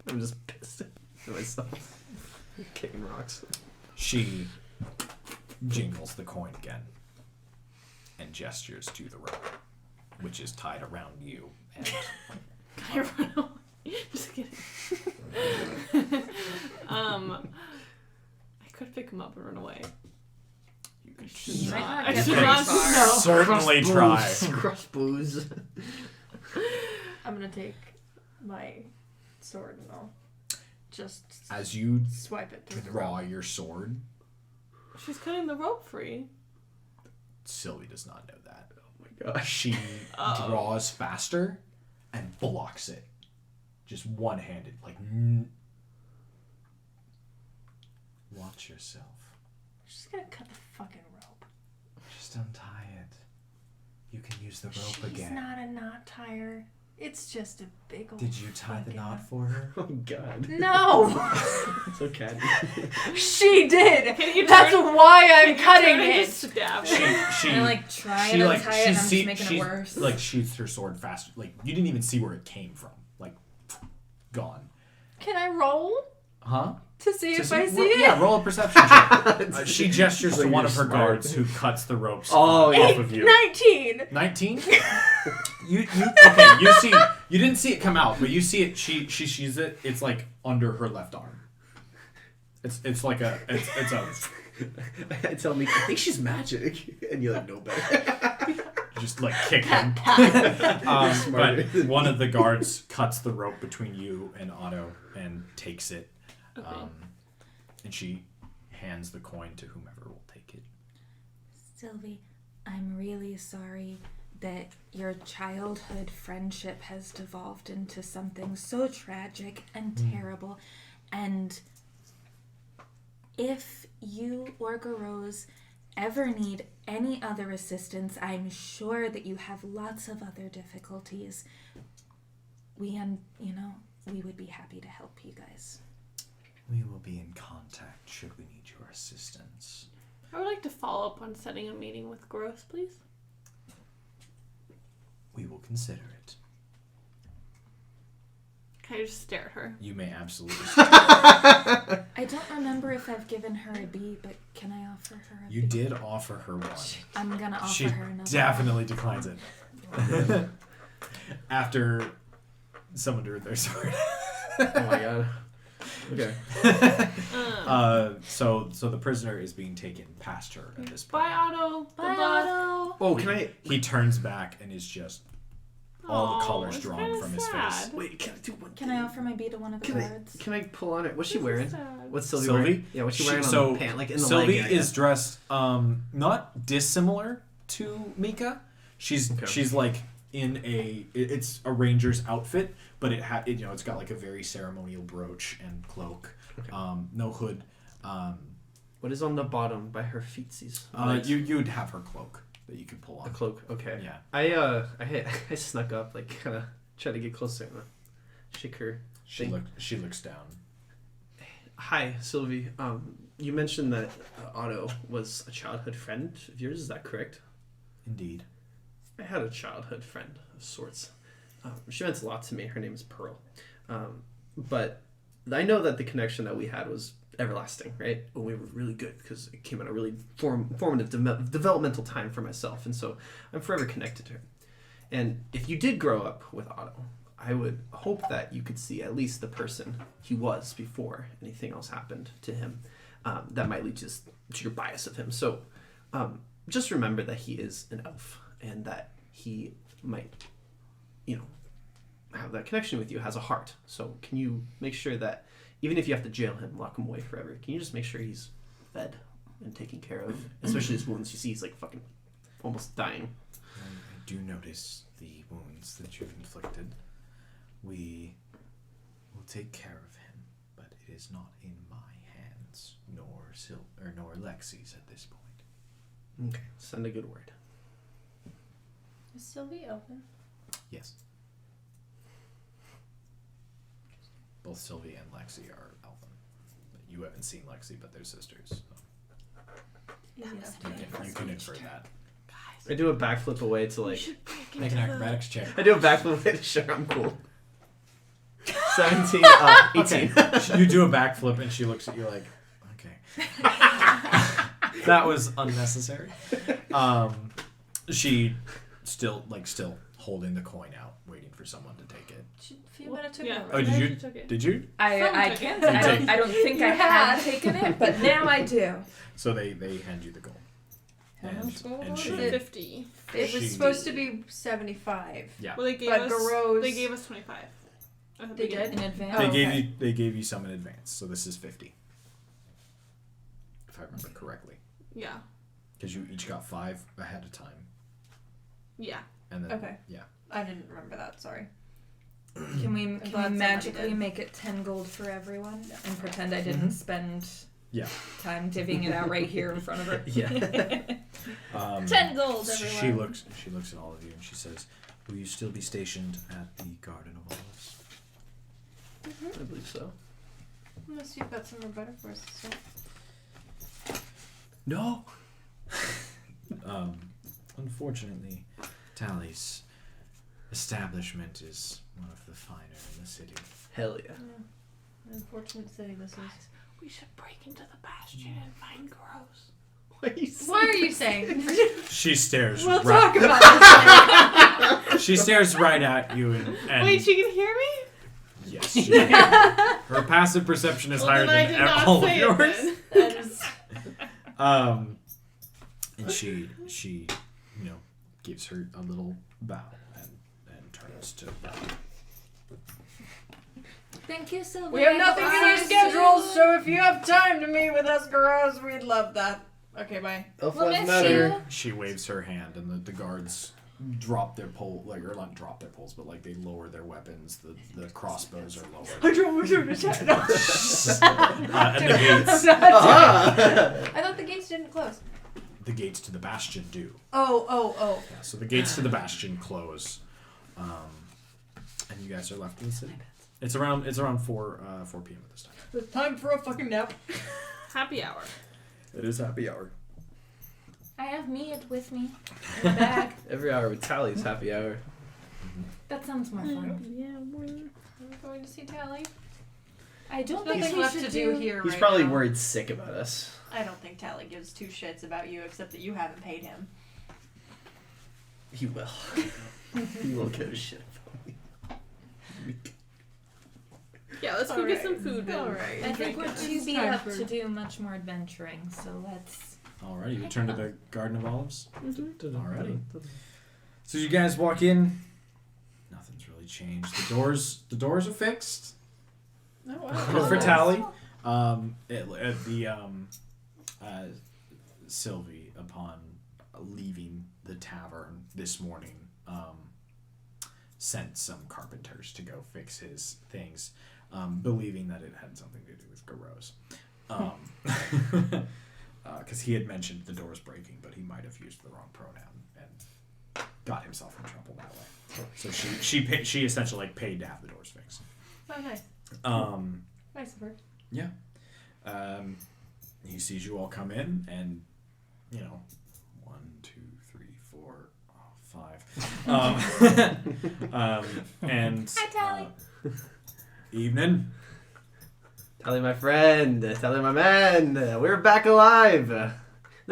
I'm just pissed at myself. Kicking rocks. She jingles the coin again and gestures to the rope, which is tied around you. And Can I run away? Just kidding. I could pick him up and run away. you can You might not I get should very not- far. no. certainly try. Crush booze. I'm gonna take my sword and I'll just As you swipe it through the draw rope. your sword, She's cutting the rope free. Sylvie does not know that. Oh my gosh. She Oh. draws faster and blocks it. Just one-handed. Like, watch yourself. She's gonna cut the fucking rope. Just untie it. You can use the rope She's again. not a knot tire. It's just a big old. Did you tie the fucking- knot for her? Oh god. No, It's okay. she did. Can you That's turn- why I'm Can you cutting turn and it. just stab She, her? she, I like try she and like untie it and I'm she just making it worse. like sheaths her sword faster. Like you didn't even see where it came from. Like gone. Can I roll Huh? to see To if I see it? Yeah, roll a perception check. She gestures Like to one you're of her smart. guards who cuts the ropes Oh, off of you. 19. 19? you okay, you didn't see it come out, but you see it she sees it, it's like under her left arm. It's like a it's a I tell me, I think she's magic, and you're like, no better. just like kick him. Smarter. But one of the guards cuts the rope between you and Otto and takes it. Okay. And she hands the coin to whomever will take it. Sylvie, I'm really sorry that your childhood friendship has devolved into something so tragic and terrible. And if you or Garose ever need any other assistance, I'm sure that you have lots of other difficulties. We would be happy to help you guys. We will be in contact should we need your assistance. I would like to follow up on setting a meeting with Gross, please. We will consider it. Can I just stare at her? You may absolutely. I don't remember if I've given her a B, but can I offer her a You B? did offer her one. I'm gonna offer She her another definitely declines it. After someone drew their sword. Oh my god. Okay. So the prisoner is being taken past her at this point. Bye, Otto. Bye, Good luck. Otto. Oh, can I? He turns back and is just all the Aw, colors it's drawn kinda from his sad. face. Wait, can I do one? Can I offer my B to one of the guards? Can I pull on it? What's she This is wearing? sad. What's Sylvie, Sylvie? wearing? Yeah, what's she wearing on So the pant? Like in the Sylvie leg area? is dressed not dissimilar to Mika. She's like in it's a ranger's outfit, but it's got like a very ceremonial brooch and cloak. Okay. No hood. What is on the bottom by her feetsies? You'd have her cloak that you could pull A on. cloak. Okay. Yeah. I snuck up, like kind of try to get closer and shake her. She looks down. Hi, Sylvie. You mentioned that Otto was a childhood friend of yours. Is that correct? Indeed. I had a childhood friend of sorts. She meant a lot to me. Her name is Pearl. But I know that the connection that we had was everlasting, right? Well, we were really good because it came at a really formative developmental time for myself. And so I'm forever connected to her. And if you did grow up with Otto, I would hope that you could see at least the person he was before anything else happened to him. that might lead to your bias of him. So just remember that he is an elf and that he might, have that connection with you, has a heart. So can you make sure that even if you have to jail him, lock him away forever, can you just make sure he's fed and taken care of? Especially his wounds. You see he's like fucking almost dying. I do notice the wounds that you've inflicted. We will take care of him, but it is not in my hands, nor Lexi's at this point. Okay, send a good word. Is Sylvie open? Yes. Both Sylvie and Lexi are elven. You haven't seen Lexi, but they're sisters. So you can infer that. I do a backflip away to like make an acrobatics check. I do a backflip away to show I'm cool. 17, 18. Okay. You do a backflip and she looks at you like, okay. That was unnecessary. She still holding the coin out, waiting for someone to take it. Fiona took Yeah. it. Oh, did you? Did you? I can't. I don't think I had taken it, but now I do. So they hand you the gold. How much gold and was she, it? 50. It was She- supposed to be 75. Yeah. Well, they gave But us. Garros- They gave us 25. At the They beginning. did? In advance. Oh, They gave you some in advance, so this is 50. If I remember correctly. Yeah. Because you each got 5 ahead of time. Yeah. And then Okay. yeah. I didn't remember that, sorry. Can we glad can we somebody magically did. make it 10 gold for everyone and pretend I didn't spend Yeah. time divvying it out right here in front of her? Yeah. 10 gold, She everyone. looks at all of you and she says, "Will you still be stationed at the Garden of Olives?" I believe so. Unless you've got somewhere better for us to stay. No. Unfortunately, Tally's establishment is one of the finer in the city. Hell yeah. Unfortunate city this is. We should break into the bastion and find Gross. What are you saying? She stares. We'll talk about this. She stares right at you and Wait, she can hear me? yes, her passive perception is higher then I than did not all of say it yours. then. And she gives her a little bow and turns to bow. Thank you, Sylvia. We have nothing in our Bye. schedules, so if you have time to meet with us, Garros, we'd love that. Okay, bye. Elf We'll lives miss matter. you. She waves her hand, and the guards drop their pole, or not drop their poles, but they lower their weapons. The crossbows are lowered. I And the gates, thought the gates didn't close. the gates to the bastion do. Oh. Yeah, so the gates to the bastion close, and you guys are left in the city. It's around 4 p.m. at this time. It's time for a fucking nap. Happy hour. It is happy hour. I have meat with me in the bag. Every hour with Tally's happy hour. That sounds more fun. We're going to see Tally. I don't There's think nothing we left should to do here He's right probably now. worried sick about us. I don't think Tally gives 2 shits about you, except that you haven't paid him. He will. He will give a shit about me. Yeah, let's go get some food. Alright. I think we're too It's beat time up for- to do much more adventuring, so let's... Alrighty, you return to the Garden of Olives. Mm-hmm. Alrighty. So you guys walk in. Nothing's really changed. The doors are fixed. For Tally. Sylvie, upon leaving the tavern this morning, sent some carpenters to go fix his things, believing that it had something to do with Garros. Because he had mentioned the doors breaking, but he might have used the wrong pronoun and got himself in trouble that way. So she essentially paid to have the doors fixed. Oh, nice. Nice of her. Yeah. He sees you all come in, and 1, 2, 3, 4, 5. And Hi, Tally. Evening. Tally, my friend. Tally, my man. We're back alive. Let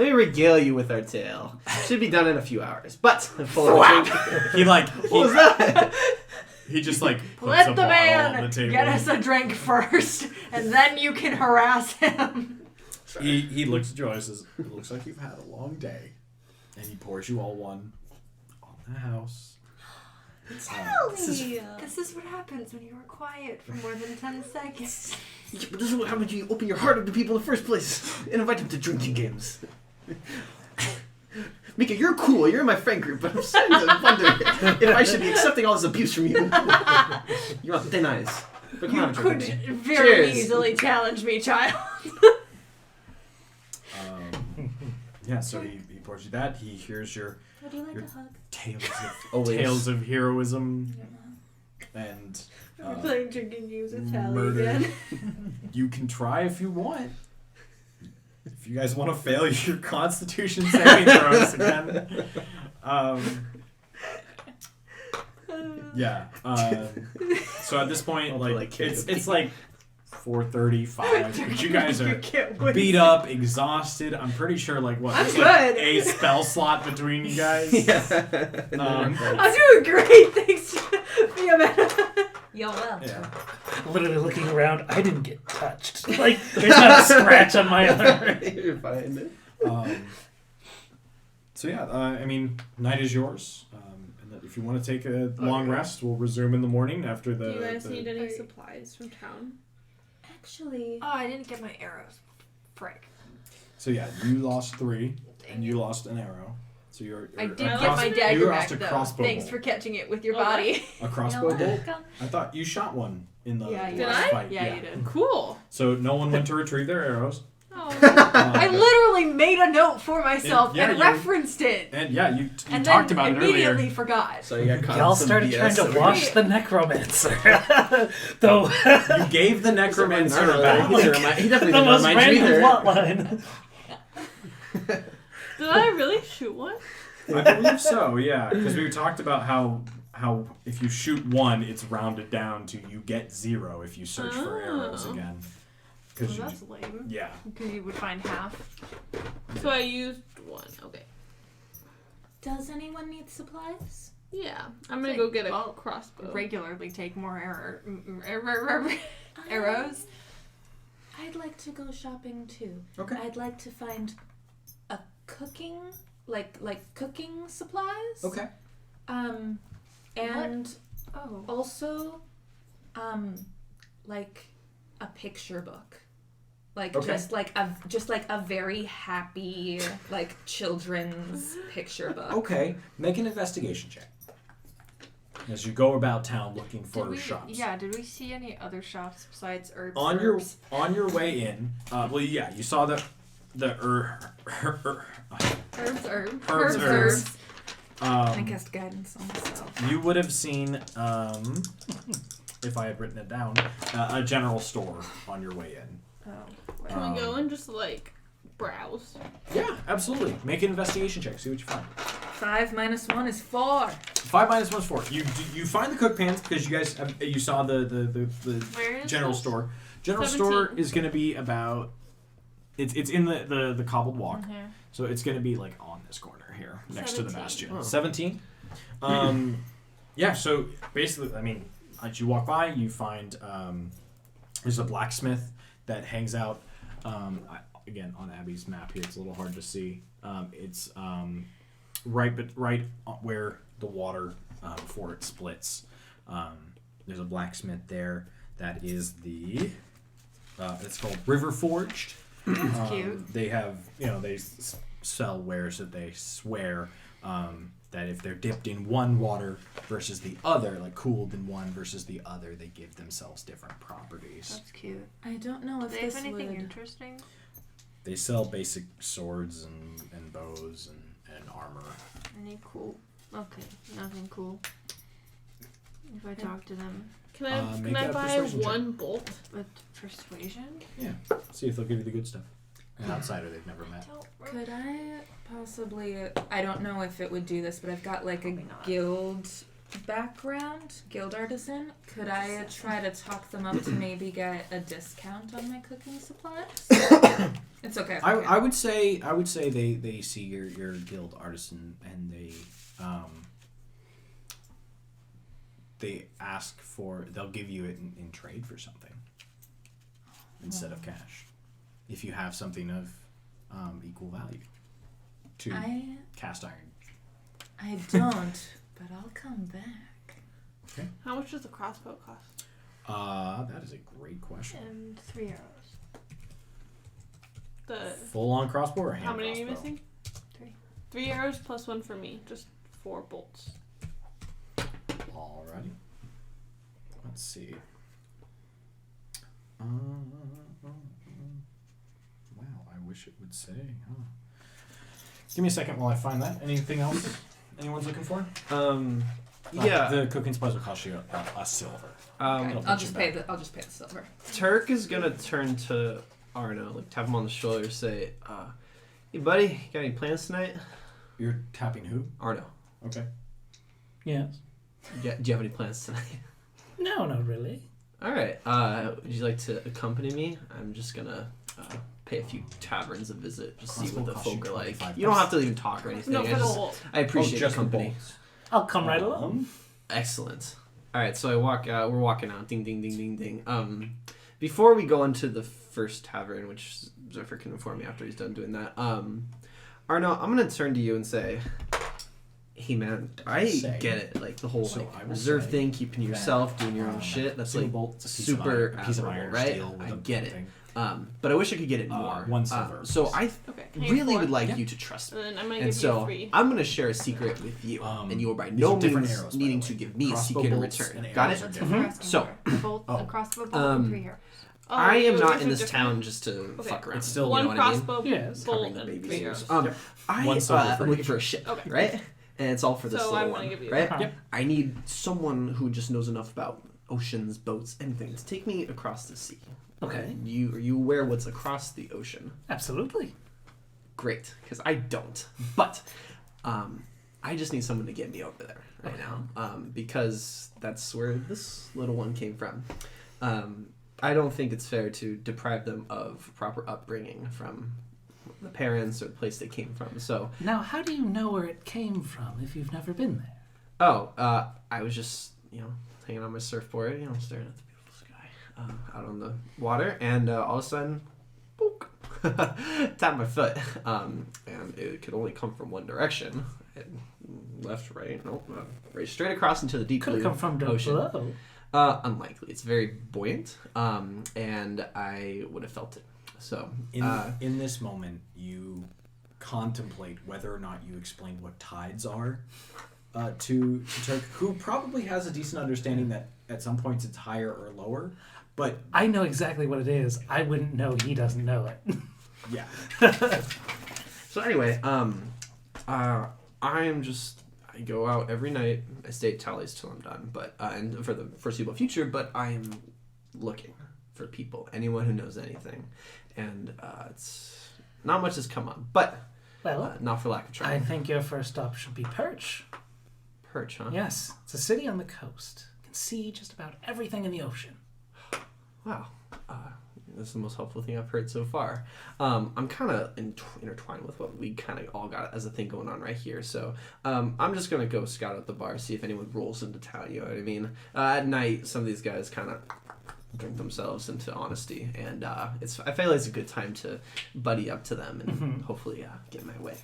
me regale you with our tale. Should be done in a few hours. But pull a drink. What was that? He just puts Let a the bottle man on the table. get us a drink first, and then you can harass him. he looks at you and says, "It looks like you've had a long day," and he pours you all one on the house. This is what happens when you are quiet for more than 10 seconds. Yeah, but this is what happens when you open your heart up to people in the first place and invite them to drinking games. Mika, you're cool. You're in my friend group, but I'm starting to wonder if I should be accepting all this abuse from you. You're on thin ice. But come You on, could drinking. very Cheers. easily challenge me, child. Yeah, so he pours you that. He hears your Would you like Your- a hug? tales of heroism, and We're playing drinking games with Tally murder. again. You can try if you want. If you guys want to fail your Constitution saving throws again. Yeah. So at this point, like it's like 4:35. But you guys are beat up, exhausted. I'm pretty sure like what? I'm There's like good. a spell slot between you guys. Yeah. I'm doing great, thanks to Fiametta. You're welcome. Yeah. Literally looking around, I didn't get touched. Like, there's not a scratch on my arm. You're fine. So yeah, I mean, night is yours. And that if you want to take a long rest, we'll resume in the morning after the. Do you guys the- need any supplies from town? Actually, Oh, I didn't get my arrows. Frick. So yeah, you lost 3, and you lost an arrow. So you're I did a get cross- my you dagger lost back, a though. crossbow Thanks bolt. for catching it with your Okay. body. A crossbow you're bolt. welcome. I thought you shot one in the Yeah, you Did last I? fight. Yeah, you did. Cool. So no one went to retrieve their arrows. Oh. I literally made a note for myself Yeah, and you- referenced it. And yeah, you And talked then about it immediately earlier. forgot. So you got caught Y'all in some started BS trying to over wash here. the necromancer. Though You gave the necromancer a He back. definitely the didn't most remind you random either. plot line. Did I really shoot one? I believe so. Yeah, because we talked about how if you shoot 1, it's rounded down to you get 0 if you search for arrows Oh. again. Well, Because that's lame. yeah. Because you would find half. So I used 1. Okay. Does anyone need supplies? Yeah. I'm gonna Like, go get a well, crossbow. Regularly take more arrows. I'd like to go shopping too. Okay. I'd like to find a cooking, like cooking supplies. Okay. And Oh. also, like a picture book. Like Okay. just like a very happy like children's picture book. Okay. Make an investigation check. As you go about town looking for shops. Yeah, did we see any other shops besides herbs? On your way in, you saw the Herbs. I cast guidance on myself. You would have seen, if I had written it down, a general store on your way in. Oh. Can we go and just like browse? Yeah, absolutely. Make an investigation check. See what you find. 5 minus 1 is 4. 5 minus 1 is 4. You find the cook pans because you guys you saw the Where is general this? store. General 17. store is going to be about. It's in the cobbled walk, so it's going to be like on this corner here next to the 17. bastion. Oh. 17. Yeah. So basically, I mean, as you walk by, you find there's a blacksmith that hangs out. Again, on Abby's map here, it's a little hard to see. It's right where the water before it splits. There's a blacksmith there. That is the. It's called River Forged. That's cute. They have, they sell wares that they swear that if they're dipped in one water versus the other, like cooled in one versus the other, they give themselves different properties. That's cute. I don't know Do if they have this anything would... interesting? They sell basic swords and bows and armor. Any cool? Okay, nothing cool. If I talk to them, Can Make I a buy persuasion check. one bolt? but persuasion? Yeah. See if they'll give you the good stuff. An outsider they've never met. Could I possibly... I don't know if it would do this, but I've got like a Probably not. guild background, guild artisan. Could I try to talk them up to maybe get a discount on my cooking supplies? It's okay. I would say they see your guild artisan and they ask for they'll give you it in trade for something instead of cash. if you have something of equal value to cast iron. I don't, but I'll come back. Okay. How much does the crossbow cost? That is a great question. And 3 arrows. The Full-on crossbow or hand how many are you crossbow? missing? 3. 3 arrows plus 1 for me. Just 4 bolts. Alrighty. Let's see. Wow, I wish it would say. Huh. Give me a second while I find that. Anything else anyone's looking for? Yeah. The cooking supplies will cost you a silver. Okay, It'll I'll put just you pay back. I'll just pay the silver. Turk is gonna turn to Arno, like tap him on the shoulder, say, "Hey, buddy, got any plans tonight?" You're tapping who? Arno, Okay. Yes. do you have any plans tonight? No, not really. All right. Would you like to accompany me? I'm just gonna pay a few taverns a visit, just see what the Crossbow costs you folk are like. 25 You don't have to even talk or anything. No, for the I bolt. appreciate just the company. bolts. I'll come right along. Excellent. All right, so I walk. We're walking out. Ding, ding, ding, ding, ding. Before we go into the first tavern, which Zephyr can inform me after he's done doing that. Arno, I'm gonna turn to you and say, "Hey, man, I Say. get it. Like the whole So like, I will reserve say thing, keeping to yourself, doing your own shit. That's single like bolt, it's a piece super of iron, a piece of admirable, iron, right? steel with I a get it. thing. But I wish I could get it more. 1 silver. So I Okay. Can I get really 4? would like Yeah. you to trust me. And then I'm gonna And give you so 3. I'm going to share a secret with you, and you are by these no are different means arrows, by needing the to way. give me a Crossbow secret in bolts return. and Got arrows it? are That's different. what we're asking So, for. A bolt, Oh. a crossbow bolt, and 3 arrows. I am yours not are in this different. town just to Okay. fuck around. It's still- One you know what I mean? crossbow Yes. bolt Covering the and baby's 3 ears. arrows. One silver for I'm looking each. for a ship, Okay. right? And it's all for this So little I'm gonna one, give you right? that. Yep. I need someone who just knows enough about oceans, boats, anything to take me across the sea. Okay. Are you aware what's across the ocean? Absolutely. Great, because I don't. But I just need someone to get me over there right now, because that's where this little one came from. I don't think it's fair to deprive them of proper upbringing from the parents or the place they came from. So, Now, how do you know where it came from if you've never been there? I was just, hanging on my surfboard, staring at the beautiful sky out on the water, and all of a sudden, book, tapped my foot, and it could only come from one direction. Left, right, nope, right, straight across into the deep Could blue have come from ocean. below. Unlikely. It's very buoyant, and I would have felt it. So, In this moment, you contemplate whether or not you explained what tides are to Turk, who probably has a decent understanding that at some points it's higher or lower, but I know exactly what it is. I wouldn't know he doesn't know it. yeah. so anyway, I go out every night. I stay at Tally's till I'm done, but and for the foreseeable future. But I am looking for people, anyone who knows anything, and it's not much has come up, but Well, not for lack of I trying. think your first stop should be Perch. Perch, huh? Yes, it's a city on the coast. You can see just about everything in the ocean. Wow. This is the most helpful thing I've heard so far. I'm kind of intertwined with what we kind of all got as a thing going on right here. So I'm just going to go scout out the bar, see if anyone rolls into town, you know what I mean? At night, some of these guys kind of drink themselves into honesty. And I feel like it's a good time to buddy up to them and hopefully get my way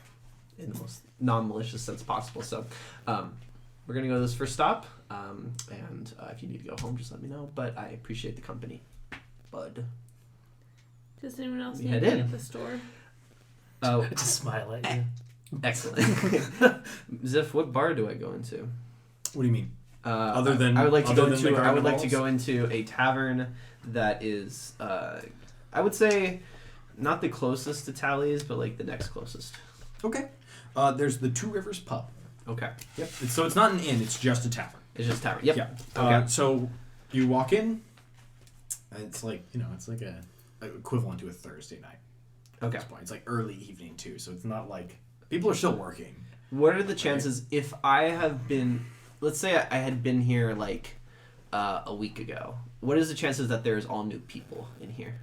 in the most non-malicious sense possible. So we're going to go to this first stop. And if you need to go home, just let me know. But I appreciate the company, bud. Does anyone else We need head anything in. at the store? Oh, Just smile at you. excellent. Ziff, what bar do I go into? What do you mean? Other than- I would like to other go than the into. I would garden like to walls? go into a tavern that is. I would say, not the closest to Tally's, but like the next closest. Okay. There's the Two Rivers Pub. Okay. Yep. So it's not an inn; it's just a tavern. It's just tavern. Yep. Yeah. Okay. So you walk in. It's like it's like a equivalent to a Thursday night. At Okay. this point, it's like early evening too, so it's not like people are still working. What are the chances if I have been? Let's say I had been here like a week ago. What is the chances that there's all new people in here?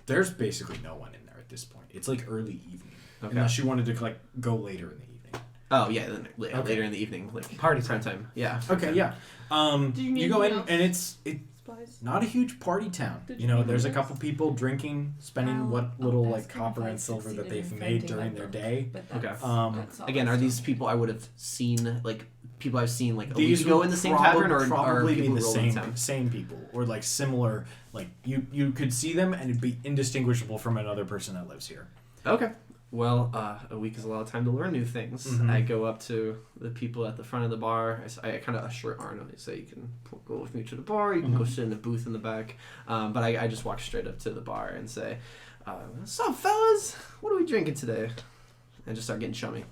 There's basically no one in there at this point. It's like early evening, Okay. unless you wanted to like go later in the evening. Oh yeah, then later Okay. in the evening, like Party prime time. time. Yeah. Okay, yeah. Do you need You go in anything else? and it's supplies? Not a huge party town. Did You you know, make there's a this? couple people drinking, spending Wow. what little That's like kind of copper like and silver that succeeded they've in made finding during my their book, day. but Okay. that's- that's all Again, I are these saw. people I would have seen, like, people I've seen, like, a These week ago would in the same tavern, or probably are people be the who roll in same town? same people, or like similar. Like you could see them and it'd be indistinguishable from another person that lives here. Okay. Well, a week is a lot of time to learn new things. Mhm. I go up to the people at the front of the bar. I kind of assure Arno. I say, you can go with me to the bar. You can go sit in a booth in the back. But I just walk straight up to the bar and say, what's up, fellas? What are we drinking today? And just start getting chummy.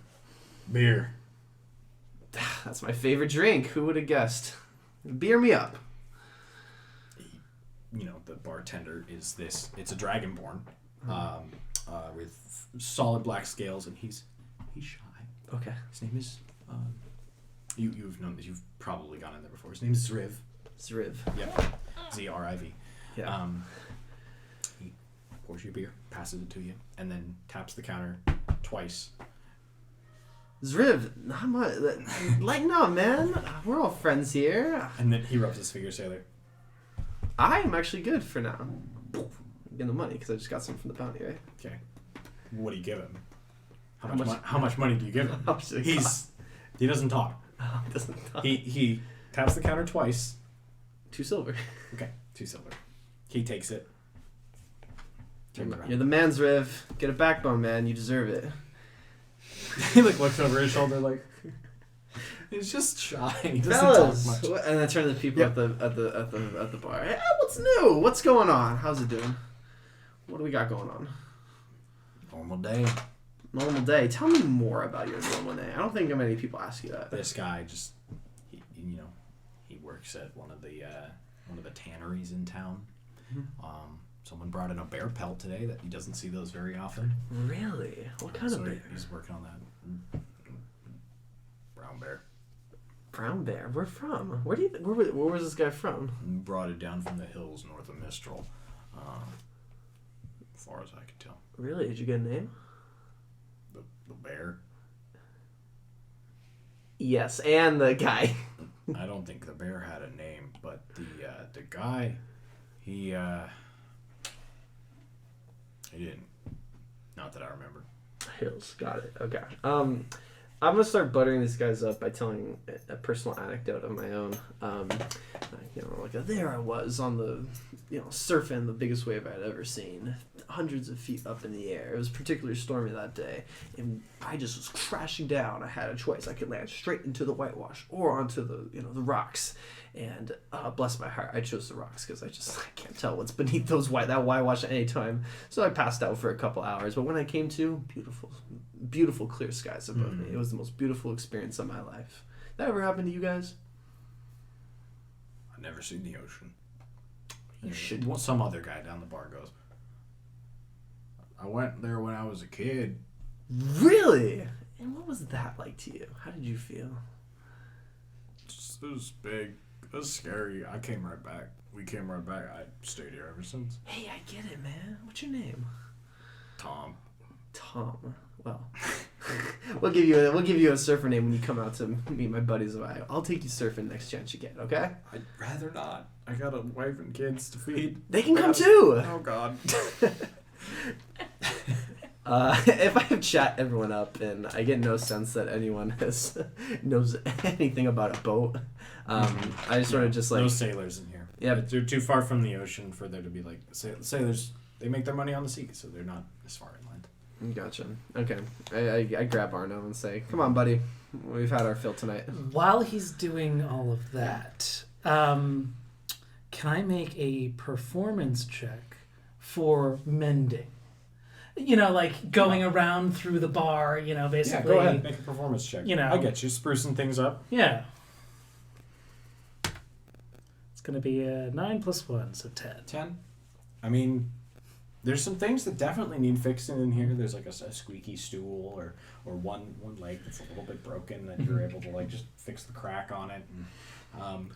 Beer. That's my favorite drink. Who would have guessed? Beer me up. You know, the bartender is this. It's a dragonborn, with solid black scales, and he's shy. Okay. His name is you've known this. You've probably gone in there before. His name is Zriv. Zriv. Yep. Zriv. Yeah. He pours you a beer, passes it to you, and then taps the counter twice. Zriv, not much. Lighten up, man. We're all friends here. And then he rubs his finger, sailor. I am actually good for now. I'm getting the money because I just got some from the bounty, right? Okay. What do you give him? How How much? much- How much money do you give him? How much did it He doesn't talk. Oh, it doesn't talk. He taps the counter twice. 2 silver. Okay, 2 silver. He takes it. Turns around. You're the man's Riv. Get a backbone, man. You deserve it. He like looks over his shoulder like he's just shy. He doesn't Fellas, talk much. and I turn to the people at the bar. Hey, what's new? What's going on? How's it doing? What do we got going on? Normal day. Normal day. Tell me more about your normal day. I don't think many people ask you that. This guy just he works at one of the tanneries in town. Someone brought in a bear pelt today that he doesn't see those very often. Really? What kind of bear? He's working on that. Brown bear. Brown bear. Where from? Where was this guy from? Brought it down from the hills north of Mistral. As far as I can tell. Really? Did you get a name? The bear. Yes, and the guy. I don't think the bear had a name, but the guy, he didn't. Not that I remember. Hills. Got it. Okay. I'm gonna start buttering these guys up by telling a personal anecdote of my own. There I was on the, surfing the biggest wave I'd ever seen, hundreds of feet up in the air. It was particularly stormy that day, and I just was crashing down. I had a choice: I could land straight into the whitewash or onto the rocks. And bless my heart, I chose the rocks because I can't tell what's beneath that whitewash at any time. So I passed out for a couple hours. But when I came to, beautiful clear skies above me. It was the most beautiful experience of my life. That ever happened to you guys? I've never seen the ocean. You should. Some other guy down the bar goes, I went there when I was a kid. Really? And what was that like to you? How did you feel? It was big. It was scary. I came right back. We came right back. I stayed here ever since. Hey, I get it, man. What's your name? Tom. Tom. Well, we'll give you a surfer name when you come out to meet my buddies. I'll take you surfing next chance you get. Okay? I'd rather not. I got a wife and kids to feed. They can come too. Oh God. If I have chat everyone up and I get no sense that anyone knows anything about a boat, I just sort of just like no sailors in here. Yeah, but they're too far from the ocean for there to be like sailors. They make their money on the sea, so they're not as far inland. Gotcha. Okay, I grab Arno and say, "Come on, buddy, we've had our fill tonight." While he's doing all of that, can I make a performance check for mending? Like going around through the bar, basically. Yeah, go ahead. Make a performance check. I get you. Sprucing things up. Yeah. It's going to be a 9 + 1, so 10. 10? I mean, there's some things that definitely need fixing in here. There's like a squeaky stool or one leg that's a little bit broken that you're able to like just fix the crack on it. And,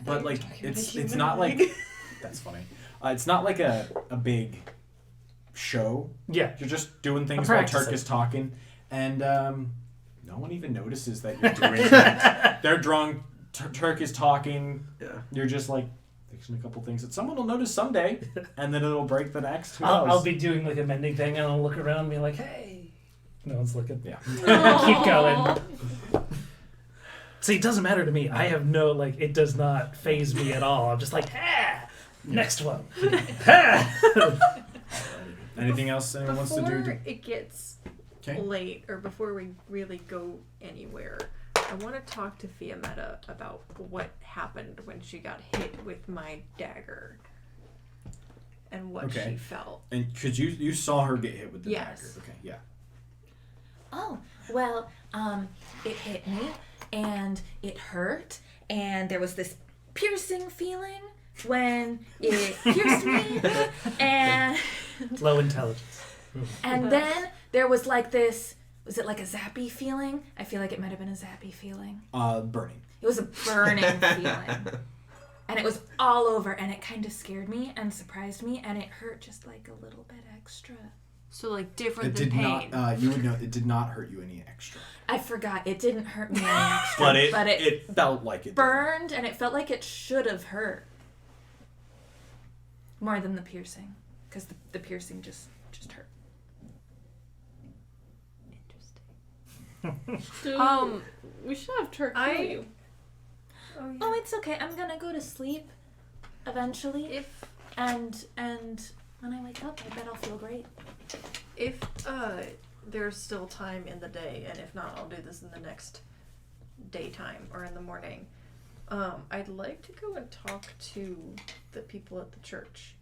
but like it's not like that's funny. It's not like a big show. Yeah. You're just doing things while Turk is talking, and no one even notices that you're doing that. They're drunk. Turk is talking. Yeah. You're just like, fixing a couple things that someone will notice someday, and then it'll break the next. Who I'll knows? be doing like a mending thing, and I'll look around and be like, "Hey." No one's looking. Yeah. Keep going. See, it doesn't matter to me. I have no, like, it does not phase me at all. I'm just like, ah, next one. Ha! Anything else anyone wants to do? Before it gets Okay. late, or before we really go anywhere, I want to talk to Fiametta about what happened when she got hit with my dagger and what Okay. she felt. And because you saw her get hit with the Yes. dagger. Okay. Yeah. Oh, well, it hit me and it hurt and there was this piercing feeling when it pierced me and Low intelligence. then there was like this, was it like a zappy feeling? I feel like it might have been a zappy feeling. Burning. It was a burning feeling. And it was all over and it kind of scared me and surprised me and it hurt just like a little bit extra. So like different It than did pain. not. You would know. It did not hurt you any extra. I forgot. It didn't hurt me any extra. But it felt like it burned and it felt like it should have hurt. More than the piercing. Because the piercing just hurt. Interesting. We should have Turk I- heal you. Oh, yeah. Oh, it's okay. I'm gonna go to sleep eventually. If And when I wake up, I bet I'll feel great. if there's still time in the day, and if not, I'll do this in the next daytime or in the morning. I'd like to go and talk to the people at the church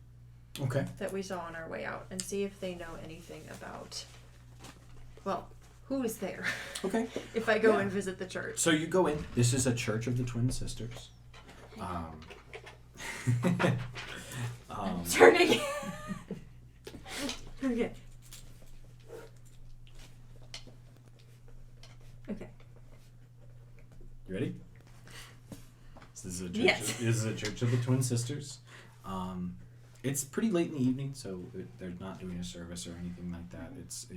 Okay. that we saw on our way out and see if they know anything about, well, who is there Okay. if I go Yeah. and visit the church. So you go in. This is a church of the Twin Sisters. Turning. Okay. Okay. You ready? This is a church. Yes. This is a church of the Twin Sisters. It's pretty late in the evening, so they're not doing a service or anything like that. It's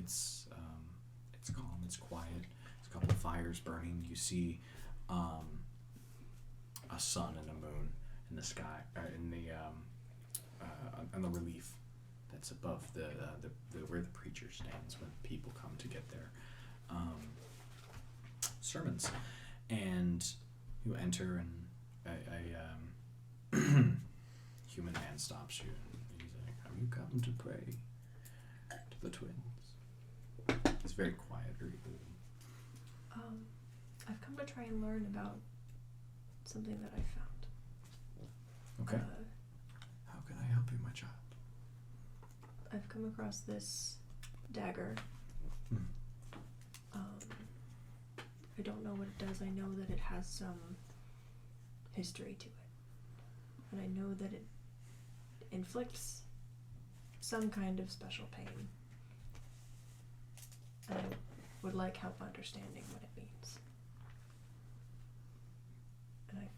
calm. It's quiet. There's a couple of fires burning. You see a sun and a moon in the sky, in the relief that's above the where the preacher stands when people come to get their sermons. And you enter, and a human man stops you, and he's like, "Have you come to pray to the twins?" It's very quiet, very cool. I've come to try and learn about something that I found. Okay. How can I help you, my child? I've come across this dagger. Hmm. I don't know what it does. I know that it has some history to it. And I know that it inflicts some kind of special pain. And I would like help understanding what it means. And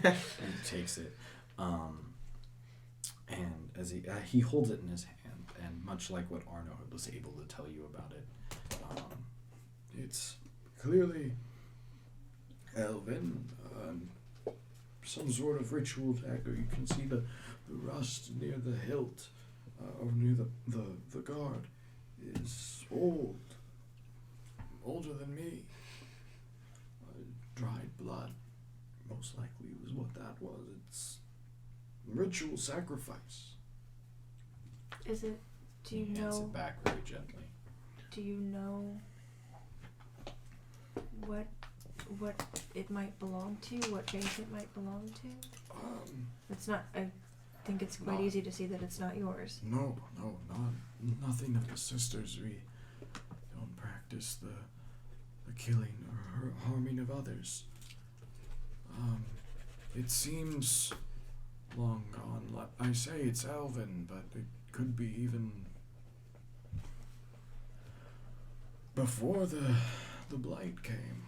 And he takes it, and as he holds it in his hand, and much like what Arno was able to tell you about it, it's clearly elven, some sort of ritual dagger. You can see the rust near the hilt, or near the guard, is old, older than me. Dried blood. Most likely was what that was. It's ritual sacrifice. is it, do you He hands know, it back very gently. do you know what it might belong to, what faith it might belong to? It's not, I think it's quite No. easy to see that it's not yours. No, nothing of the sisters. We don't practice the killing or harming of others. It seems long gone. I say it's elven, but it could be even before the blight came.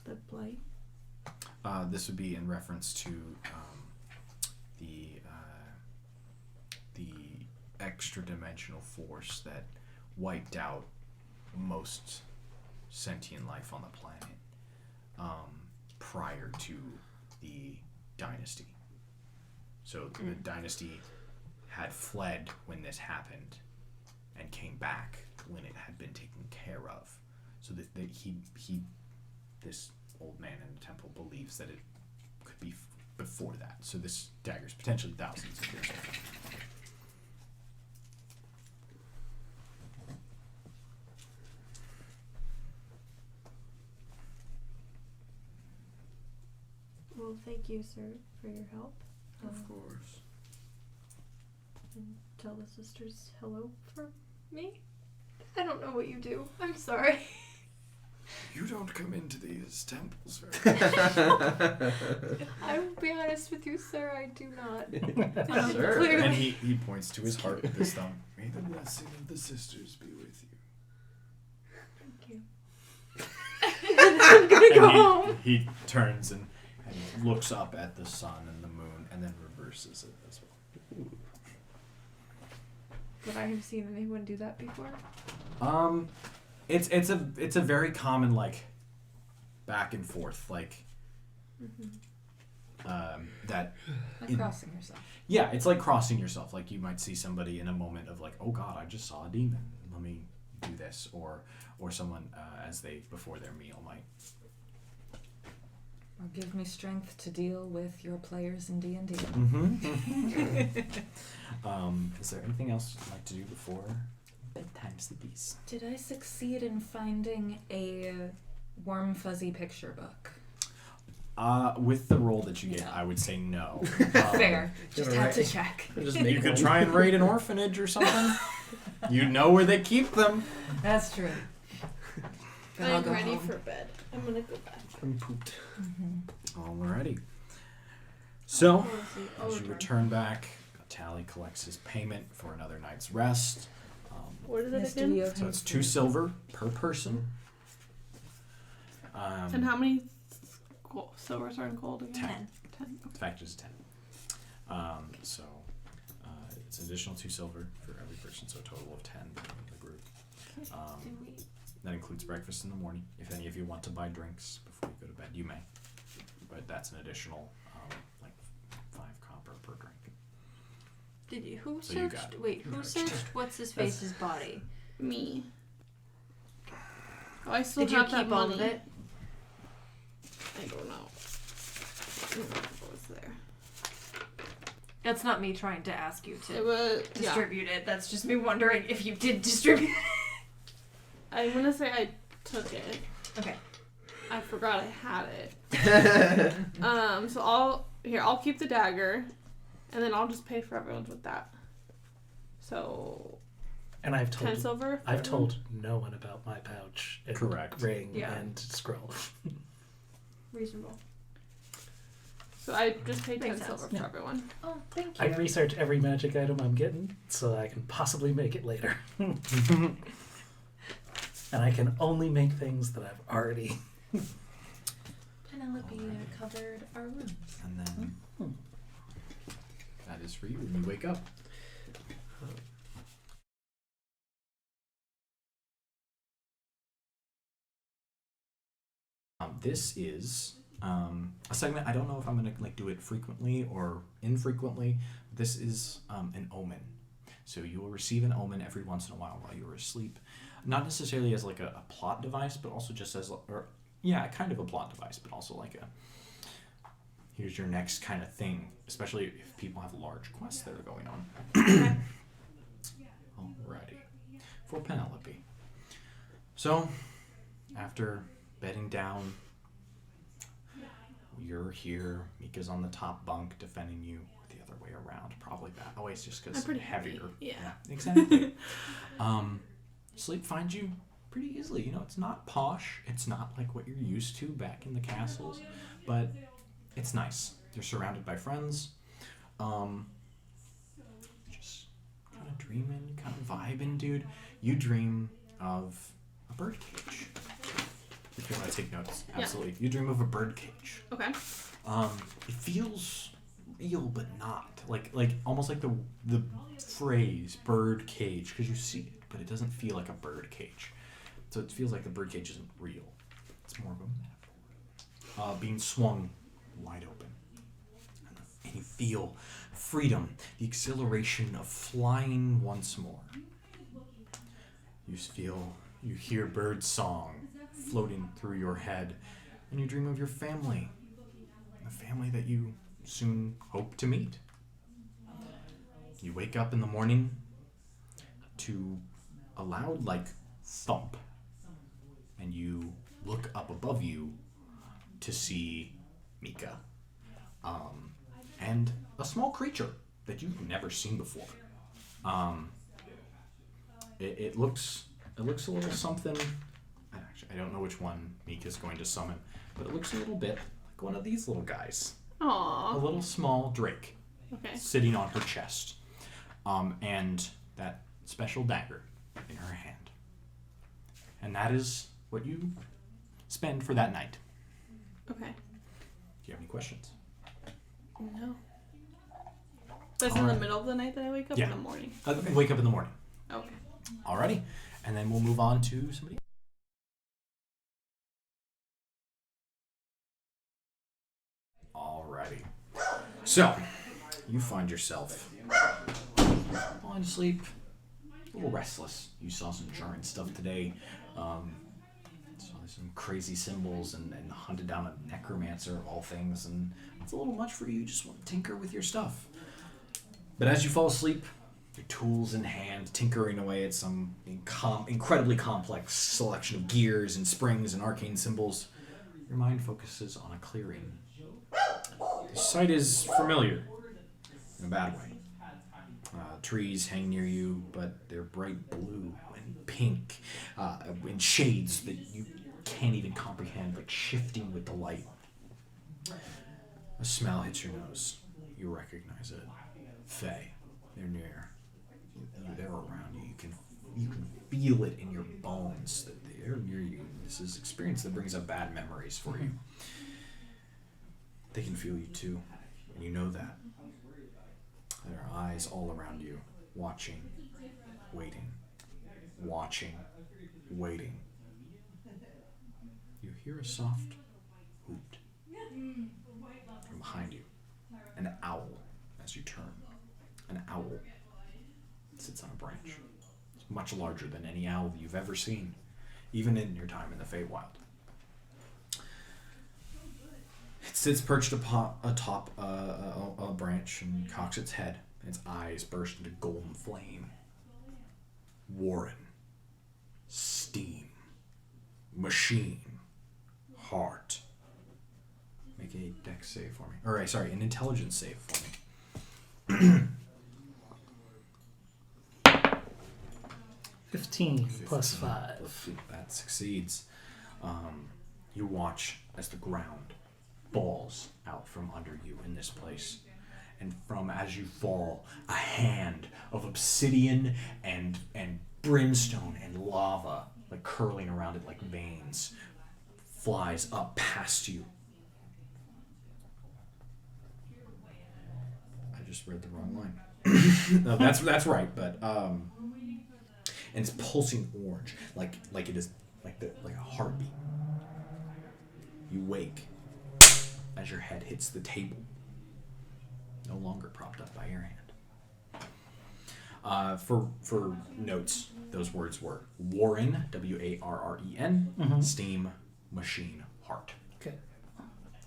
The blight? This would be in reference to the extra dimensional force that wiped out most sentient life on the planet. prior to the dynasty. So the dynasty had fled when this happened and came back when it had been taken care of. So that this old man in the temple believes that it could be before that. So this dagger is potentially thousands of years old. Well, thank you, sir, for your help. Of course. And tell the sisters hello for me. I don't know what you do. I'm sorry. You don't come into these temples very I will be honest with you, sir. I do not. Sure. Clearly. And he points to his heart with his thumb. May the blessing of the sisters be with you. Thank you. I'm gonna go home. He turns and looks up at the sun and the moon and then reverses it as well. Would I have seen anyone do that before? It's a very common like back and forth like that. Like crossing yourself. Yeah, it's like crossing yourself. Like you might see somebody in a moment of like, oh God, I just saw a demon. Let me do this, or someone as they before their meal might. Or give me strength to deal with your players in D&D. Is there anything else you'd like to do before bedtime's the beast? Did I succeed in finding a warm fuzzy picture book? With the roll that you get, No. I would say no. Fair. Just had to Alright. check. Just You make could one. try and raid an orphanage or something. You know where they keep them. That's true. But I'll I'm go ready home. for bed. I'm gonna go back. I'm pooped. Alrighty. So, I'll as you return back, Tally collects his payment for another night's rest. What is Yes, it do we again? owe So him it's for- 2 silver per person. And how many silvers are in gold again? 10. 10. The fact is 10. So it's an additional 2 silver for every person, so a total of 10 for the group. Do we? That includes breakfast in the morning. If any of you want to buy drinks before you go to bed, you may. But that's an additional like 5 copper per drink. Did you? Who So you searched? got Wait, who searched what's his face's body? Me. Oh, I still Did you have that keep all money. of it? I don't know. I don't know what was there. That's not me trying to ask you It to was distribute it. That's just me wondering if you did distribute it. I'm gonna say I took it. Okay. I forgot I had it. So I'll keep the dagger, and then I'll just pay for everyone's with that. So And I've 10 told silver. for I've everyone? told no one about my pouch and Correct. ring Yeah. and scroll. Reasonable. So I just paid 10 Makes sense. silver for Yeah. everyone. Oh, thank I you. research every magic item I'm getting so I can possibly make it later. And I can only make things that I've already. Penelope covered our rooms. And then that is for you when you wake up. This is a segment. I don't know if I'm gonna like do it frequently or infrequently. This is an omen. So you will receive an omen every once in a while you are asleep. Not necessarily as like a plot device, but also just as kind of a plot device, but also like here's your next kind of thing, especially if people have large quests that are going on. Alrighty. For Penelope. So, after bedding down, you're here. Mika's on the top bunk defending you, or the other way around. Probably that. Oh, it's just because I'm pretty heavier. heavy, yeah. Exactly. Sleep finds you pretty easily. You know, it's not posh. It's not like what you're used to back in the castles, but it's nice. You're surrounded by friends. Just kind of dreaming, kind of vibing, dude. You dream of a birdcage. If you want to take notes, Yeah. absolutely. You dream of a birdcage. Okay. It feels real, but not like almost like the phrase birdcage, because you see it, but it doesn't feel like a birdcage. So it feels like the birdcage isn't real. It's more of a being swung wide open. And you feel freedom, the exhilaration of flying once more. You hear bird song floating through your head, and you dream of your family, the family that you soon hope to meet. You wake up in the morning to a loud, thump, and you look up above you to see Mika, and a small creature that you've never seen before. It looks a little something. Actually, I don't know which one Mika's going to summon, but it looks a little bit like one of these little guys. Aww. A little small drake, Okay. sitting on her chest, and that special dagger in her hand. And that is what you spend for that night. Okay. Do you have any questions? No. That's in the middle of the night that I wake up, Yeah. in the morning. Wake up in the morning. Okay. Alrighty. And then we'll move on to somebody else. Alrighty. So, you find yourself falling asleep, a little restless. You saw some jarring stuff today. Saw some crazy symbols and hunted down a necromancer of all things, and it's a little much for you. You just want to tinker with your stuff. But as you fall asleep, your tools in hand, tinkering away at some incredibly complex selection of gears and springs and arcane symbols, your mind focuses on a clearing. The sight is familiar, in a bad way. Trees hang near you, but they're bright blue and pink, in shades that you can't even comprehend, like shifting with the light. A smell hits your nose. You recognize it. Fae. They're near. They're around you. You can feel it in your bones that they're near you. This is experience that brings up bad memories for you. They can feel you too, and you know that. There are eyes all around you, watching, waiting, watching, waiting. You hear a soft hoot from behind you. An owl, as you turn. An owl sits on a branch. It's much larger than any owl you've ever seen, even in your time in the Feywild. It sits perched atop a branch and cocks its head. Its eyes burst into golden flame. Warren. Steam. Machine. Heart. Make a dex save for me. Or, sorry, an intelligence save for me. 15 plus 5. That succeeds. You watch as the ground falls out from under you in this place. And from as you fall, a hand of obsidian and brimstone and lava, like curling around it like veins, flies up past you. I just read the wrong line. No, that's right, but and it's pulsing orange, like it is like a heartbeat. You wake as your head hits the table, no longer propped up by your hand. For notes, those words were Warren, W-A-R-R-E-N, Steam, Machine, Heart. Okay.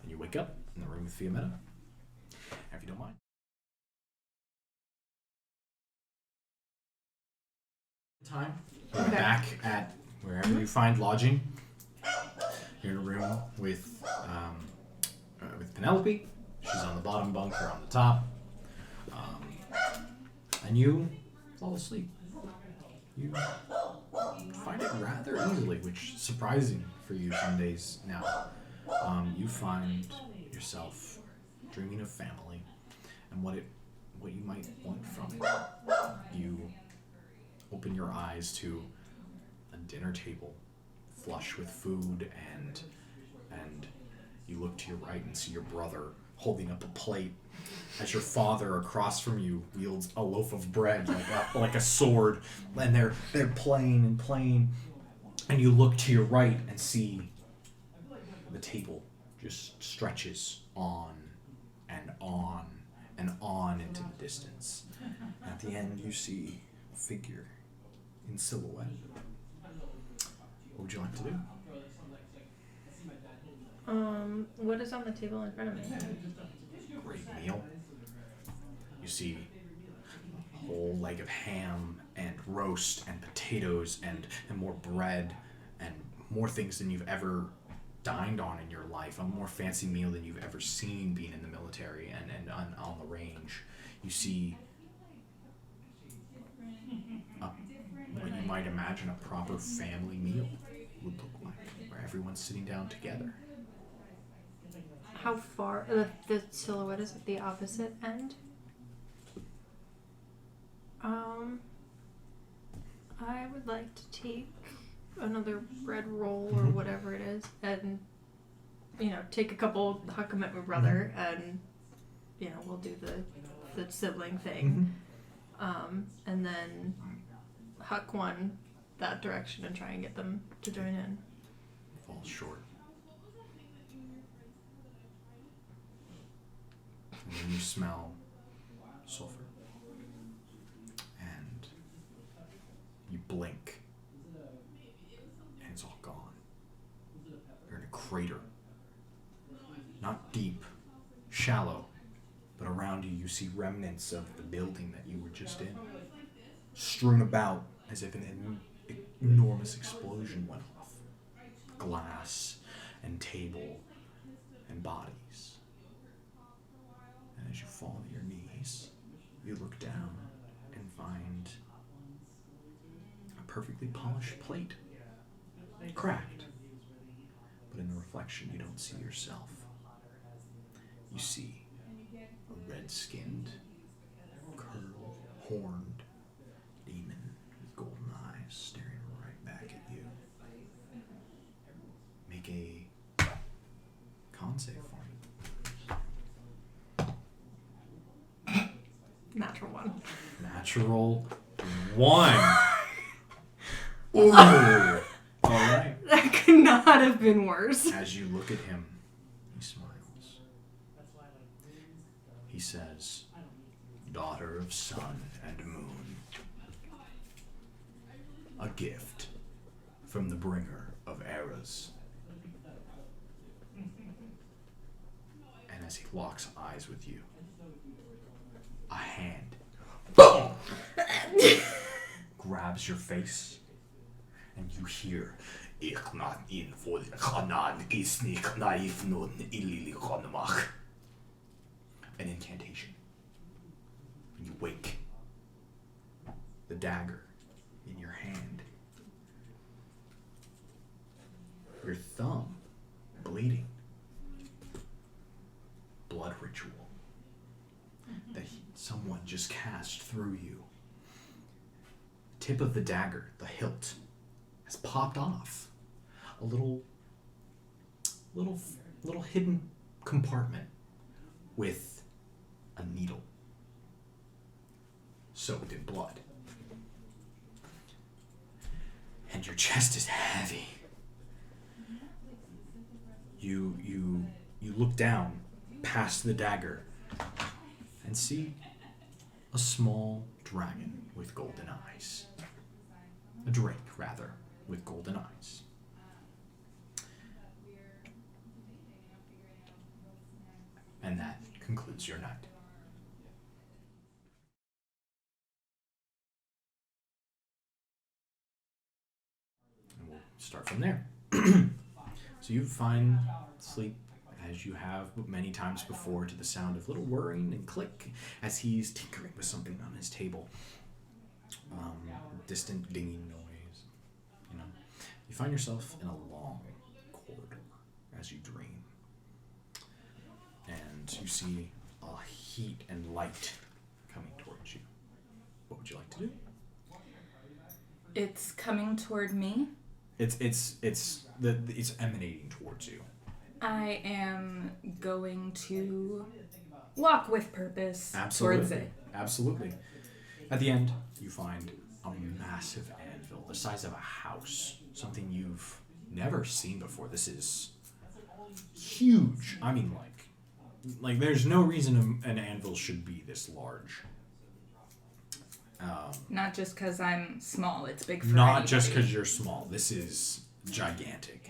And you wake up in the room with Fiametta, if you don't mind. Time. You're back at wherever you find lodging. You're in a room with Penelope. She's on the bottom bunk, or on the top. And you fall asleep. You find it rather easily, which is surprising for you some days now. You find yourself dreaming of family and what you might want from it. You open your eyes to a dinner table flush with food, and you look to your right and see your brother holding up a plate as your father across from you wields a loaf of bread like a sword, and they're playing, and you look to your right and see the table just stretches on and on and on into the distance. At the end, you see a figure in silhouette. What would you like to do? What is on the table in front of me? Great meal. You see a whole leg of ham and roast and potatoes and more bread and more things than you've ever dined on in your life. A more fancy meal than you've ever seen being in the military and on the range. You see what you might imagine a proper family meal would look like, where everyone's sitting down together. How far? The silhouette is at the opposite end? I would like to take another bread roll or whatever it is and, take a couple, huck them at my brother, and, we'll do the sibling thing. And then huck one that direction and try and get them to join in. Falls short. And then you smell sulfur. And you blink. And it's all gone. You're in a crater. Not deep, shallow, but around you see remnants of the building that you were just in. Strewn about as if an enormous explosion went off. Glass and table and bodies. And as you fall to your knees, you look down and find a perfectly polished plate. Cracked. But in the reflection, you don't see yourself. You see a red-skinned, curled, horned demon with golden eyes staring right back at you. Make a con save for me. Natural one. Natural 1. Ooh. All right. That could not have been worse. As you look at him, he smiles. He says, "Daughter of sun and moon, a gift from the bringer of eras." And as he locks eyes with you, a hand grabs your face, and you hear, "Ich not in vol Hanan is nicht naif nun ilili konmach." An incantation. And you wake. The dagger in your hand. Your thumb bleeding. Blood ritual that someone just cast through you. Tip of the dagger, the hilt, has popped off. A little hidden compartment with a needle soaked in blood. And your chest is heavy. You look down past the dagger and see a small dragon with golden eyes. A drake, rather, with golden eyes. And that concludes your night. And we'll start from there. So you find sleep as you have many times before, to the sound of little whirring and click as he's tinkering with something on his table. Distant dinging noise. You find yourself in a long corridor as you dream. And you see a heat and light coming towards you. What would you like to do? It's coming toward me. It's emanating towards you. I am going to walk with purpose towards it. Absolutely. At the end, you find a massive anvil the size of a house. Something you've never seen before. This is huge. I mean, like there's no reason an anvil should be this large. Not just because I'm small, it's big for Not anybody. just because you're small. This is gigantic.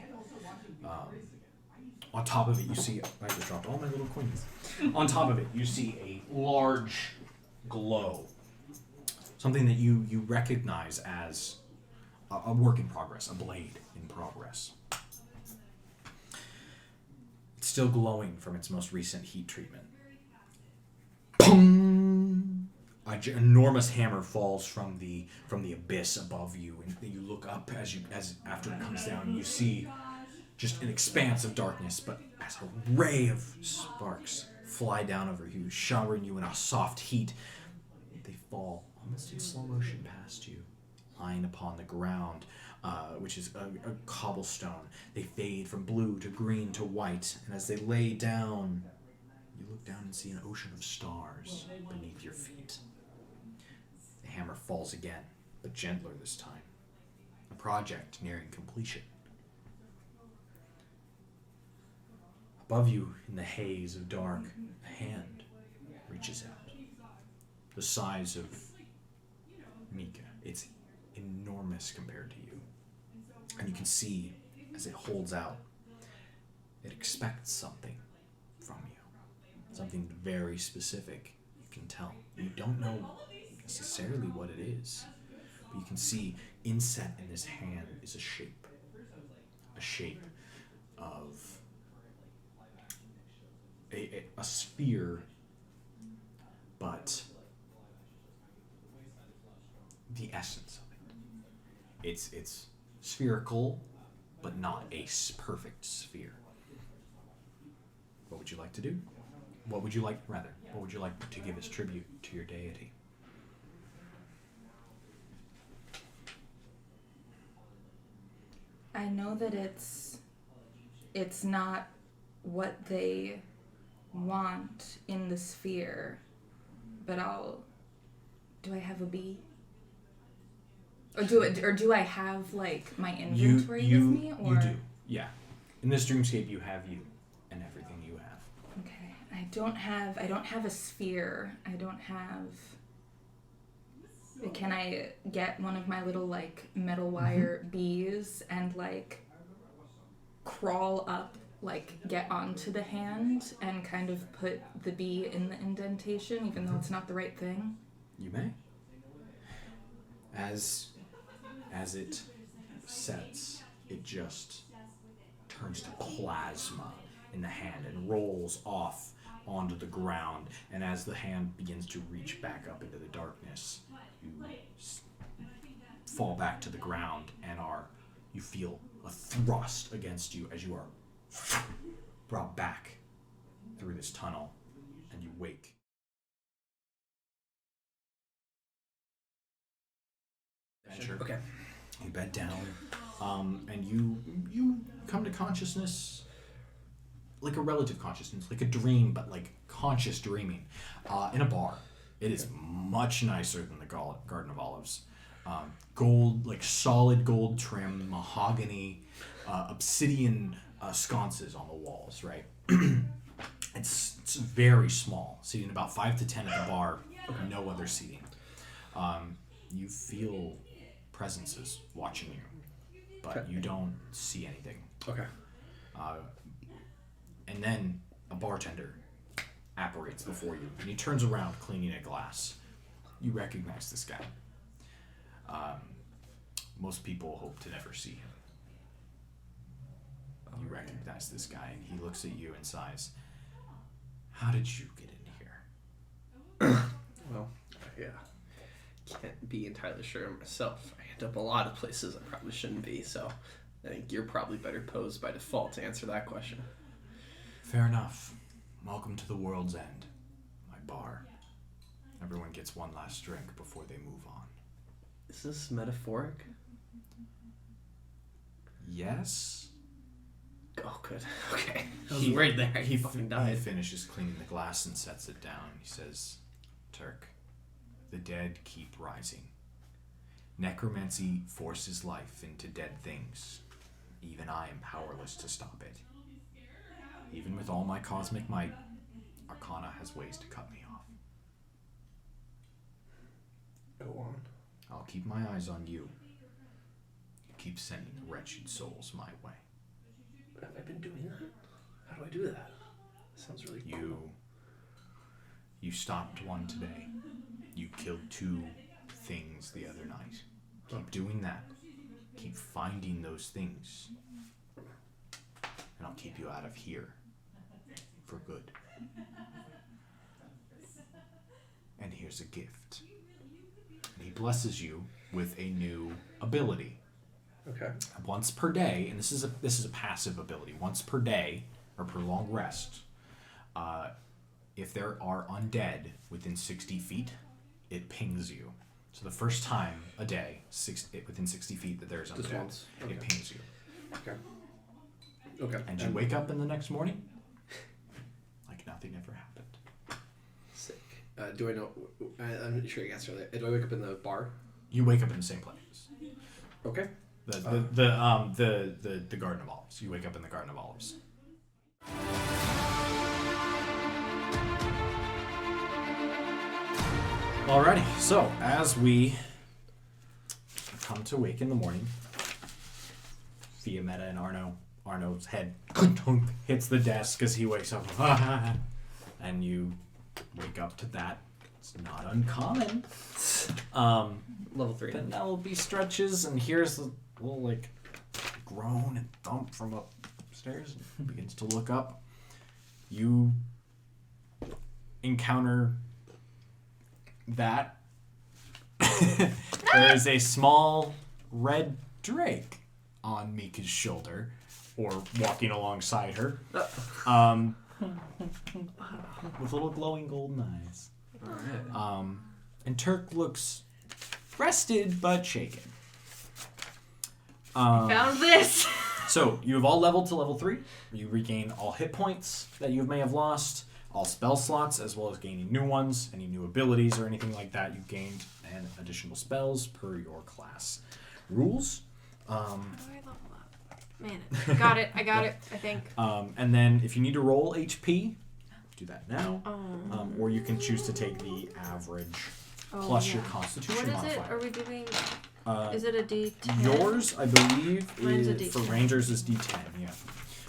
On top of it, you see... I just dropped all my little coins. On top of it, you see a large glow. Something that you recognize as a work in progress, a blade in progress. It's still glowing from its most recent heat treatment. Pong! An enormous hammer falls from the abyss above you, and you look up as after it comes down, you see just an expanse of darkness, but as a ray of sparks fly down over you, showering you in a soft heat, they fall almost in slow motion past you, lying upon the ground, which is a cobblestone. They fade from blue to green to white, and as they lay down, you look down and see an ocean of stars beneath your feet. The hammer falls again, but gentler this time. A project nearing completion. Above you, in the haze of dark, a hand reaches out. The size of Mika. It's enormous compared to you. And you can see, as it holds out, it expects something from you. Something very specific, you can tell. You don't know necessarily what it is, but you can see inset in this hand is a shape. A shape of a sphere, but the essence of it. It's spherical, but not a perfect sphere. What would you like to do? What would you like to give as tribute to your deity? I know that it's not what they want in the sphere, but do I have a bee? Or do I have like my inventory with me? Or? You do, yeah. In this dreamscape, you have you and everything you have. Okay, I don't have a sphere. I don't have. Can I get one of my little like metal wire bees and like crawl up, like get onto the hand and kind of put the bee in the indentation, even though it's not the right thing? You may. As it sets, it just turns to plasma in the hand and rolls off onto the ground. And as the hand begins to reach back up into the darkness, you fall back to the ground and you feel a thrust against you as you are brought back through this tunnel, and you wake. Okay. You bed down, and you come to consciousness, like a relative consciousness, like a dream, but like conscious dreaming, in a bar. It is much nicer than the Garden of Olives. Gold, like solid gold trim, mahogany, obsidian sconces on the walls, right? It's very small, seating about 5 to 10 at the bar, no other seating. You feel presences watching you, but you don't see anything. Okay. And then a bartender apparates before you, and he turns around cleaning a glass. You recognize this guy. Most people hope to never see him. You recognize this guy, and he looks at you and sighs. How did you get in here? Well, yeah. Can't be entirely sure myself. I end up a lot of places I probably shouldn't be, so I think you're probably better posed by default to answer that question. Fair enough. Welcome to the world's end. My bar. Everyone gets one last drink before they move on. Is this metaphoric? Yes. Oh, good. Okay. I was worried there. He fucking died. He finishes cleaning the glass and sets it down. He says, Turk, the dead keep rising. Necromancy forces life into dead things. Even I am powerless to stop it. Even with all my cosmic might, Arcana has ways to cut me off. Go on. I'll keep my eyes on you. You keep sending wretched souls my way. Have I been doing that? How do I do that? Sounds really cool. You stopped one today. You killed 2 things the other night. Keep doing that. Keep finding those things. And I'll keep you out of here. For good. And here's a gift. And he blesses you with a new ability. Okay. Once per day, and this is a passive ability. Once per day, or per long rest, if there are undead within 60 feet, it pings you. So the first time a day, within 60 feet that there's Just undead, once. Okay. it pings you. Okay. Okay. And you wake up in the next morning like nothing ever happened. Sick. Do I know? I'm sure you answered that. Do I wake up in the bar? You wake up in the same place. Okay. The Garden of Olives. You wake up in the Garden of Olives. Alrighty, so as we come to wake in the morning, Fiametta and Arno's head hits the desk as he wakes up, and you wake up to that. It's not uncommon. Level 3. Penelope stretches and hears a little like groan and thump from upstairs and begins to look up. You encounter that there is a small red drake on Mika's shoulder, or walking alongside her, with little glowing golden eyes. Alright. And Turk looks rested but shaken. Found this. So you have all leveled to level 3. You regain all hit points that you may have lost, all spell slots, as well as gaining new ones, any new abilities or anything like that. You gained and additional spells per your class rules. How do I level up? Man, got it. I got it. I think. And then if you need to roll HP, do that now. Or you can choose to take the average plus your Constitution What is it? modifier. Are we doing? Is it a D10? Yours, I believe, Mine's a is, for D10. Rangers is D10. Yeah.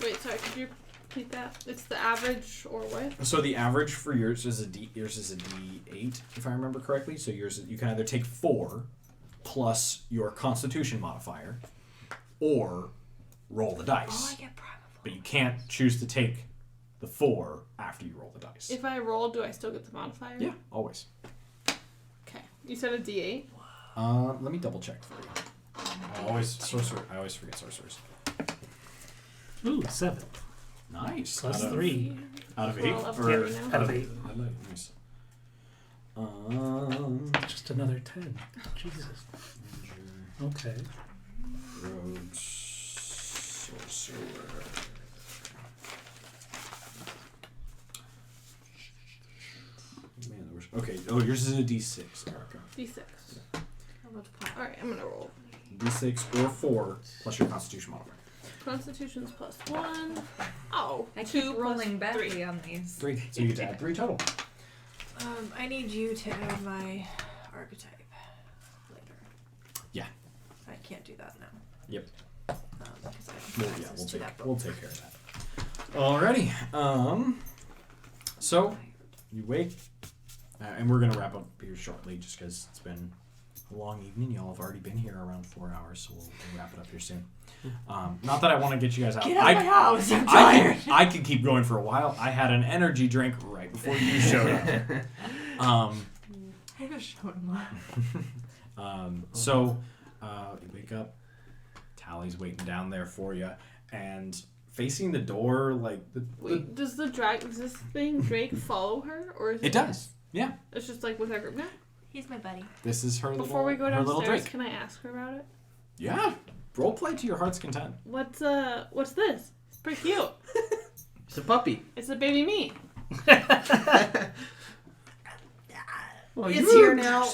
Wait, sorry, could you repeat that? It's the average or what? So the average for yours is a D8, if I remember correctly. So yours, you can either take 4 plus your Constitution modifier, or roll the dice. Oh, I get primal. But you can't choose to take the 4 after you roll the dice. If I roll, do I still get the modifier? Yeah, always. Okay. You said a D8? Let me double check for you. I always forget sorcerers. Ooh, 7. Nice. Plus Out of- 3. Out of We're 8? all up Or to 8 now. Out of 8. Nice. Just another 10. Jesus. Okay. Rogue sorcerer. Man, there was, okay. Oh, yours is a D6, Erica. D6. Alright, I'm gonna roll. D6 or 4 plus your Constitution modifier. Constitution's plus 1. Oh, I 2 keep plus rolling 3. badly on these. 3. So you get to add 3 total. I need you to add my archetype later. Yeah. I can't do that now. Yep. Because I don't have access to that book. We'll take care of that. Alrighty. So you wake, and we're gonna wrap up here shortly, just because it's been a long evening. Y'all have already been here around 4 hours, so we'll wrap it up here soon. Not that I want to get you guys out. Get out of my house! I'm tired. I could keep going for a while. I had an energy drink right before you showed up. I just showed him up. So you wake up. Tally's waiting down there for you, and facing the door, like Wait, does this thing Drake follow her, or is it does. Yeah, It's just like with our group now. He's my buddy. this is her Before little, we go her little downstairs, drink. can I ask her about it? Yeah, role play to your heart's content. What's this? It's pretty cute. It's a puppy. It's a baby me. Well, It's here now.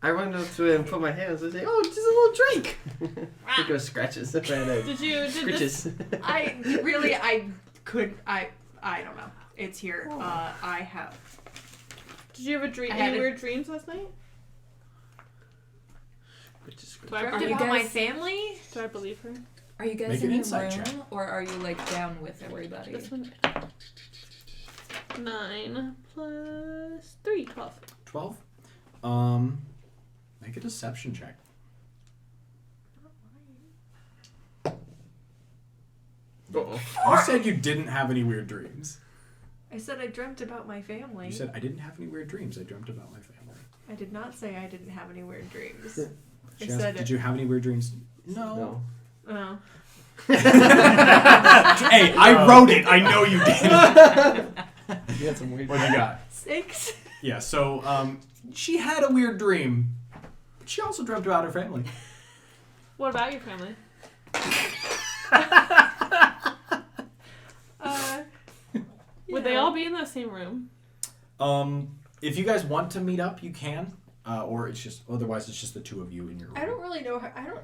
I run up to it and put my hands and say, "Oh, just a little drink." think it was scratches. Did this? Scritches. I don't know. It's here. I have. Did you have a dream? I had Any a- weird dreams last night? Do I, Dreamt you about my guys- family. do I believe her? Are you guys Make in an your insight room, check. or are you like down with everybody? This one. 9 plus 3, 12. 12. Make a deception check. Uh-oh. You said you didn't have any weird dreams. I said I dreamt about my family. You said I didn't have any weird dreams. I dreamt about my family. I did not say I didn't have any weird dreams. I She asked, said did you have any weird dreams? No. Oh. Hey, I wrote it. I know you did. You had some weird. What you got? 6. Yeah. So, she had a weird dream, but she also dreamt about her family. What about your family? Would they all be in the same room? If you guys want to meet up, you can. Or it's just otherwise it's just the two of you in your room. I don't really know. I don't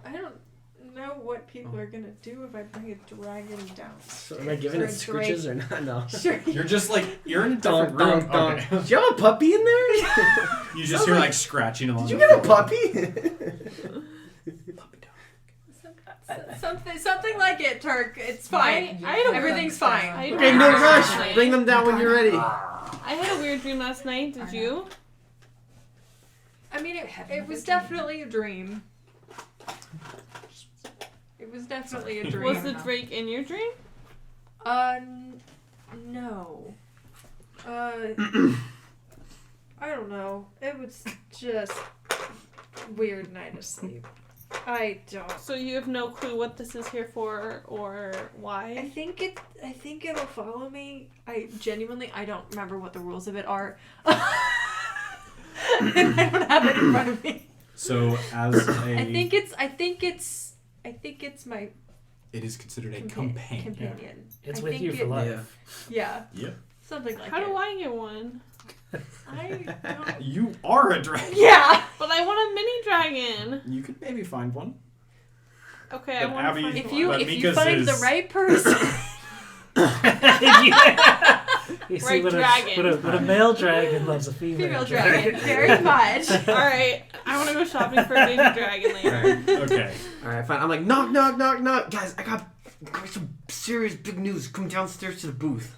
know what people are gonna do if I bring a dragon down. So am I giving it scritches or not? No. Sure. You're just like you're in a different room. Okay. Did you have a puppy in there? You just hear like scratching along. Did you the get a floor. puppy? Something like it, Turk. It's fine. I had a Everything's fine. I Okay, no had a- rush. Bring them down when you're ready. I had a weird dream last night. Did you? I mean, it was definitely a dream. It was definitely a dream. Was the Drake in your dream? No. I don't know. It was just weird night of sleep. I don't. So you have no clue what this is here for or I why? think it'll follow me. I don't remember what the rules of it are. And I don't have it in front of me. So as a I think it's my it is considered a companion. It's I with think you for it- life. Yeah. Yep. Something like How it. do I get one? I don't. You are a dragon. Yeah. But I want a mini dragon. You could maybe find one. Okay, I But want to Abby- find If one. you But if you Mika's find the is- right person. You see, Right when dragon. when a male dragon loves a Female dragon, very much. All right, I want to go shopping for a baby dragon later. Okay. All right, fine. I'm like, knock, knock, knock, knock. Guys, I got some serious big news. Come downstairs to the booth.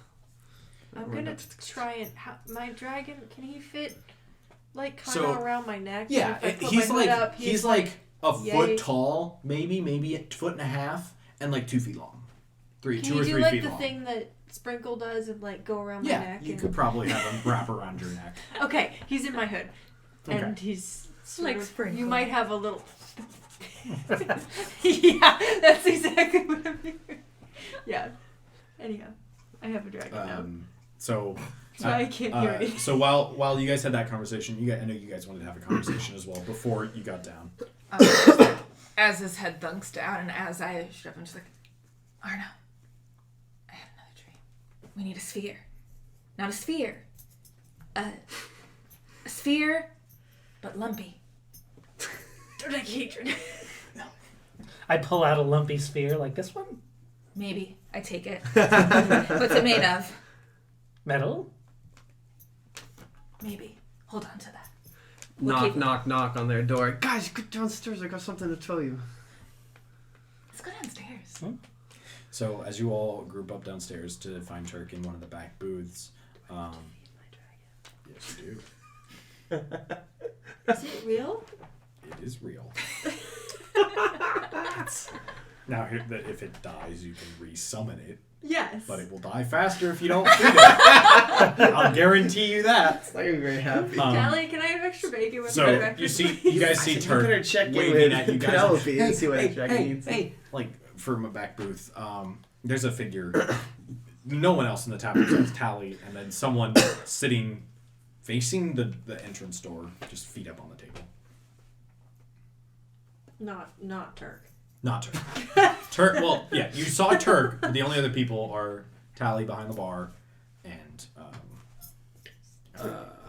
I'm gonna try and my dragon. Can he fit like kind So, of around my neck? Yeah, And if I put he's my hood like up, he's like a yay. foot tall, maybe a foot and a half, and like 2 feet long. Can Two you or do 3 like feet the long. thing that Sprinkle does and like go around my Yeah, neck? you and... could probably have him wrap around your neck. Okay, he's in my hood, Okay. and he's sort Like of- Sprinkle. You might have a little. Yeah, that's exactly what I mean. Yeah. Anyhow, I have a dragon now. So. So I can't hear anything. So while you guys had that conversation, I know you guys wanted to have a conversation as well before you got down. As his head thunks down and as I shoot up, I'm just like, Arno, I had another dream. We need a sphere. Not a sphere. A sphere, but lumpy. Don't like hatred. I pull out a lumpy sphere like this one. Maybe. I take it. What's it made of? Metal. Maybe. Hold on to that. Knock, knock, knock on their door. Guys, get downstairs. I got something to tell you. Let's go downstairs. So as you all group up downstairs to find Turk in one of the back booths, yes, you do. Is it real? It is real. Now, if it dies, you can resummon it, Yes. but it will die faster if you don't feed it. I'll guarantee you that. It's not gonna be very happy. Callie, can I have extra bacon with my So breakfast? you guys see You better Turk check in waving with at you guys. Penelope and see what a dragon needs. Hey, like from a back booth. There's a figure. No one else in the tavern besides Tally, and then someone sitting facing the entrance door, just feet up on the table. Not Turk. Not Turk. Turk. Well, yeah, you saw Turk. But the only other people are Tally behind the bar, and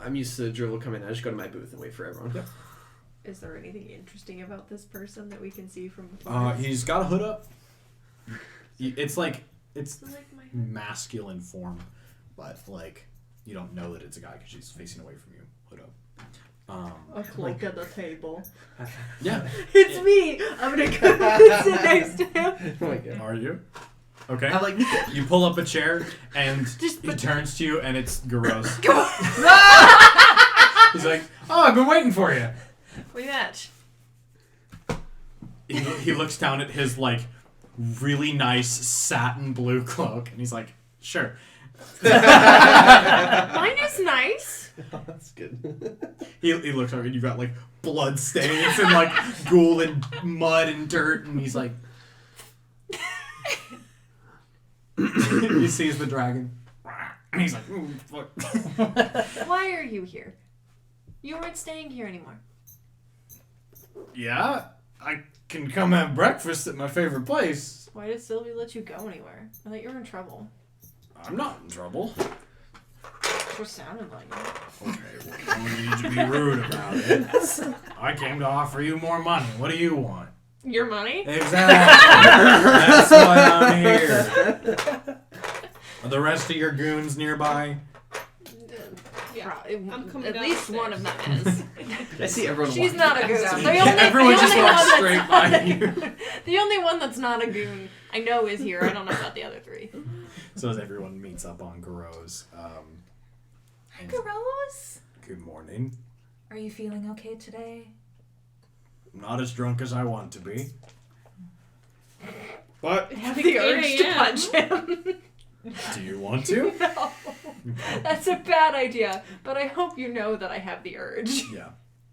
I'm used to Dribble coming in. I just go to my booth and wait for everyone. Yep. Is there anything interesting about this person that we can see from afar? He's got a hood up. It's like So, like, my masculine form, but like you don't know that it's a guy because she's facing away from you. Hood up. a cloak at the table. Yeah. It's me. I'm gonna go sit next to him. Oh my god. Are you? Okay. I like. You pull up a chair and he turns to you and it's Garros. He's like, "Oh, I've been waiting for you." We match. He looks down at his like really nice satin blue cloak and he's like, "Sure." Mine is nice. That's good. He looks over and you've got like blood stains and like ghoul and mud and dirt and he's like he sees the dragon and he's like, "Ooh, fuck." Why are you here? You aren't staying here anymore. Yeah, I can come have breakfast at my favorite place. Why did Sylvie let you go anywhere? I thought you were in trouble. I'm not in trouble. Sure sounded like it. Okay, well, you don't need to be rude about it. I came to offer you more money. What do you want? Your money? Exactly. That's why I'm here. Are the rest of your goons nearby? Yeah. I'm coming At least one of them is. I see everyone. She's walking not a goon. down. Everyone just walks straight by you. The only one that's not a goon I know is here. I don't know about the other three. So as everyone meets up on Garros, Hi, Garros. good morning. Are you feeling okay today? I'm not as drunk as I want to be. But I have the urge to punch him. do you want to? No. That's a bad idea, but I hope you know that I have the urge. Yeah.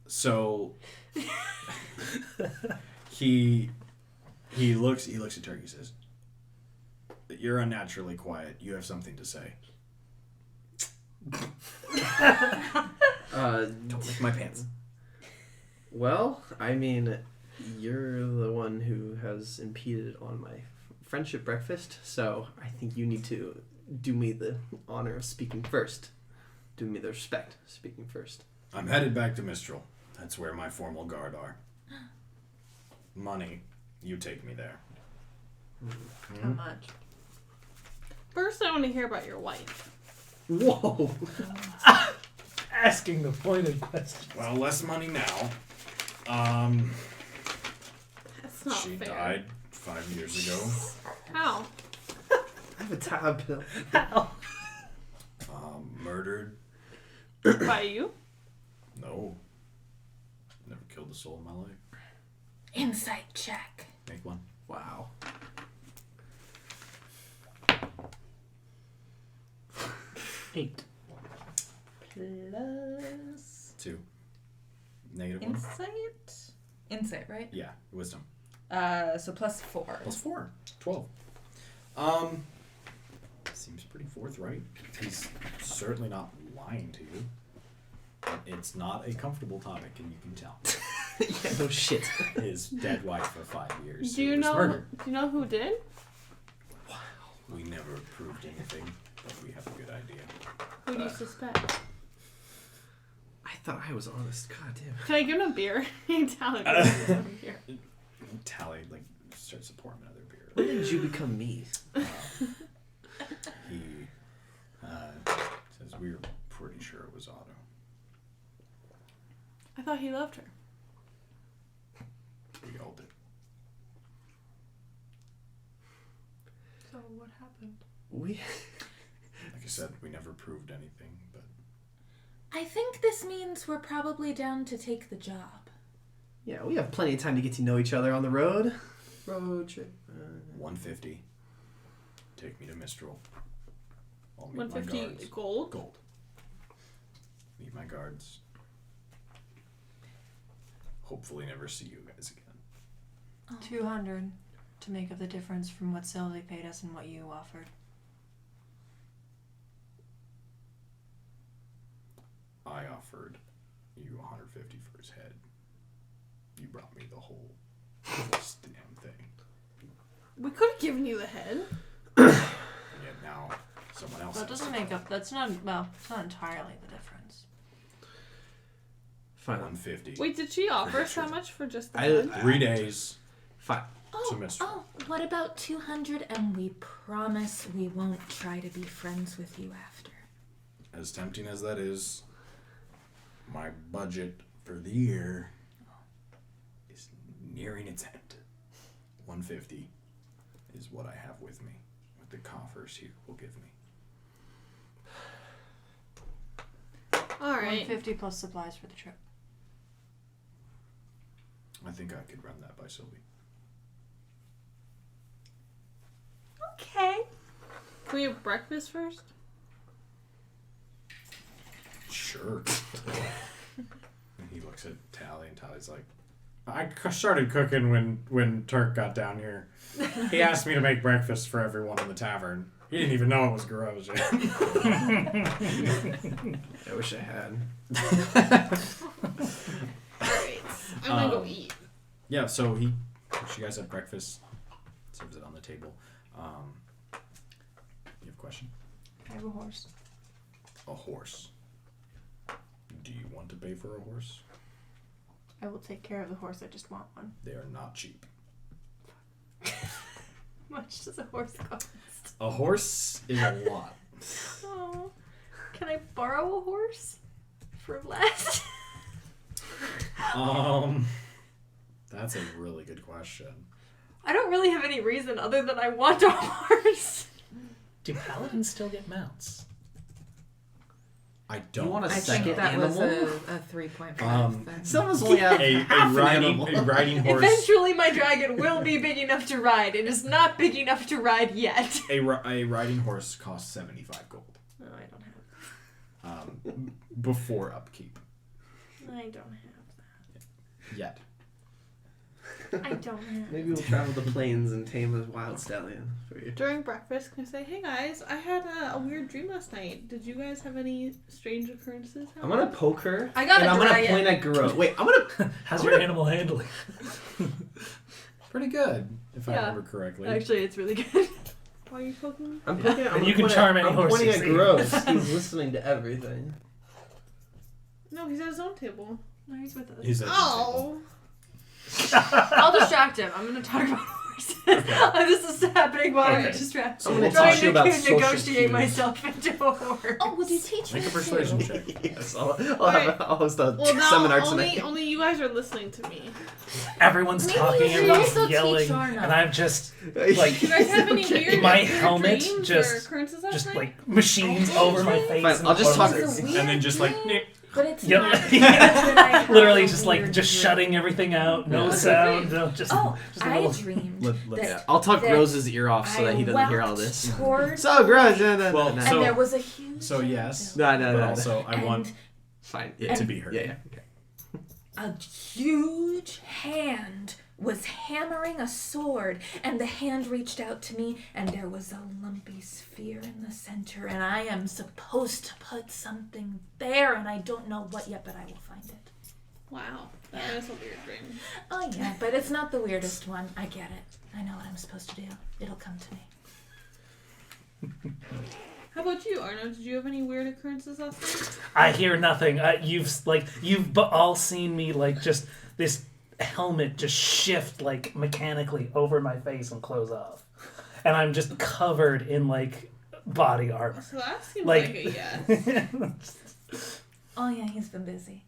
So he looks at Turkey and says, "You're unnaturally quiet. You have something to say." Don't lick my pants. Well, I mean, you're the one who has impeded on my friendship breakfast, so I think you need to do me the honor of speaking first. Do me the respect of speaking first. I'm headed back to Mistral. That's where my formal guard are. Money, you take me there. How much? First, I want to hear about your wife. Whoa! Asking the pointed question. Well, less money now. That's not She fair. died 5 years ago. How? I have a tab pill. Murdered? By you? No. Never killed a soul in my life. Insight check. Make one. Wow. Eight. Plus 2. Negative 1? insight, right? Yeah, wisdom. So plus 4. Plus 4. 12. Seems pretty forthright. He's certainly not lying to you. It's not a comfortable topic, and you can tell. Yeah, no shit. His dead wife of 5 years. Do you who was know? murdered. Do you know who did? We never proved anything, but we have a good idea. Who do you suspect? I thought I was honest. God damn. Can I give him a beer? Tell him beer. Tally, like, starts to pour him another beer. When did you become me? He says we were pretty sure it was Otto. I thought he loved her. We all did. So what happened? We. Like I said, we never proved anything, but I think this means we're probably down to take the job. Yeah, we have plenty of time to get to know each other on the road. Road trip. 150. Take me to Mistral. I'll meet my 150 guards. gold. Gold. Meet my guards. Hopefully never see you guys again. 200 to make up the difference from what Sylvie paid us and what you offered. I offered you 150 for his head. You brought me the whole damn thing. We could have given you the head. And yet now someone else. That has doesn't to make go. up. That's not. Well, it's not entirely the difference. Fine. 150. Wait, did she offer us sure. that much for just the I- bed? 3 days. Fine. Semester. What about 200? And we promise we won't try to be friends with you after. As tempting as that is, my budget for the year is nearing its end. 150 is what I have with me. What the coffers here will give me. All right. 150 plus supplies for the trip. I think I could run that by Sylvie. Okay. Can we have breakfast first? Sure. And he looks at Tally, and Tally's like, I started cooking when Turk got down here. He asked me to make breakfast for everyone in the tavern. He didn't even know it was Garage yet. I wish I had. Alright. I'm gonna go eat. Yeah, so you guys have breakfast, serves it on the table. You have a question? I have a horse. A horse. Do you want to pay for a horse? I will take care of the horse. I just want one. They are not cheap. How much does a horse cost? A horse is a lot. Oh, can I borrow a horse for less? That's a really good question. I don't really have any reason other than I want a horse. Do paladins still get mounts? I don't. You want a I second think that animal? was a 3.5. then. Some of us only have a half an animal. riding horse. Eventually, my dragon will be big enough to ride. It is not big enough to ride yet. A riding horse costs 75 gold. No, I don't have. Before upkeep. I don't have Yet. that. I don't have. Maybe we'll travel the plains and tame a wild stallion for you. During breakfast, can I say, hey guys, I had a weird dream last night. Did you guys have any strange occurrences? I'm gonna poke her. I got and a I'm gonna dragon. point at Garo. Wait, I'm gonna. How's your animal handling? Pretty good, if I Yeah. remember correctly. Actually, it's really good. Why are you poking me? I'm poking. And you can charm any I'm horse pointing you at see. Gross. He's listening to everything. No, he's at his own table. No, he's with us. He's at the Oh. I'll distract him. I'm gonna talk about horses. This is happening while I'm Okay. distracted. I'm I'm gonna trying teach you to about social negotiate cues. myself into a horse. Oh, would you teach me Make a too? persuasion check. Yes, I'll host a Well, now seminar only tonight. you guys are listening to me. Everyone's Maybe talking, you should everyone's also teach yelling, Arna. and I'm just Do you guys have any weird, My weird helmet dreams just- or occurrences last just night? like machines over my face. Fine, and I'll just talk- closes. It's a And then just like, weird dream, but it's Yep. not. It's that I have Literally a just like weird just dream. shutting everything out, no Yeah. sound, no, just Oh, just a I little. dreamed let's Yeah, that I'll talk that Rose's ear off so that he doesn't hear all walked this. Towards So gross. Well, and so- there was a huge. so yes. No, But also, I want Fine. it to be heard. Yeah. Okay. A huge hand was hammering a sword, and the hand reached out to me, and there was a lumpy sphere in the center, and I am supposed to put something there, and I don't know what yet, but I will find it. Wow, that is a weird dream. Oh yeah, but it's not the weirdest one. I get it. I know what I'm supposed to do. It'll come to me. How about you, Arno? Did you have any weird occurrences last night? I hear nothing. You've all seen me like just this helmet just shift like mechanically over my face and close off, and I'm just covered in like body armor. So that seems Like- like a yes. Oh yeah, he's been busy.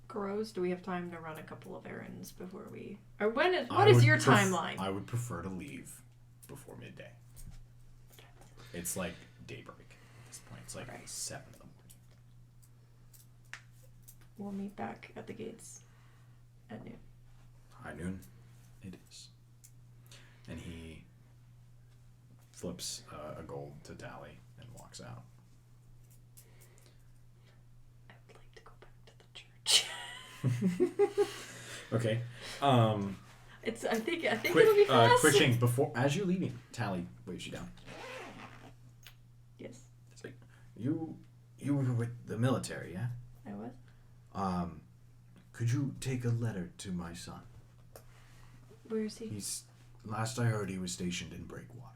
Gross, do we have time to run a couple of errands before we... Or what I is would your pref- timeline? I would prefer to leave before midday. It's like daybreak at this point. It's like 7 in the morning. We'll meet back at the gates at noon. High noon, it is. And he flips a gold to Tally and walks out. I would like to go back to the church. Okay. I think Quick, it'll be fast. quick change before as you're leaving. Tally waves you down. Yes, It's like you were with the military, yeah? I was. Could you take a letter to my son? Where is he? He's last I heard he was stationed in Breakwater.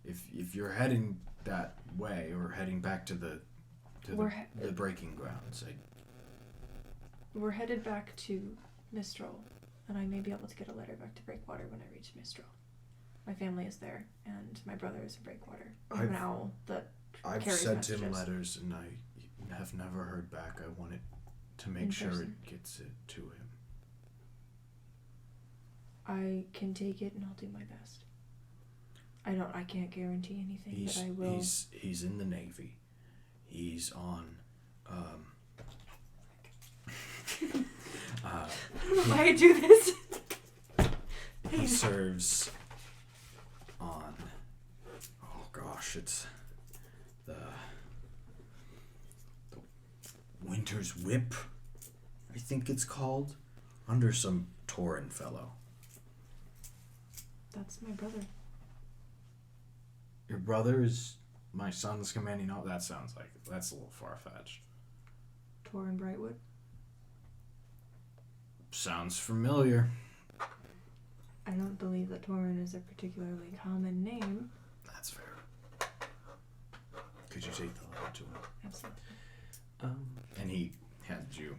If you're heading that way or heading back to the We're breaking grounds, We're headed back to Mistral, and I may be able to get a letter back to Breakwater when I reach Mistral. My family is there, and my brother is in Breakwater. I have an owl that I've carries sent messages. him letters, and I have never heard back. I wanted to make In sure person. it gets it to him. I can take it, and I'll do my best. I can't guarantee anything, but I will. He's in the Navy. He's on. Why I do this? He serves on. Oh gosh, it's the Winter's Whip, I think it's called, under some Tauren fellow. That's my brother. Your brother is my son's commanding officer. That sounds like that's a little far fetched. Torrin Brightwood. Sounds familiar. I don't believe that Torrin is a particularly common name. That's fair. Could you take the letter to him? Absolutely. And he handed you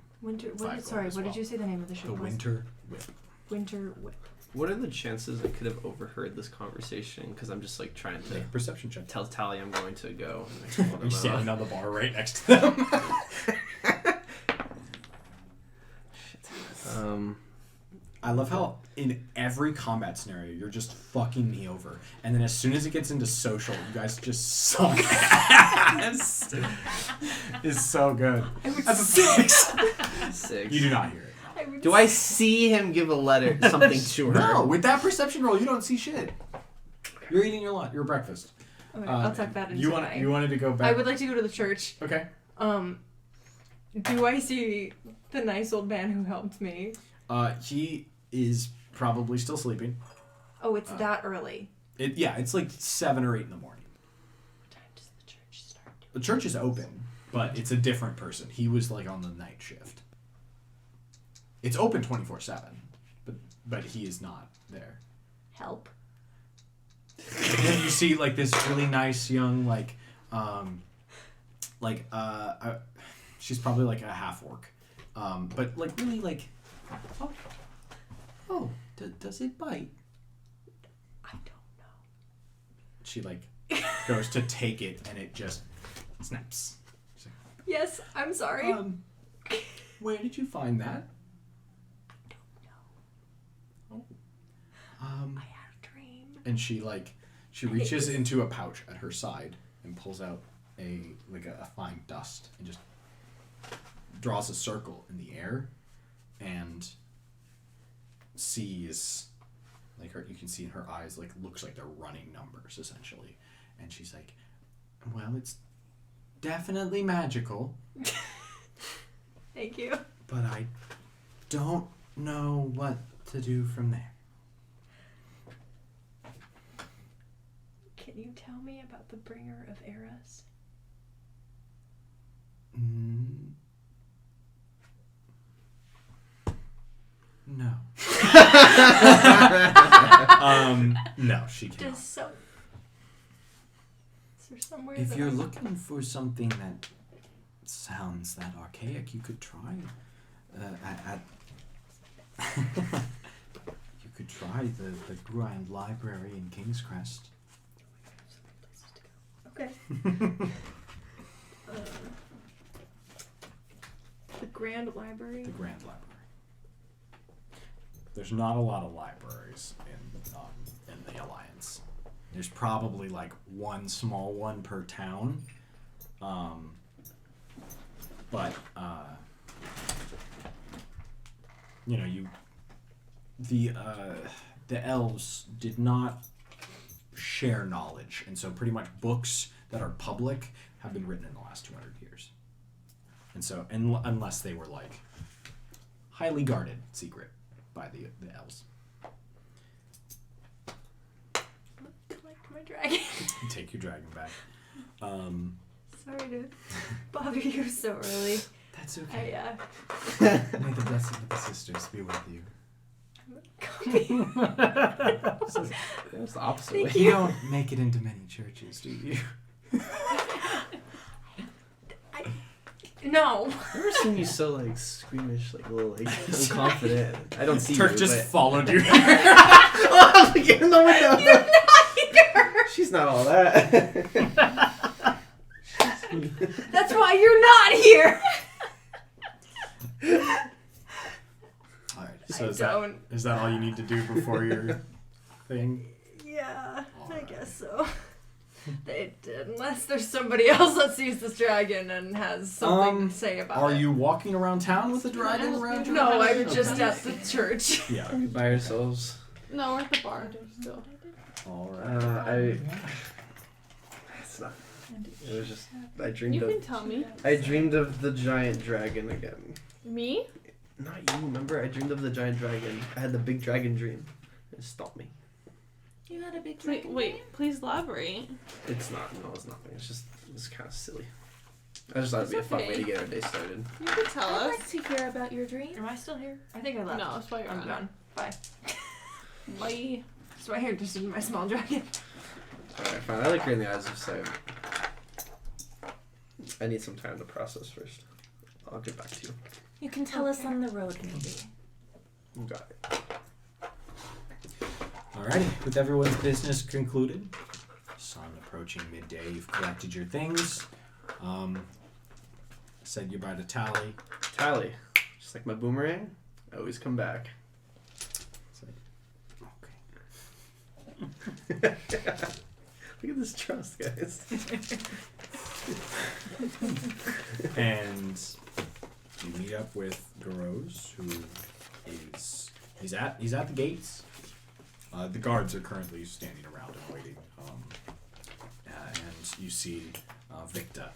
Sorry, what did you say the name of the ship the was? Winter Whip. Winter Whip. What are the chances I could have overheard this conversation? Because I'm just like trying to Perception check. tell Tally I'm going to go. You're standing on the bar right next to them. I love how in every combat scenario you're just fucking me over, and then as soon as it gets into social, you guys just suck ass. It's so good. That's a 6. 6. You do not hear it. Do I see him give a letter, something to her? No, with that perception roll, you don't see shit. You're eating your lunch, your breakfast. Okay, I'll tuck that into you wanted to go back. I would like to go to the church. Okay. Do I see the nice old man who helped me? He is probably still sleeping. Oh, it's that early. It's like 7 or 8 in the morning. What time does the church start? The church is open, but it's a different person. He was like on the night shift. It's open 24/7, but he is not there. Help. And then you see like this really nice young she's probably like a half orc, but like really like, does it bite? I don't know. She like goes to take it and it just snaps. She's like, Yes, I'm sorry. where did you find that? I had a dream. And she reaches into a pouch at her side and pulls out a fine dust and just draws a circle in the air and sees you can see in her eyes looks like they're running numbers essentially, and she's like, well, it's definitely magical. Thank you. But I don't know what to do from there. Can you tell me about the bringer of Eras? No. No, she can't. Is there somewhere If that you're looking for something that sounds that archaic, you could try. You could try the Grand Library in King's Crest. Okay. The Grand Library? The Grand Library. There's not a lot of libraries in the Alliance. There's probably like one small one per town. But the elves did not share knowledge, and so pretty much books that are public have been written in the last 200 years. And so, unless they were like highly guarded, secret by the elves. Collect my dragon. Take your dragon back. Sorry to bother you so early. That's okay. I May the blessing of the sisters be with you. It's the opposite way. You don't make it into many churches, do you? No. I've never seen you so like squeamish, like a little like unconfident. I don't see Turk you. just but... followed you. Oh, like in the window. You're not here. She's not all that. That's why you're not here. All right. I So is don't. that all you need to do before your thing? Yeah, I Alright. guess so. They did, unless there's somebody else that sees this dragon and has something to say about Are it. you walking around town with a dragon around you? No, I'm just at the church. Yeah. Are we by ourselves? No, we're at the bar still. All right. It's not. It was just. I You dreamed can of. tell me. I dreamed of the giant dragon again. Me? Not you. Remember, I dreamed of the giant dragon. I had the big dragon dream. It stopped me. You had a big Wait, dragon. wait, please elaborate. It's not. No, it's nothing. It's kind of silly. I just thought it'd be a fun way to get our day started. You can tell I'd us. like to hear about your dream. Am I still here? I think I left. No, that's why you're I'm on. done. Bye. Bye. So I hear just in my small dragon. Alright, fine. I look her in the eyes and say, I need some time to process first. I'll get back to you. You can tell us on the road, maybe. You got it. Alrighty, with everyone's business concluded, sun approaching midday, you've collected your things, said goodbye to Tally. Tally, just like my boomerang, I always come back. It's like, Look at this trust, guys. and you meet up with Garose, who is he's at the gates. The guards are currently standing around and waiting. And you see Victa,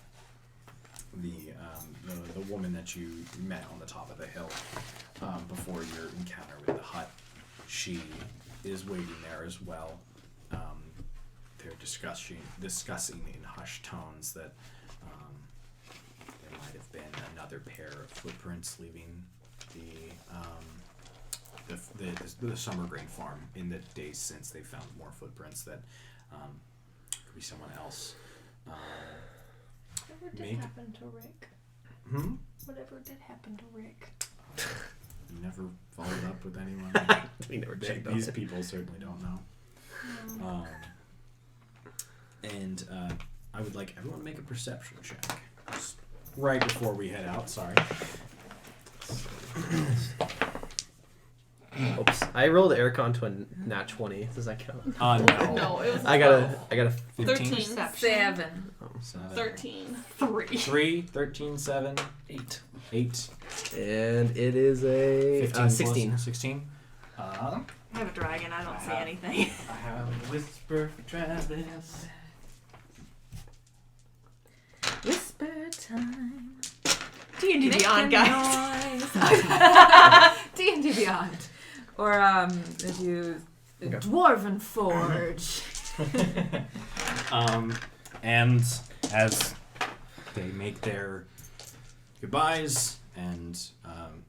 the woman that you met on the top of the hill before your encounter with the hut. She is waiting there as well. They're discussing in hushed tones that there might have been another pair of footprints leaving the summer grain farm in the days since they found more footprints that could be someone else. Whatever did Make- happen to Rick? Whatever did happen to Rick? You never followed up with anyone? We never checked on These it. people certainly don't know. And I would like everyone to make a perception check. Just right before we head out, sorry. Oops. I rolled Aircon to a nat 20. Does that count? No. No, it was I got a 13. 7. 13. 3, 13, 7, 8. 8, and it is a 15, 16. plus 16. I have a dragon. I don't see anything. I have a whisper for Travis. Whisper time. D&D Make Beyond, a guys. D&D Beyond. Or if you Okay. Dwarven Forge. And as they make their goodbyes and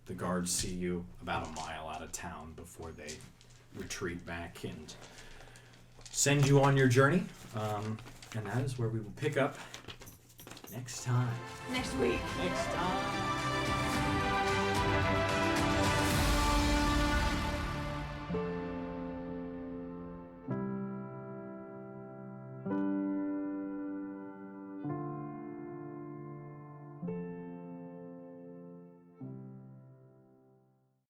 the guards see you about a mile out of town before they retreat back and send you on your journey. And that is where we will pick up next time. Next week. Next time.